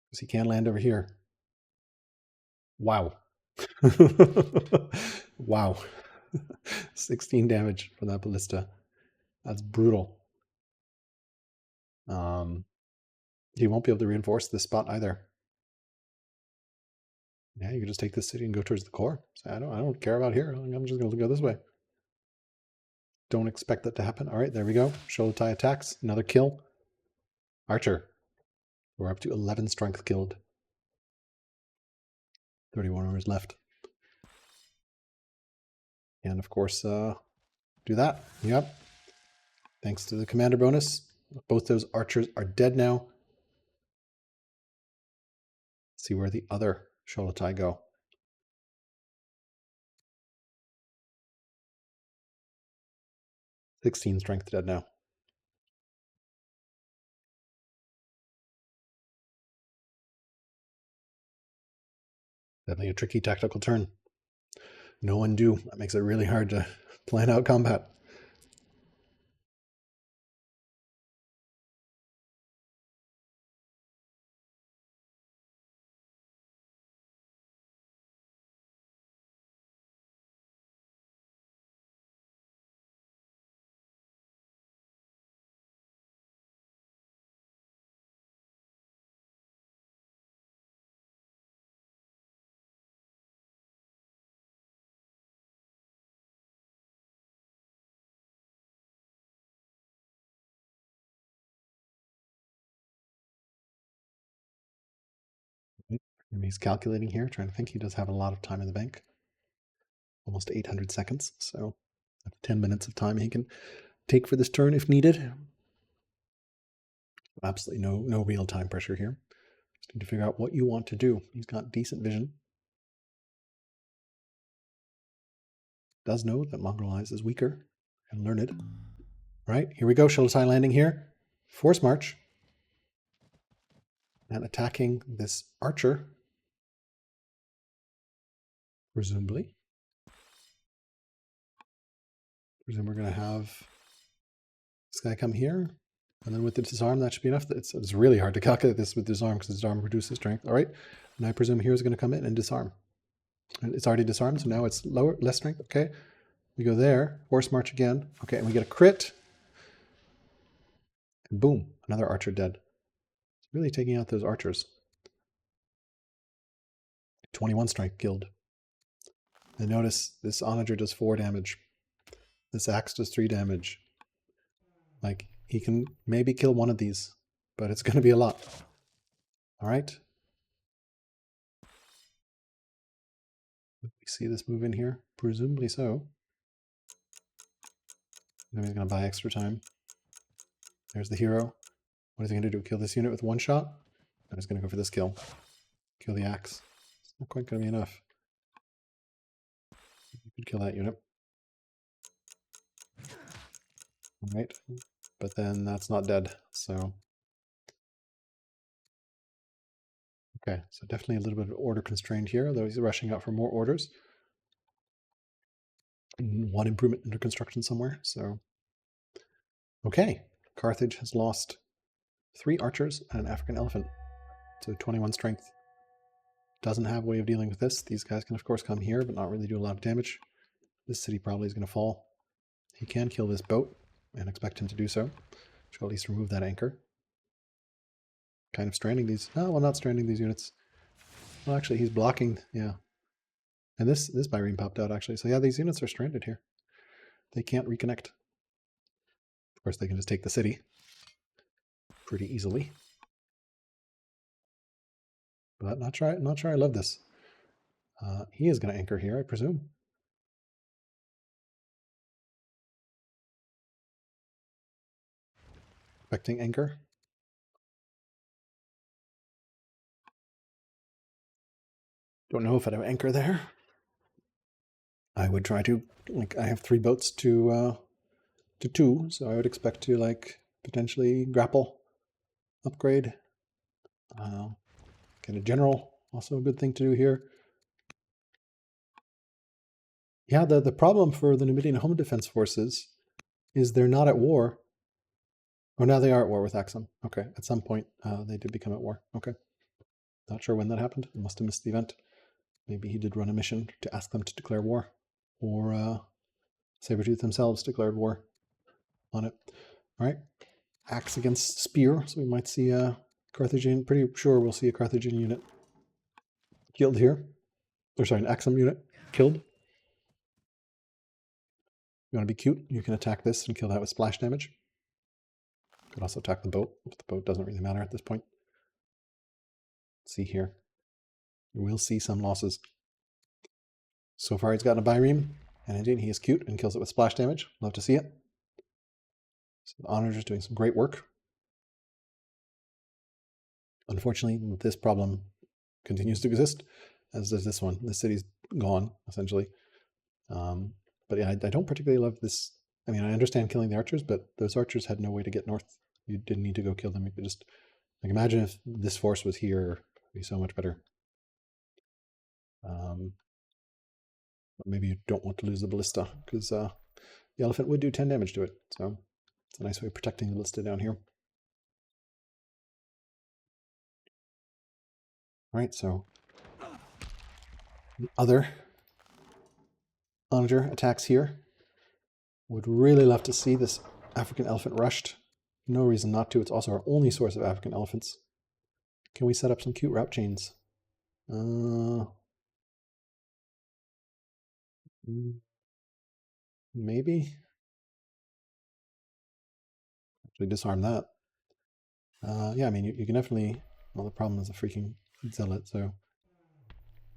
Because he can't land over here. Wow. Wow. 16 damage for that ballista. That's brutal. He won't be able to reinforce this spot either. Yeah, you can just take this city and go towards the core. So I don't care about here. I'm just going to go this way. Don't expect that to happen. All right, there we go. Sholotai attacks. Another kill. Archer. We're up to 11 strength killed. 31 hours left. And of course, do that. Yep. Thanks to the commander bonus. Both those archers are dead now. Let's see where the other Sholotai go. 16 strength dead now. Definitely a tricky tactical turn. No undo. That makes it really hard to plan out combat. And he's calculating here, trying to think. He does have a lot of time in the bank. Almost 800 seconds. So 10 minutes of time he can take for this turn if needed. Absolutely no real time pressure here. Just need to figure out what you want to do. He's got decent vision. Does know that MongrelEyes is weaker and learned. Right, here we go. Sholotai landing here. Force march. And attacking this archer. Presumably. Presume we're going to have this guy come here. And then with the disarm, that should be enough. It's really hard to calculate this with disarm because disarm reduces strength. All right. And I presume here's going to come in and disarm. And it's already disarmed, so now it's less strength. Okay. We go there, horse march again. Okay, and we get a crit. And boom, another archer dead. It's really taking out those archers. 21 strike killed. And notice this onager does 4 damage. This axe does 3 damage. Like, he can maybe kill one of these, but it's going to be a lot. All right. We see this move in here? Presumably so. Then he's going to buy extra time. There's the hero. What is he going to do? Kill this unit with 1 shot? No, he's going to go for this kill. Kill the axe. It's not quite going to be enough. You could kill that unit. All right. But then that's not dead, so... Okay, so definitely a little bit of order constrained here, although he's rushing out for more orders. 1 improvement under construction somewhere, so... Okay, Carthage has lost 3 archers and an African elephant, so 21 strength. Doesn't have a way of dealing with this. These guys can of course come here, but not really do a lot of damage. This city probably is going to fall. He can kill this boat, and expect him to do so. Should at least remove that anchor. Kind of stranding these... Oh, well, not stranding these units. Well, actually, he's blocking... Yeah. And this Byrene popped out, actually. So yeah, these units are stranded here. They can't reconnect. Of course, they can just take the city pretty easily. But not sure I love this. He is going to anchor here, I presume. Expecting anchor. Don't know if I'd have anchor there. I would try to, like, I have 3 boats to 2, so I would expect to, like, potentially grapple, upgrade. Get a general, also a good thing to do here. Yeah, the problem for the Numidian home defense forces is they're not at war. Oh, now they are at war with Axum. Okay, at some point they did become at war. Okay. Not sure when that happened. I must have missed the event. Maybe he did run a mission to ask them to declare war. Or Sabertooth themselves declared war on it. All right. Axe against spear. So we might see a Carthaginian. Pretty sure we'll see a Carthaginian unit killed here. Or sorry, an Axum unit killed. You want to be cute? You can attack this and kill that with splash damage. You could also attack the boat. But the boat doesn't really matter at this point. Let's see here. We'll see some losses. So far he's gotten a Byrene, and indeed he is cute and kills it with splash damage. Love to see it. So the Honors is doing some great work. Unfortunately, this problem continues to exist, as does this one. This city's gone, essentially. But yeah, I don't particularly love this. I mean, I understand killing the archers, but those archers had no way to get north. You didn't need to go kill them. You could just, like, imagine if this force was here, it'd be so much better. But maybe you don't want to lose the ballista, because the elephant would do 10 damage to it. So it's a nice way of protecting the ballista down here. All right, so the other onager attacks here. Would really love to see this African elephant rushed. No reason not to. It's also our only source of African elephants. Can we set up some cute route chains? Maybe. Actually disarm that. Yeah, I mean, you can definitely... Well, the problem is a freaking zealot, so...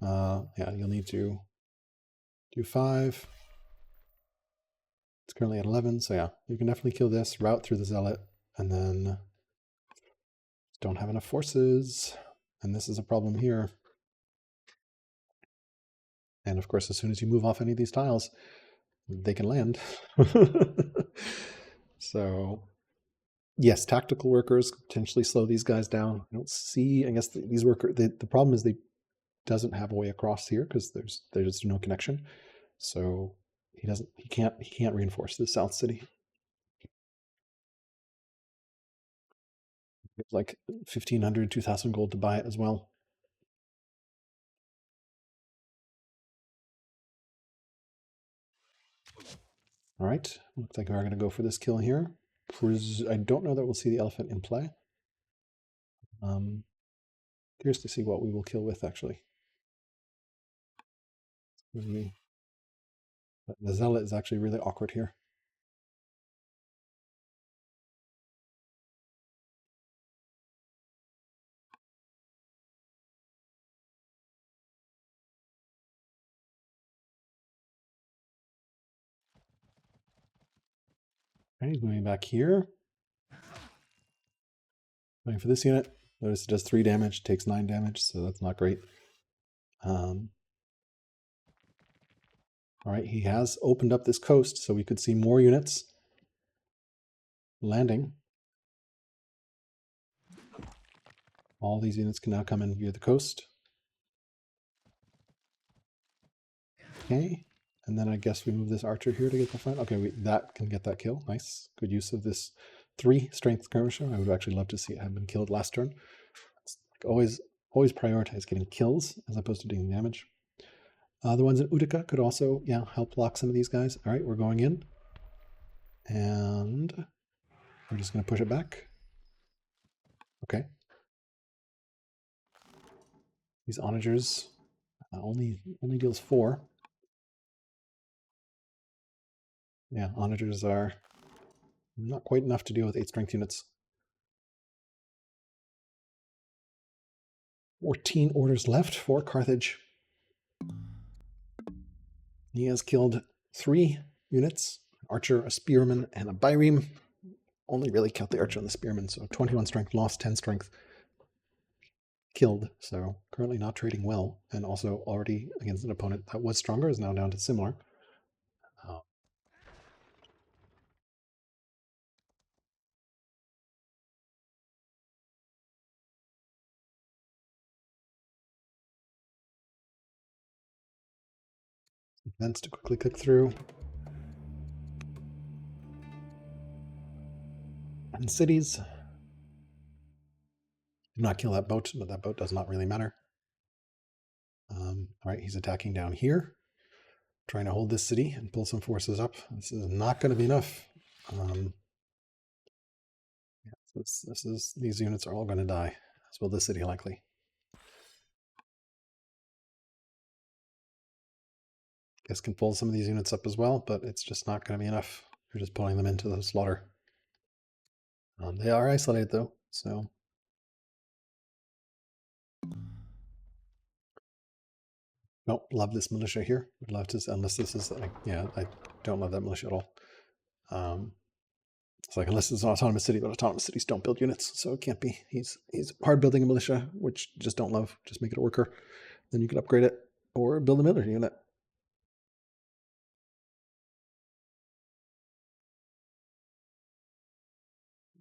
yeah, you'll need to do 5. It's currently at 11, so yeah, you can definitely kill this, route through the zealot, and then don't have enough forces, and this is a problem here. And of course, as soon as you move off any of these tiles, they can land. So, yes, tactical workers potentially slow these guys down. I don't see, I guess these workers, the problem is they doesn't have a way across here because there's just no connection. So he can't reinforce the south city. It's like 1,500, 2,000 gold to buy it as well. All right, looks like we're going to go for this kill here. I don't know that we'll see the elephant in play. Curious to see what we will kill with, actually. The zealot is actually really awkward here. Okay, he's moving back here. Going for this unit. Notice it does 3 damage, takes 9 damage, so that's not great. All right, he has opened up this coast, so we could see more units landing. All these units can now come in via the coast. Okay, and then I guess we move this archer here to get the front. Okay, that can get that kill. Nice, good use of this 3 strength skirmisher. I would actually love to see it have been killed last turn. It's like always prioritize getting kills as opposed to doing damage. The ones in Utica could also, help block some of these guys. All right, we're going in. And we're just going to push it back. Okay. These onagers only deals 4. Yeah, onagers are not quite enough to deal with 8 strength units. 14 orders left for Carthage. He has killed 3 units, an archer, a spearman, and a byreme. Only really count the archer and the spearman, so 21 strength lost, 10 strength killed. So currently not trading well, and also already against an opponent that was stronger is now down to similar. Events to quickly click through. And cities. Do not kill that boat, but that boat does not really matter. All right, he's attacking down here, trying to hold this city and pull some forces up. This is not going to be enough. These units are all going to die, as will this city likely. Guess can pull some of these units up as well, but it's just not going to be enough. You're just pulling them into the slaughter. They are isolated though, so. Nope, love this militia here. Would love to, unless this is like, I don't love that militia at all. It's like, unless it's an autonomous city, but autonomous cities don't build units, so it can't be. He's hard building a militia, which just don't love. Just make it a worker. Then you can upgrade it or build a military unit.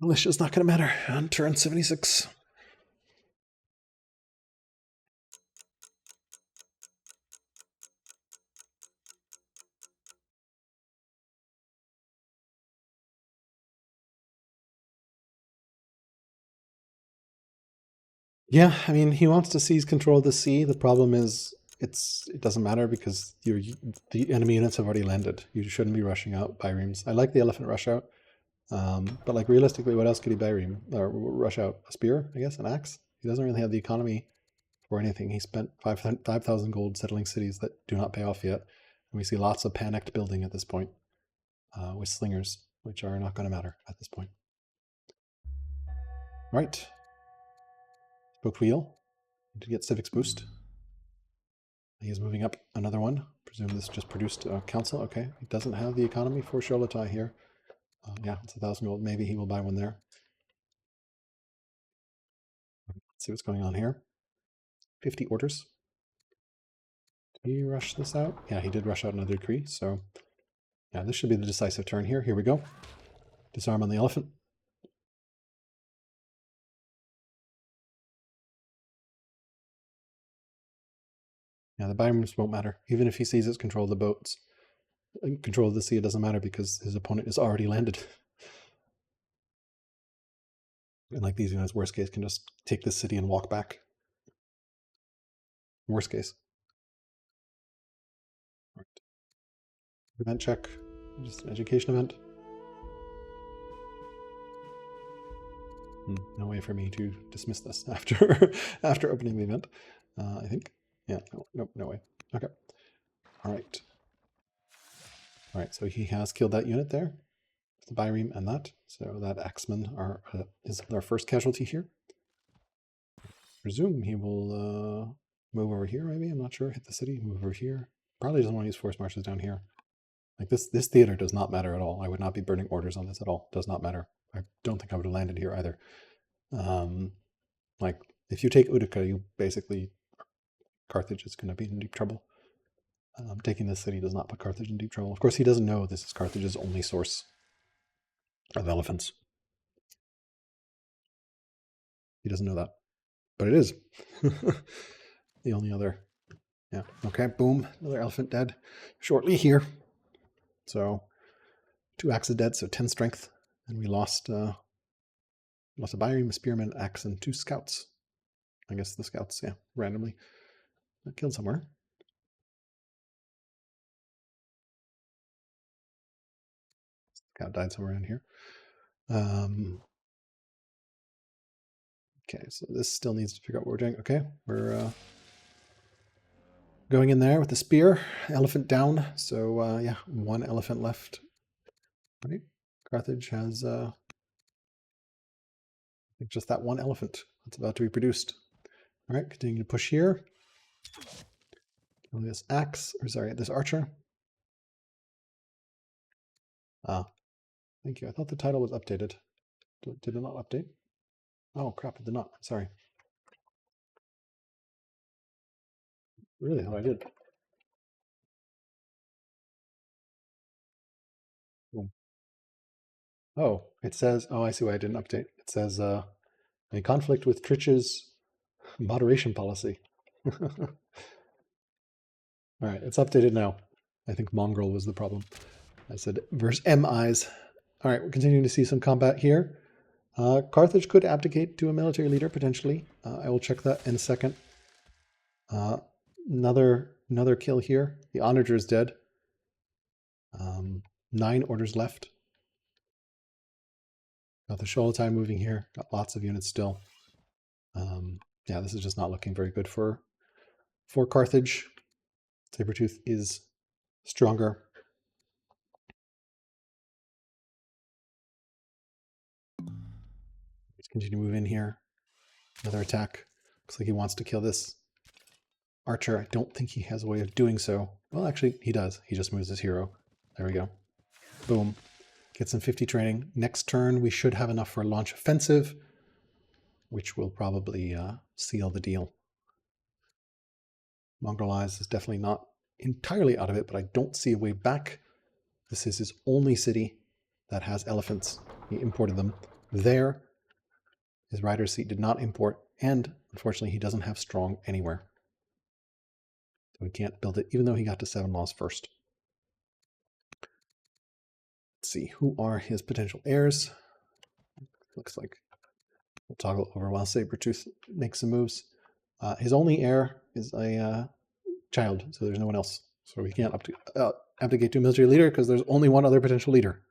Militia's not going to matter on turn 76. Yeah, I mean, he wants to seize control of the sea. The problem is it doesn't matter because the enemy units have already landed. You shouldn't be rushing out byremes. I like the elephant rush out, but like realistically, what else could he byreme or rush out? A spear, I guess, an axe. He doesn't really have the economy for anything. He spent 5,000 gold settling cities that do not pay off yet, and we see lots of panicked building at this point with slingers, which are not going to matter at this point. Right. Spoke wheel to get civics boost. He is moving up another one. Presume this just produced a council. Okay, he doesn't have the economy for Sholatai here. Yeah, it's 1,000 gold. Maybe he will buy one there. Let's see what's going on here. 50 orders. Did he rush this out? Yeah, he did rush out another decree. So yeah, this should be the decisive turn here. Here we go. Disarm on the elephant. Yeah, the byremes won't matter. Even if he seizes control of the boats, control of the sea, it doesn't matter because his opponent is already landed. And like these units, worst case, can just take this city and walk back. Worst case. Right. Event check. Just an education event. No way for me to dismiss this after after opening the event. I think. Yeah. No way. Okay. All right. All right. So he has killed that unit there, the Byreme and that. So that Axeman is our first casualty here. Presume he will move over here. Maybe, I'm not sure. Hit the city. Move over here. Probably doesn't want to use force marches down here. Like this theater does not matter at all. I would not be burning orders on this at all. Does not matter. I don't think I would have landed here either. Like if you take Utica, you basically, Carthage is going to be in deep trouble. Taking this city does not put Carthage in deep trouble. Of course, he doesn't know this is Carthage's only source of elephants. He doesn't know that, but it is. The only other. Yeah. Okay. Boom. Another elephant dead shortly here. So 2 axes dead, so 10 strength, and we lost a Byreme, a spearman, axe, and 2 scouts. I guess the scouts, yeah, randomly killed somewhere. Scout died somewhere in here. Okay, so this still needs to figure out what we're doing. Okay, we're going in there with the spear. Elephant down. So yeah, 1 elephant left. Right. Carthage has just that 1 elephant that's about to be produced. All right, continue to push here. Kill this axe, or sorry, this archer. Thank you. I thought the title was updated. Did it not update? Oh crap, it did not. Sorry. Really? Oh, I did. Oh, it says, oh, I see why I didn't update. It says, a conflict with Trich's moderation policy. All right, it's updated now. I think Mongrel was the problem. I said verse M eyes. All right, we're continuing to see some combat here. Carthage could abdicate to a military leader, potentially. I will check that in a second. Another kill here. The onager is dead. 9 orders left. Got the Sholatai moving here. Got lots of units still. Yeah, this is just not looking very good for Carthage. Sabertooth is stronger. Let's continue to move in here. Another attack. Looks like he wants to kill this archer. I don't think he has a way of doing so. Well, actually, he does. He just moves his hero. There we go. Boom. Get some 50 training. Next turn, we should have enough for a launch offensive, which will probably seal the deal. MongrelEyes is definitely not entirely out of it, but I don't see a way back. This is his only city that has elephants. He imported them there. His rider's seat did not import, and unfortunately, he doesn't have strong anywhere. So we can't build it, even though he got to 7 laws first. Let's see, who are his potential heirs? Looks like we'll toggle over while Sabertooth makes some moves. His only heir is a child, so there's no one else. So we can't abdicate to a military leader because there's only one other potential leader.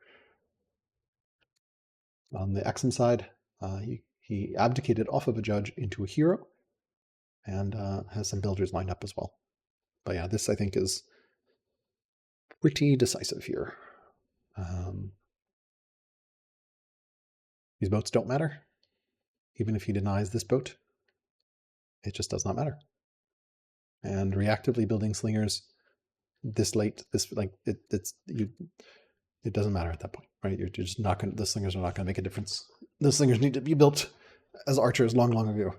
On the Axum side, he abdicated off of a judge into a hero and has some builders lined up as well. But yeah, this I think is pretty decisive here. These boats don't matter. Even if he denies this boat, it just does not matter. And reactively building slingers this late, it doesn't matter at that point, right? You're just not going. The slingers are not going to make a difference. The slingers need to be built as archers long ago.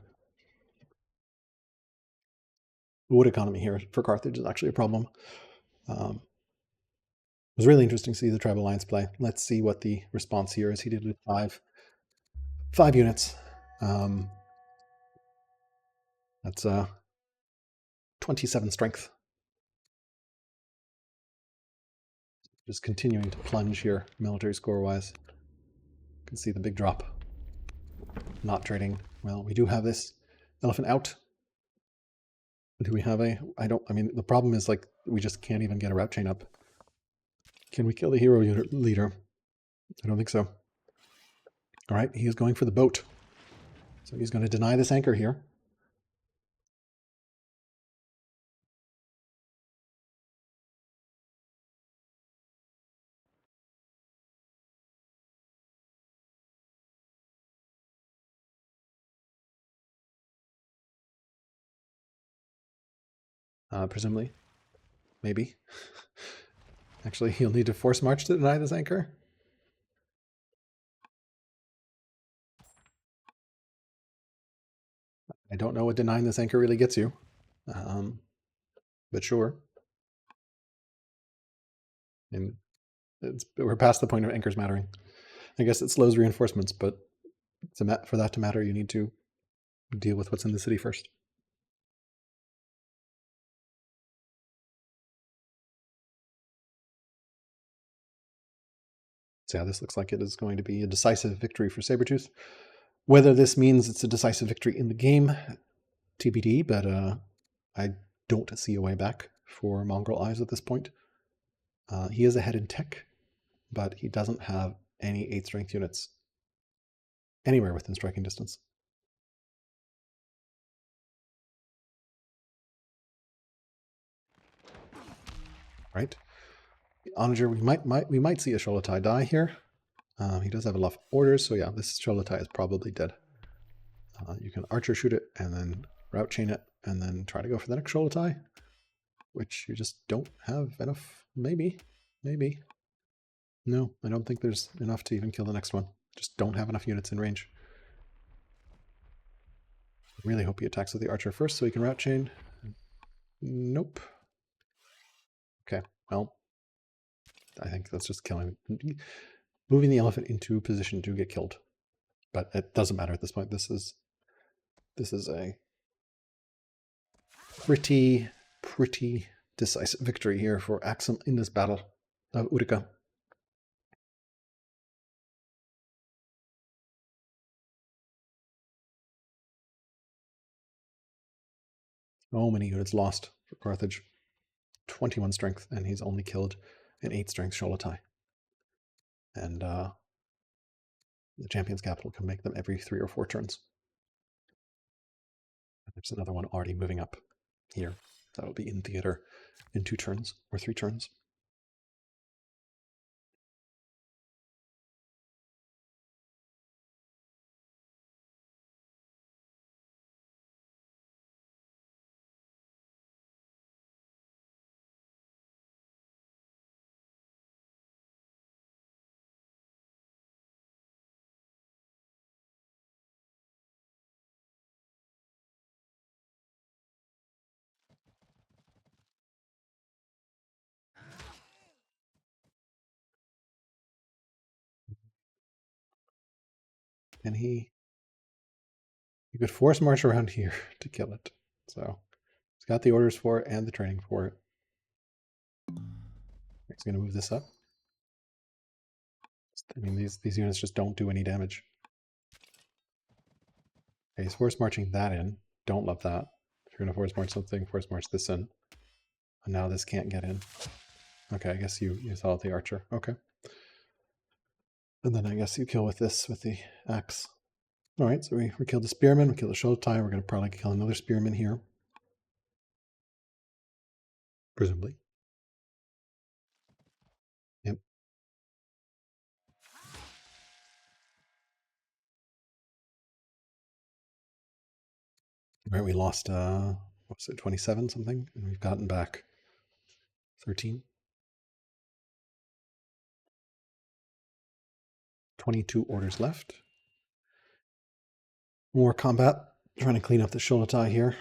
The wood economy here for Carthage is actually a problem. It was really interesting to see the Tribal Alliance play. Let's see what the response here is. He did with 5 units. That's 27 strength. Just continuing to plunge here, military score-wise. You can see the big drop. Not trading. Well, we do have this elephant out. Do we have a... I mean, the problem is, like, we just can't even get a route chain up. Can we kill the hero unit leader? I don't think so. All right, he is going for the boat. So he's going to deny this anchor here. Presumably. Maybe. Actually, he'll need to force march to deny this anchor. I don't know what denying this anchor really gets you. But sure. And we're past the point of anchors mattering. I guess it slows reinforcements, but for that to matter, you need to deal with what's in the city first. So yeah, this looks like it is going to be a decisive victory for Sabertooth. Whether this means it's a decisive victory in the game, TBD, but I don't see a way back for MongrelEyes at this point. He is ahead in tech, but he doesn't have any 8 strength units anywhere within striking distance. Right? Onager, we might see a Sholotai die here. He does have a lot of orders, so yeah, this Sholotai is probably dead. You can archer shoot it and then route chain it and then try to go for the next Sholotai, which you just don't have enough. Maybe. No, I don't think there's enough to even kill the next one. Just don't have enough units in range. Really hope he attacks with the archer first so he can route chain. Nope. Okay, well, I think that's just killing, moving the elephant into position to get killed. But it doesn't matter at this point. This is a pretty decisive victory here for Axum in this battle of Utica. So many units lost for Carthage. 21 strength, and he's only killed an 8 strength Sholotai. And the champion's capital can make them every 3 or 4 turns. There's another one already moving up here. That'll be in theater in 2 turns or 3 turns. And he could force march around here to kill it. So he's got the orders for it and the training for it. He's going to move this up. I mean, these units just don't do any damage. Okay, he's force marching that in. Don't love that. If you're going to force march something, force march this in. And now this can't get in. Okay, I guess you saw the archer. Okay. And then I guess you kill with this, with the axe. All right, so we killed the spearman, we killed the Sholotai. We're going to probably kill another spearman here. Presumably. Yep. All right, we lost, what was it, 27 something? And we've gotten back 13. 22 orders left. More combat. Trying to clean up the Sholotai here.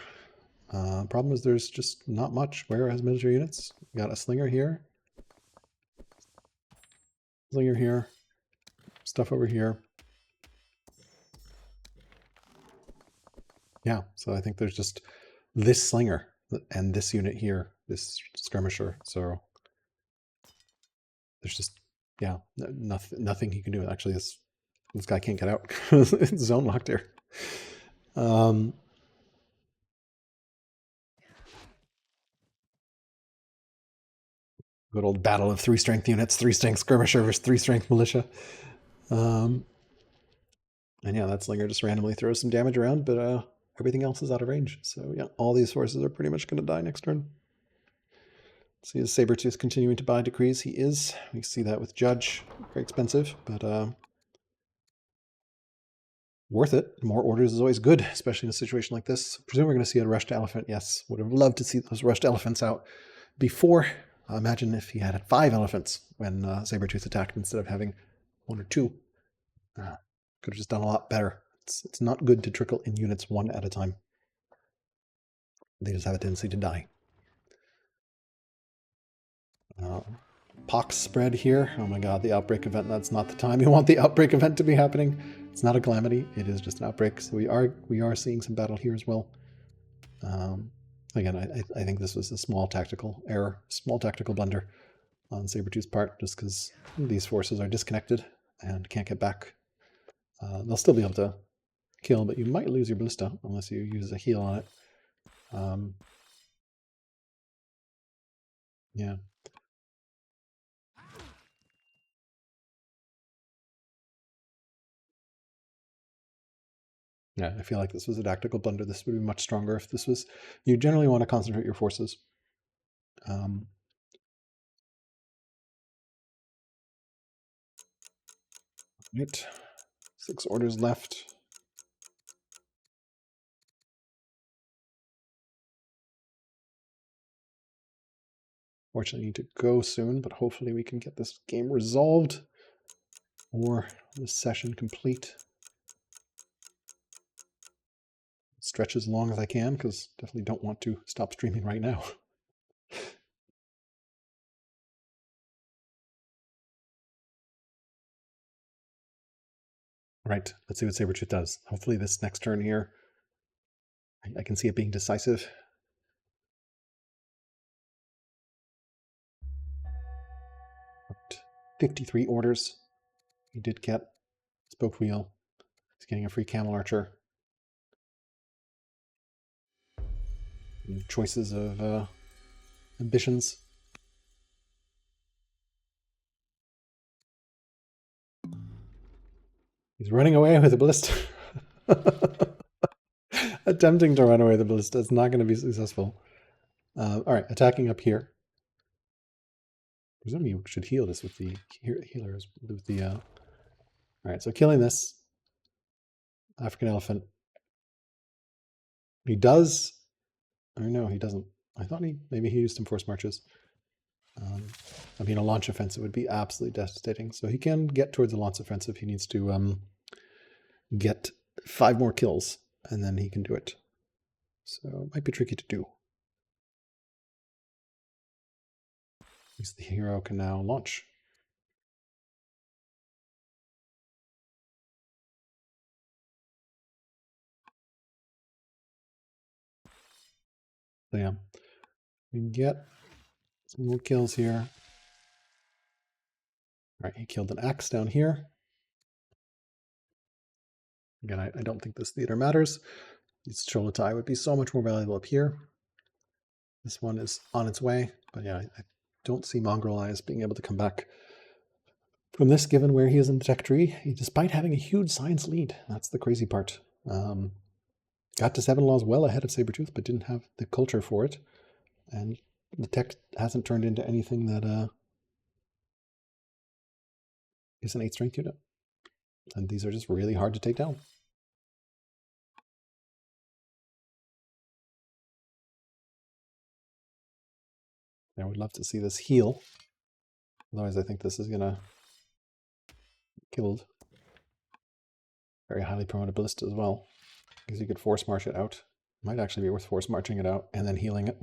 Problem is there's just not much. Where has military units? We got a slinger here. Slinger here. Stuff over here. Yeah, so I think there's just this slinger and this unit here, this skirmisher. So there's just, yeah, nothing he can do. Actually, this guy can't get out. It's zone locked here. Good old battle of 3 strength units, 3 strength skirmisher versus 3 strength militia. And yeah, that slinger just randomly throws some damage around, but everything else is out of range. So yeah, all these forces are pretty much going to die next turn. See his Sabertooth continuing to buy decrees. He is. We see that with Judge. Very expensive, but worth it. More orders is always good, especially in a situation like this. Presume we're going to see a rushed elephant. Yes, would have loved to see those rushed elephants out before. Imagine if he had 5 elephants when Sabertooth attacked instead of having 1 or 2. Could have just done a lot better. It's not good to trickle in units 1 at a time. They just have a tendency to die. Pox spread here. Oh my god, the outbreak event. That's not the time you want the outbreak event to be happening. It's not a calamity. It is just an outbreak. So we are seeing some battle here as well. Again, I think this was a small tactical error, small tactical blunder on Sabertooth's part, just because these forces are disconnected and can't get back. They'll still be able to kill, but you might lose your ballista unless you use a heal on it. Yeah. Yeah, I feel like this was a tactical blunder. This would be much stronger if this was... You generally want to concentrate your forces. Right. 6 orders left. Fortunately, I need to go soon, but hopefully we can get this game resolved or this session complete. Stretch as long as I can, because definitely don't want to stop streaming right now. Right, let's see what Sabertooth does. Hopefully this next turn here, I can see it being decisive. Right. 53 orders. He did get spoke wheel. He's getting a free camel archer. And choices of ambitions. He's running away with a ballista. Attempting to run away with a ballista is not going to be successful. All right, attacking up here. Presume you should heal this with the healers. With the, all right, so killing this African elephant. He does. Oh no, he doesn't. I thought maybe he used some force marches. I mean, a launch offensive would be absolutely devastating. So he can get towards a launch offensive. He needs to get 5 more kills, and then he can do it. So it might be tricky to do. At least the hero can now launch. So yeah, we can get some more kills here. All right, he killed an axe down here. Again, I don't think this theater matters. This Cholotai would be so much more valuable up here. This one is on its way, but yeah, I don't see MongrelEyes being able to come back from this, given where he is in the tech tree, despite having a huge science lead. That's the crazy part. Got to 7 laws well ahead of Sabertooth, but didn't have the culture for it. And the tech hasn't turned into anything that is an 8 strength unit. And these are just really hard to take down. I would love to see this heal. Otherwise, I think this is going to killed. Very highly promoted ballista as well. Because you could force march it out. Might actually be worth force marching it out and then healing it.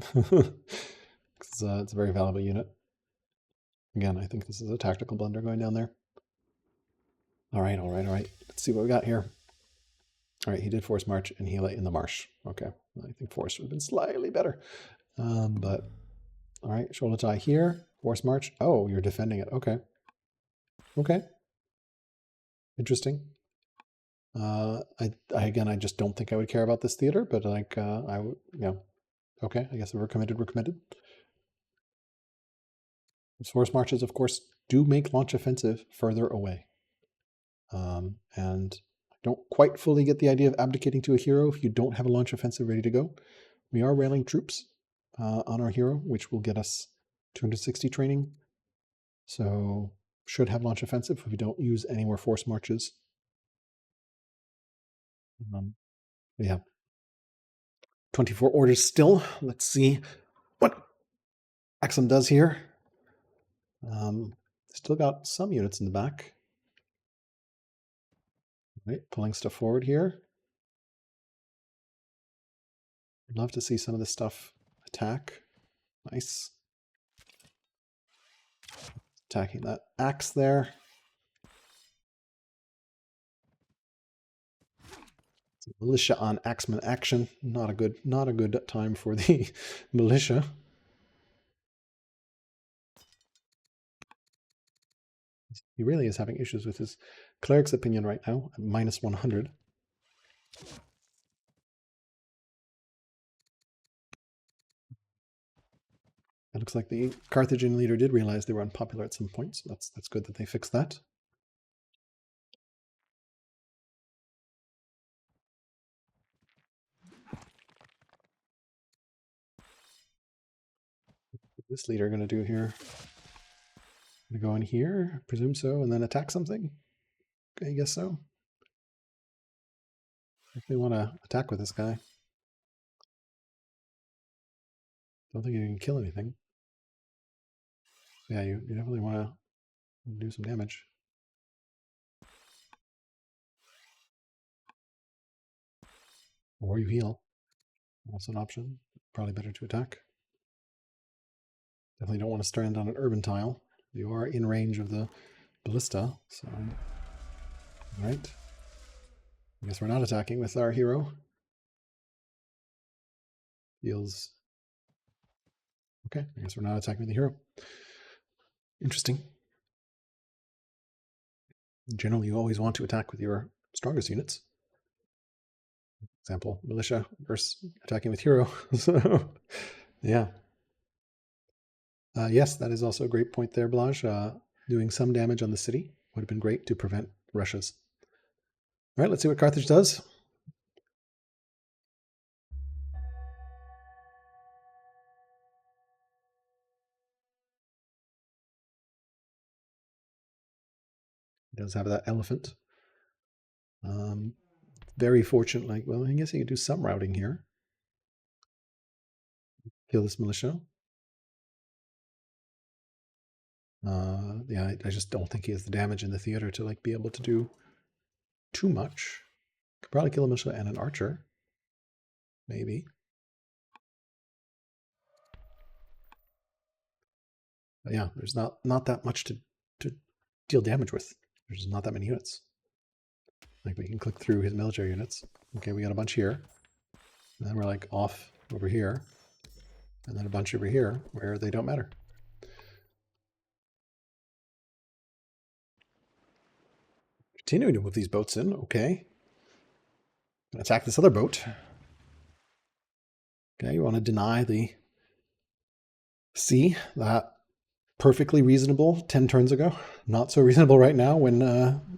It's a very valuable unit. Again, I think this is a tactical blunder going down there. All right. Let's see what we got here. All right, he did force march and heal it in the marsh. Okay, I think force would have been slightly better. But all right, shoulder tie here, force march. Oh, you're defending it. Okay. Okay. Interesting. I just don't think I would care about this theater, but like I would, yeah. Okay, I guess if we're committed, we're committed. Those force marches, of course, do make launch offensive further away. And I don't quite fully get the idea of abdicating to a hero if you don't have a launch offensive ready to go. We are railing troops on our hero, which will get us 260 training. So should have launch offensive if we don't use any more force marches. Yeah. 24 orders still. Let's see what Axum does here. Still got some units in the back. Right, pulling stuff forward here. I'd love to see some of this stuff attack. Nice. Attacking that axe there. Militia on axeman action. Not a good time for the militia. He really is having issues with his cleric's opinion right now at minus 100. It looks like the Carthaginian leader did realize they were unpopular at some point, so that's good that they fixed that. What's this leader going to do here? Going to go in here, presume so, and then attack something? Okay, I guess so. If they want to attack with this guy. Don't think you can kill anything. Yeah, you definitely want to do some damage. Or you heal. Also an option. Probably better to attack. Definitely don't want to stand on an urban tile. You are in range of the ballista, so... Alright. I guess we're not attacking with our hero. Feels... Okay, I guess we're not attacking with the hero. Interesting. Generally, you always want to attack with your strongest units. Example, militia versus attacking with hero. So, yeah. Yes, that is also a great point there, Blaj. Doing some damage on the city would have been great to prevent rushes. All right, let's see what Carthage does. It does have that elephant. Very fortunately, well, I guess you could do some routing here. Kill this militia. Yeah, I just don't think he has the damage in the theater to be able to do too much. Could probably kill a militia and an archer. Maybe. But yeah, there's not that much to deal damage with. There's not that many units. We can click through his military units. Okay, we got a bunch here. And then we're off over here. And then a bunch over here where they don't matter. Continuing to move these boats in. Okay. Gonna attack this other boat. Okay, you want to deny the sea. That perfectly reasonable 10 turns ago. Not so reasonable right now when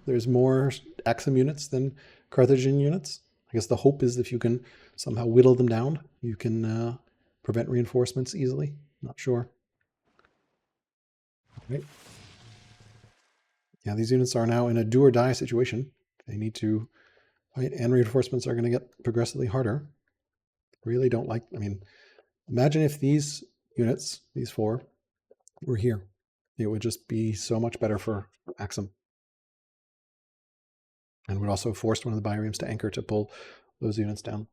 there's more Axum units than Carthaginian units. I guess the hope is if you can somehow whittle them down, you can prevent reinforcements easily. Not sure. Right. Yeah, these units are now in a do or die situation. They need to fight, and reinforcements are going to get progressively harder. Really don't like, I mean, imagine if these units, these four, were here. It would just be so much better for Axum. And would also force one of the biremes to anchor to pull those units down.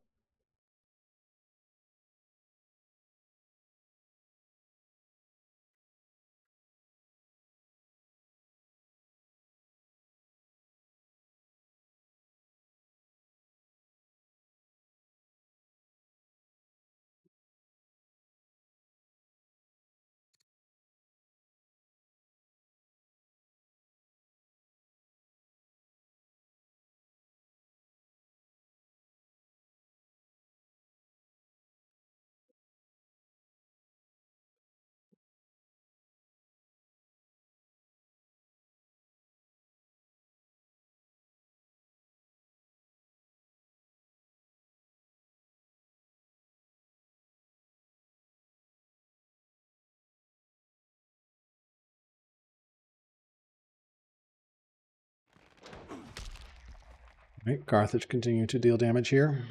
Right, Carthage continue to deal damage here.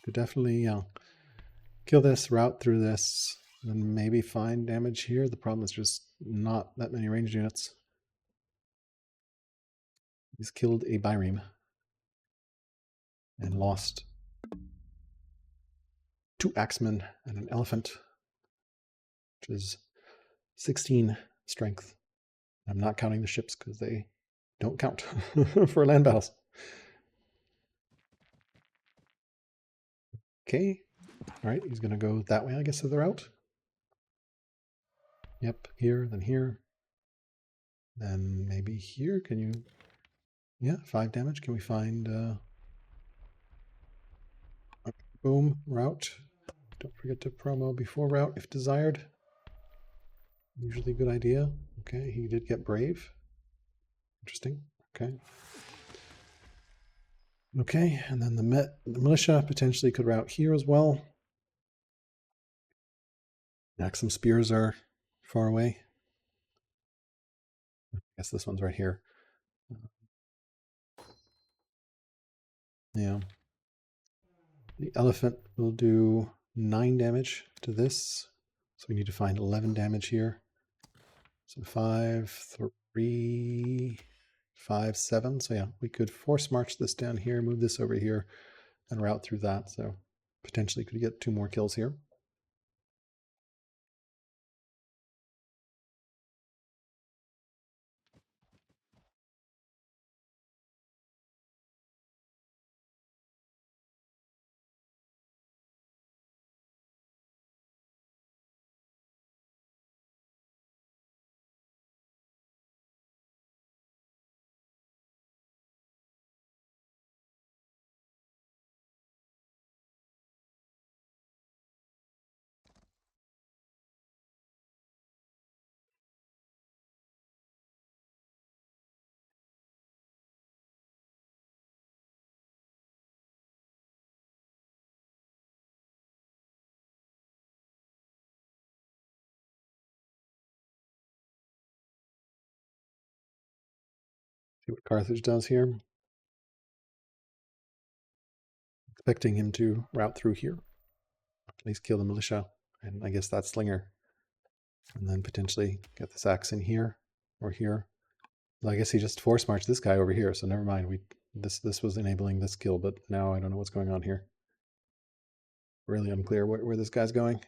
Could definitely kill this, route through this, and maybe find damage here. The problem is just not that many ranged units. He's killed a Byreme and lost 2 axemen and an elephant, which is 16 strength. I'm not counting the ships because they don't count for land battles. Okay, all right, he's going to go that way, I guess, of the route. Yep, here, then maybe here. Can you? Yeah, 5 damage. Can we find boom, route? Don't forget to promo before route if desired. Usually a good idea. Okay, he did get brave. Interesting. Okay. Okay, and then the militia potentially could route here as well. Some spears are far away. I guess this one's right here. Yeah. The elephant will do 9 damage to this. So we need to find 11 damage here. So 5, 3, 5, 7. So yeah, we could force march this down here, move this over here, and route through that. So potentially could get 2 more kills here. See what Carthage does here. Expecting him to route through here. At least kill the militia. And I guess that's Slinger. And then potentially get this axe in here or here. I guess he just force marched this guy over here, so never mind. This was enabling this kill, but now I don't know what's going on here. Really unclear where this guy's going.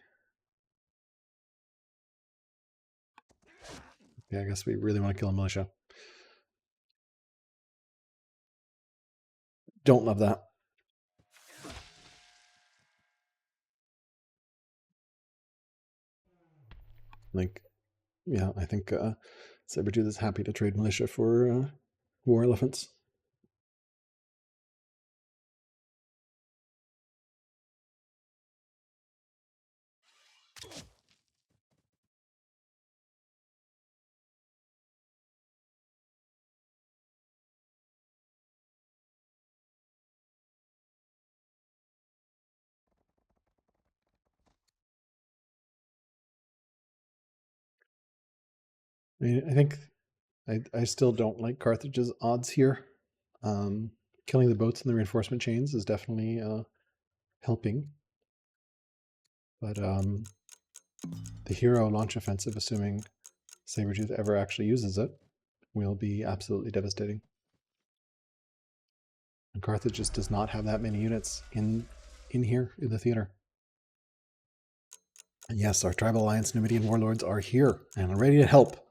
Yeah, I guess we really want to kill a militia. Don't love that. Like, yeah, I think Sabertooth is happy to trade militia for war elephants. I mean, I think I still don't like Carthage's odds here. Killing the boats and the reinforcement chains is definitely helping. But the hero launch offensive, assuming Sabertooth ever actually uses it, will be absolutely devastating. And Carthage just does not have that many units in here in the theater. And yes, our Tribal Alliance Numidian warlords are here and are ready to help.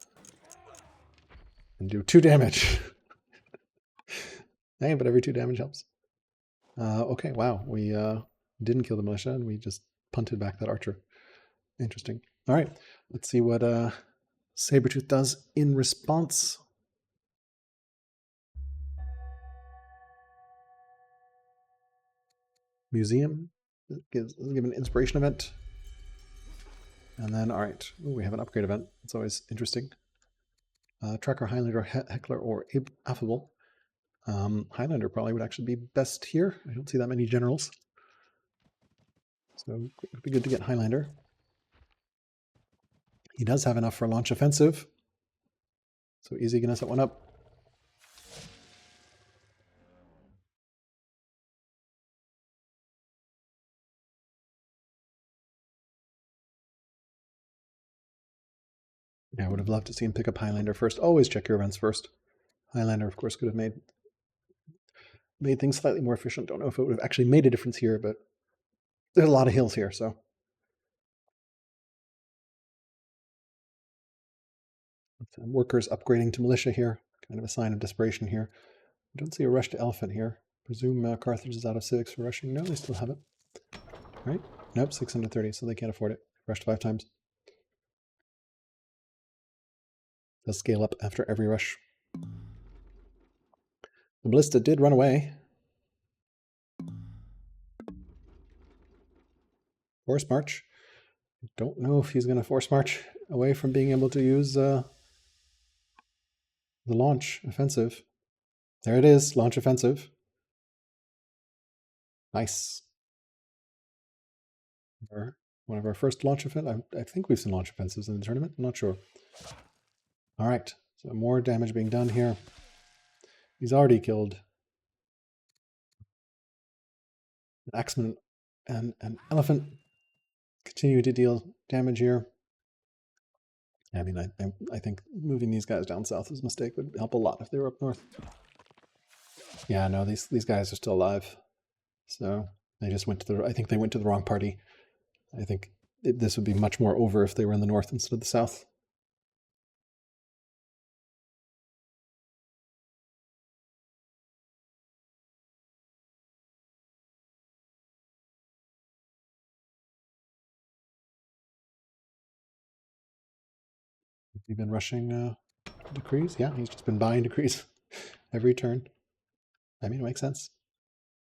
And do 2 damage. Hey, but every 2 damage helps. Okay, wow. We didn't kill the militia and we just punted back that archer. Interesting. All right, let's see what Sabertooth does in response. Museum. Give an inspiration event. And then, all right, ooh, we have an upgrade event. It's always interesting. Tracker, Highlander, Heckler, or Affable. Highlander probably would actually be best here. I don't see that many generals. So it would be good to get Highlander. He does have enough for launch offensive. So easy gonna set one up. Yeah, I would have loved to see him pick up Highlander first. Always check your events first. Highlander, of course, could have made things slightly more efficient. Don't know if it would have actually made a difference here, but there's a lot of hills here, so. Workers upgrading to militia here, kind of a sign of desperation here. I don't see a rush to elephant here. Presume Carthage is out of civics for rushing. No, they still have it. Right? Nope, 630, so they can't afford it. Rushed 5 times. They'll scale up after every rush. The ballista did run away. Force march. Don't know if he's going to force march away from being able to use the launch offensive. There it is, launch offensive. Nice. One of our first launch offensives. I think we've seen launch offensives in the tournament. I'm not sure. All right, so more damage being done here. He's already killed an axeman and an elephant. Continue to deal damage here. I mean, I think moving these guys down south is a mistake. Would help a lot if they were up north. Yeah, no, these guys are still alive. So they just went to I think they went to the wrong party. I think this would be much more over if they were in the north instead of the south. He's been rushing decrees? Yeah, he's just been buying decrees every turn. I mean, it makes sense.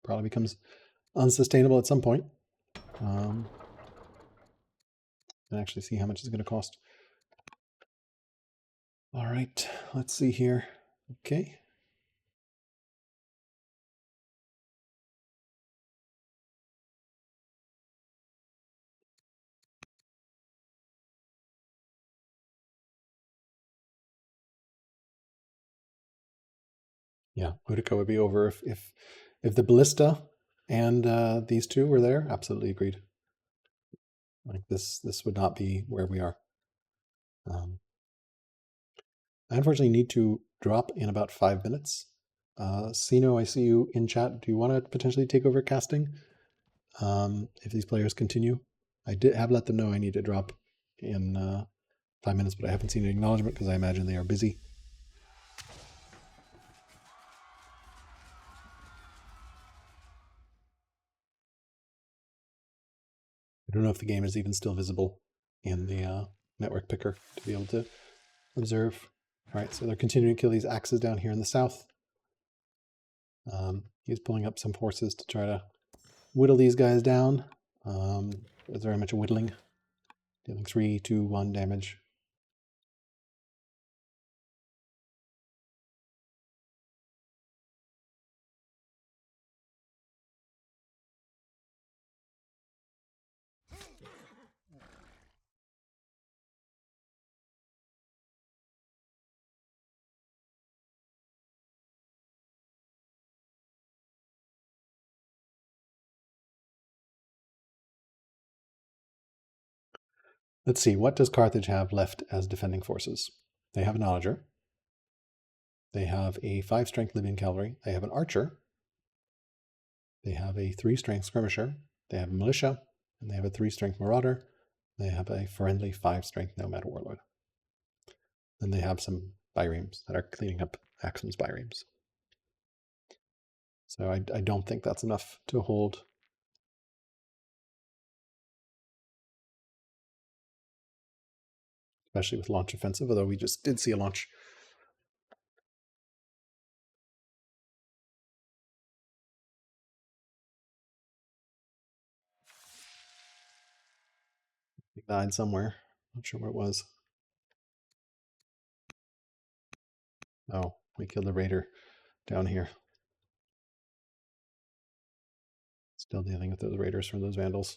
Probably becomes unsustainable at some point. And actually see how much it's going to cost. All right, let's see here. Okay. Yeah, Utica would be over if the ballista and these two were there. Absolutely agreed. Like this would not be where we are. I unfortunately need to drop in about 5 minutes. Sino, I see you in chat. Do you want to potentially take over casting if these players continue? I did have let them know I need to drop in 5 minutes, but I haven't seen an acknowledgement because I imagine they are busy. I don't know if the game is even still visible in the network picker to be able to observe. All right, so they're continuing to kill these axes down here in the south. He's pulling up some forces to try to whittle these guys down. It's very much a whittling, dealing 3, 2, 1 damage. Let's see, what does Carthage have left as defending forces? They have an onager. They have a 5 strength Libyan cavalry. They have an archer. They have a 3 strength skirmisher. They have a militia. And they have a 3 strength marauder. They have a friendly 5 strength nomad warlord. Then they have some biremes that are cleaning up Axum's biremes. So I don't think that's enough to hold. Especially with launch offensive, although we just did see a launch. He died somewhere. Not sure where it was. Oh, we killed the raider down here. Still dealing with those raiders from those vandals.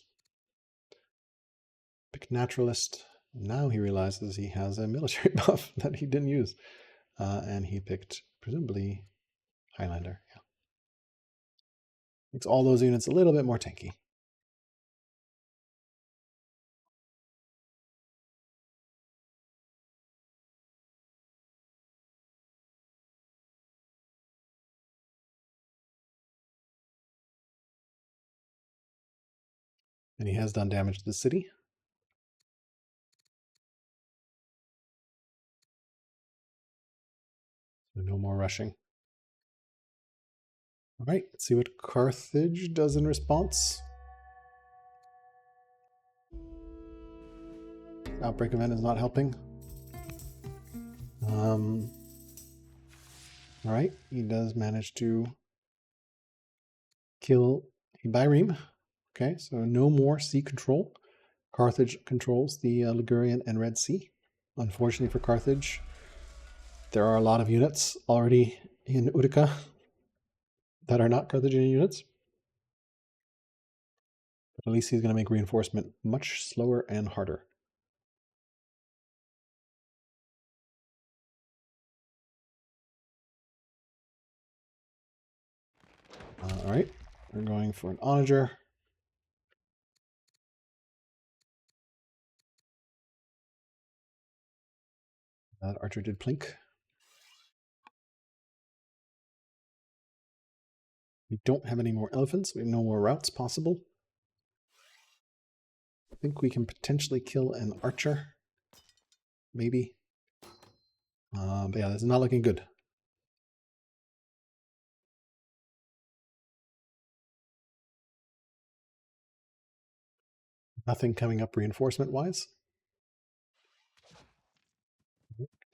Pick naturalist. Now he realizes he has a military buff that he didn't use. and he picked presumably Highlander. Yeah. Makes all those units a little bit more tanky. And he has done damage to the city. So no more rushing. All right, let's see what Carthage does in response. Outbreak event is not helping. All right, he does manage to kill Ibireme. Okay, so no more sea control. Carthage controls the Ligurian and Red Sea. Unfortunately for Carthage, there are a lot of units already in Utica that are not Carthaginian units. But at least he's going to make reinforcement much slower and harder. All right, we're going for an onager. That archer did plink. We don't have any more elephants. We have no more routes possible. I think we can potentially kill an archer. Maybe. But yeah, this is not looking good. Nothing coming up reinforcement-wise.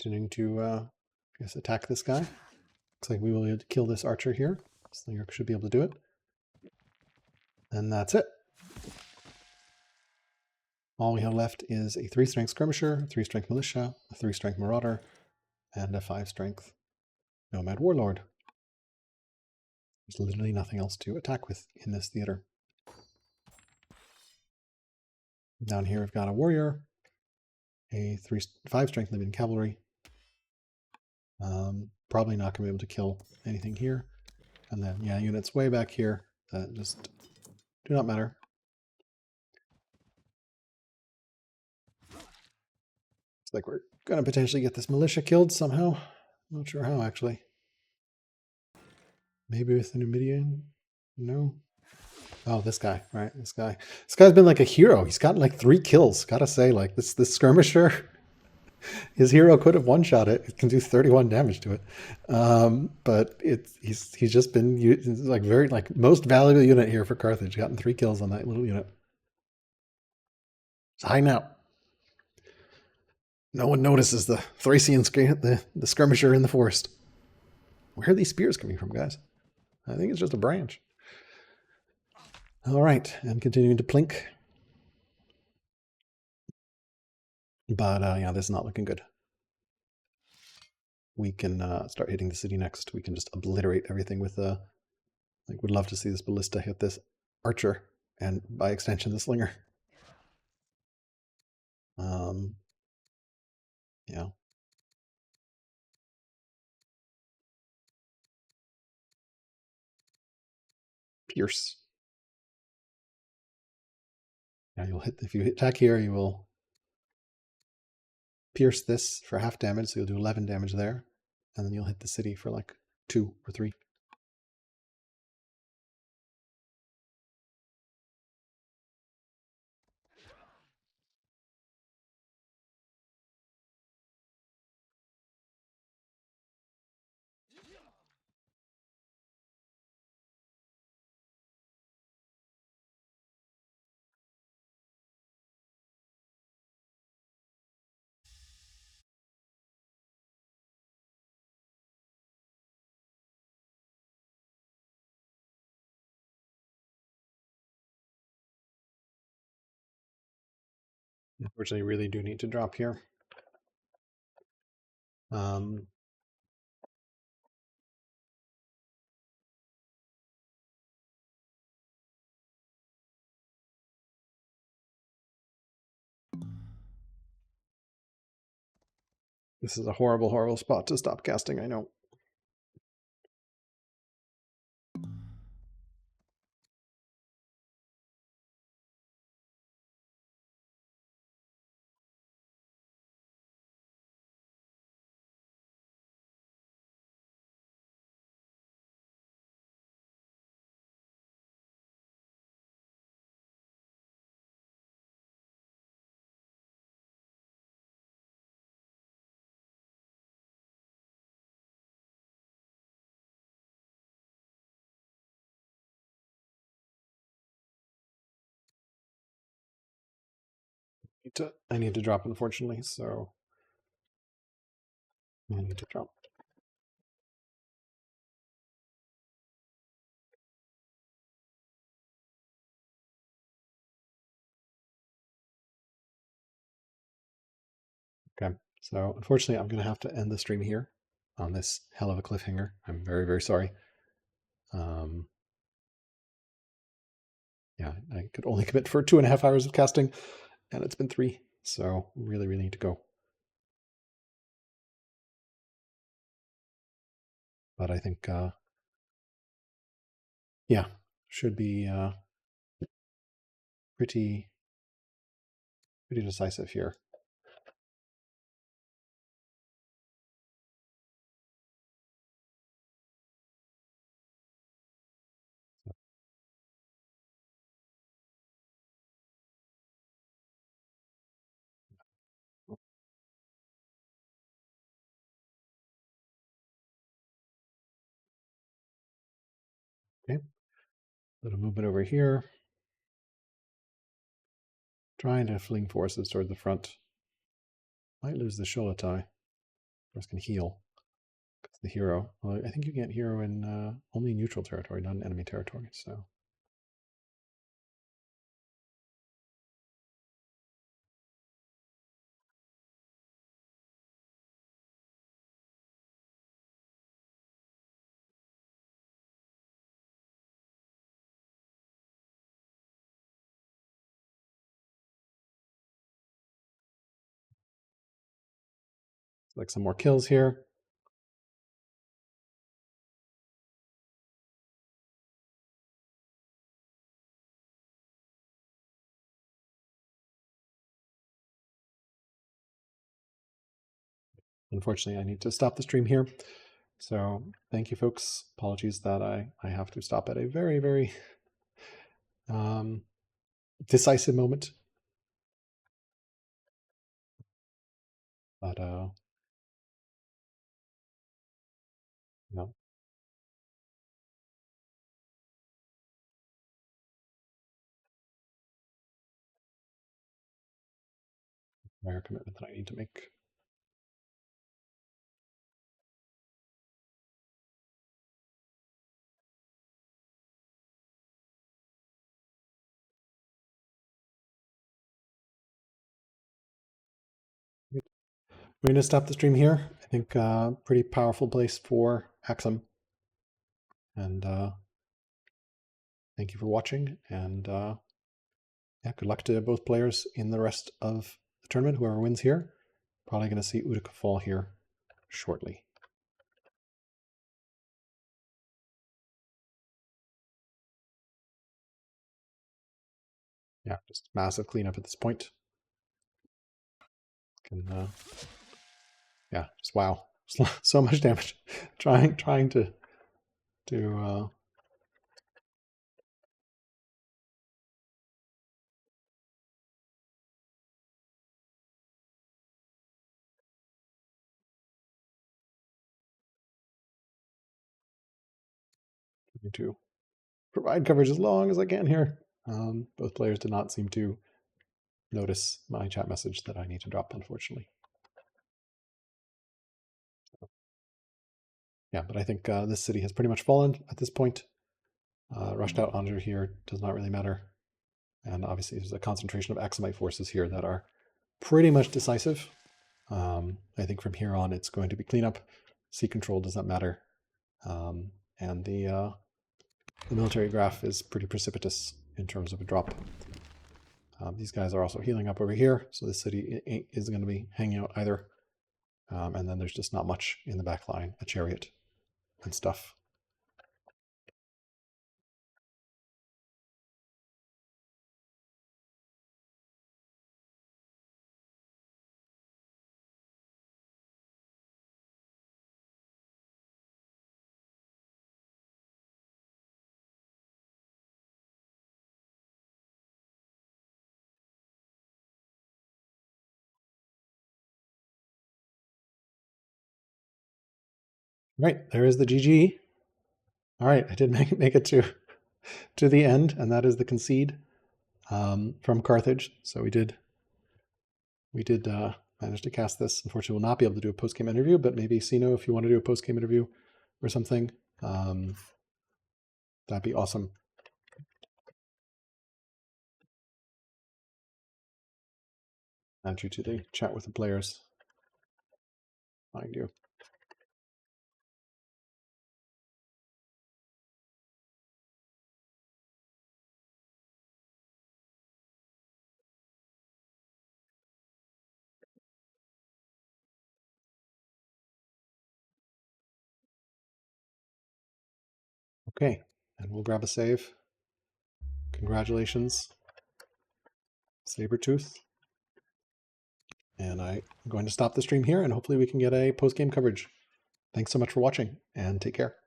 Continuing to, I guess, attack this guy. Looks like we will be able to kill this archer here. Slinger should be able to do it. And that's it. All we have left is a 3-strength skirmisher, a 3-strength militia, a 3-strength marauder, and a 5-strength nomad warlord. There's literally nothing else to attack with in this theater. Down here we've got a warrior, a 5-strength Libyan cavalry. Probably not going to be able to kill anything here. And then, yeah, units way back here that just do not matter. Looks like we're going to potentially get this militia killed somehow. Not sure how, actually. Maybe with the Numidian? No. Oh, this guy, right? This guy. This guy's been like a hero. He's gotten like 3 kills. Gotta say, like this skirmisher, his hero could have one-shot it. It can do 31 damage to it, but he's just been like very like most valuable unit here for Carthage. Gotten 3 kills on that little unit. It's high now. No one notices the Thracian the skirmisher in the forest. Where are these spears coming from, guys? I think it's just a branch. All right, and continuing to plink. But yeah, this is not looking good. We can start hitting the city next. We can just obliterate everything with like, would love to see this ballista hit this archer, and by extension, the slinger. Yeah. Pierce. Yeah, you'll hit, if you attack here, you will pierce this for half damage, so you'll do 11 damage there, and then you'll hit the city for like 2 or 3. Unfortunately, really do need to drop here. This is a horrible, horrible spot to stop casting, I know. I need to drop, unfortunately, so I need to drop. Okay, so unfortunately, I'm going to have to end the stream here on this hell of a cliffhanger. I'm very, very sorry. Yeah, I could only commit for 2.5 hours of casting, and it's been 3. So really, really need to go. But I think, yeah, should be pretty decisive here. Okay, little movement over here. Trying to fling forces toward the front. Might lose the Sholatai. First can heal. Because the hero. Well, I think you get hero in only neutral territory, not in enemy territory. So like some more kills here. Unfortunately, I need to stop the stream here. So thank you, folks. Apologies that I have to stop at a very, very decisive moment. But no. Prior commitment that I need to make. We're going to stop the stream here. I think pretty powerful place for Axum. And thank you for watching. And yeah, good luck to both players in the rest of the tournament. Whoever wins here, probably going to see Utica fall here shortly. Yeah, just massive cleanup at this point. Can, yeah, just wow, so much damage. trying to provide coverage as long as I can here. Both players did not seem to notice my chat message that I need to drop, unfortunately. Yeah, but I think this city has pretty much fallen at this point. Rushed out onto here does not really matter. And obviously there's a concentration of Axumite forces here that are pretty much decisive. I think from here on it's going to be cleanup. Sea control does not matter. And the military graph is pretty precipitous in terms of a drop. These guys are also healing up over here, so the city is going to be hanging out either And then there's just not much in the back line, a chariot and stuff. Right, there is the GG. All right, I did make it to the end, and that is the concede from Carthage. So we did manage to cast this. Unfortunately, we'll not be able to do a post-game interview, but maybe Sino, if you want to do a post-game interview or something, that'd be awesome. Add you to the chat with the players. Find you. Okay, and we'll grab a save. Congratulations, Sabertooth. And I'm going to stop the stream here, and hopefully we can get a post-game coverage. Thanks so much for watching, and take care.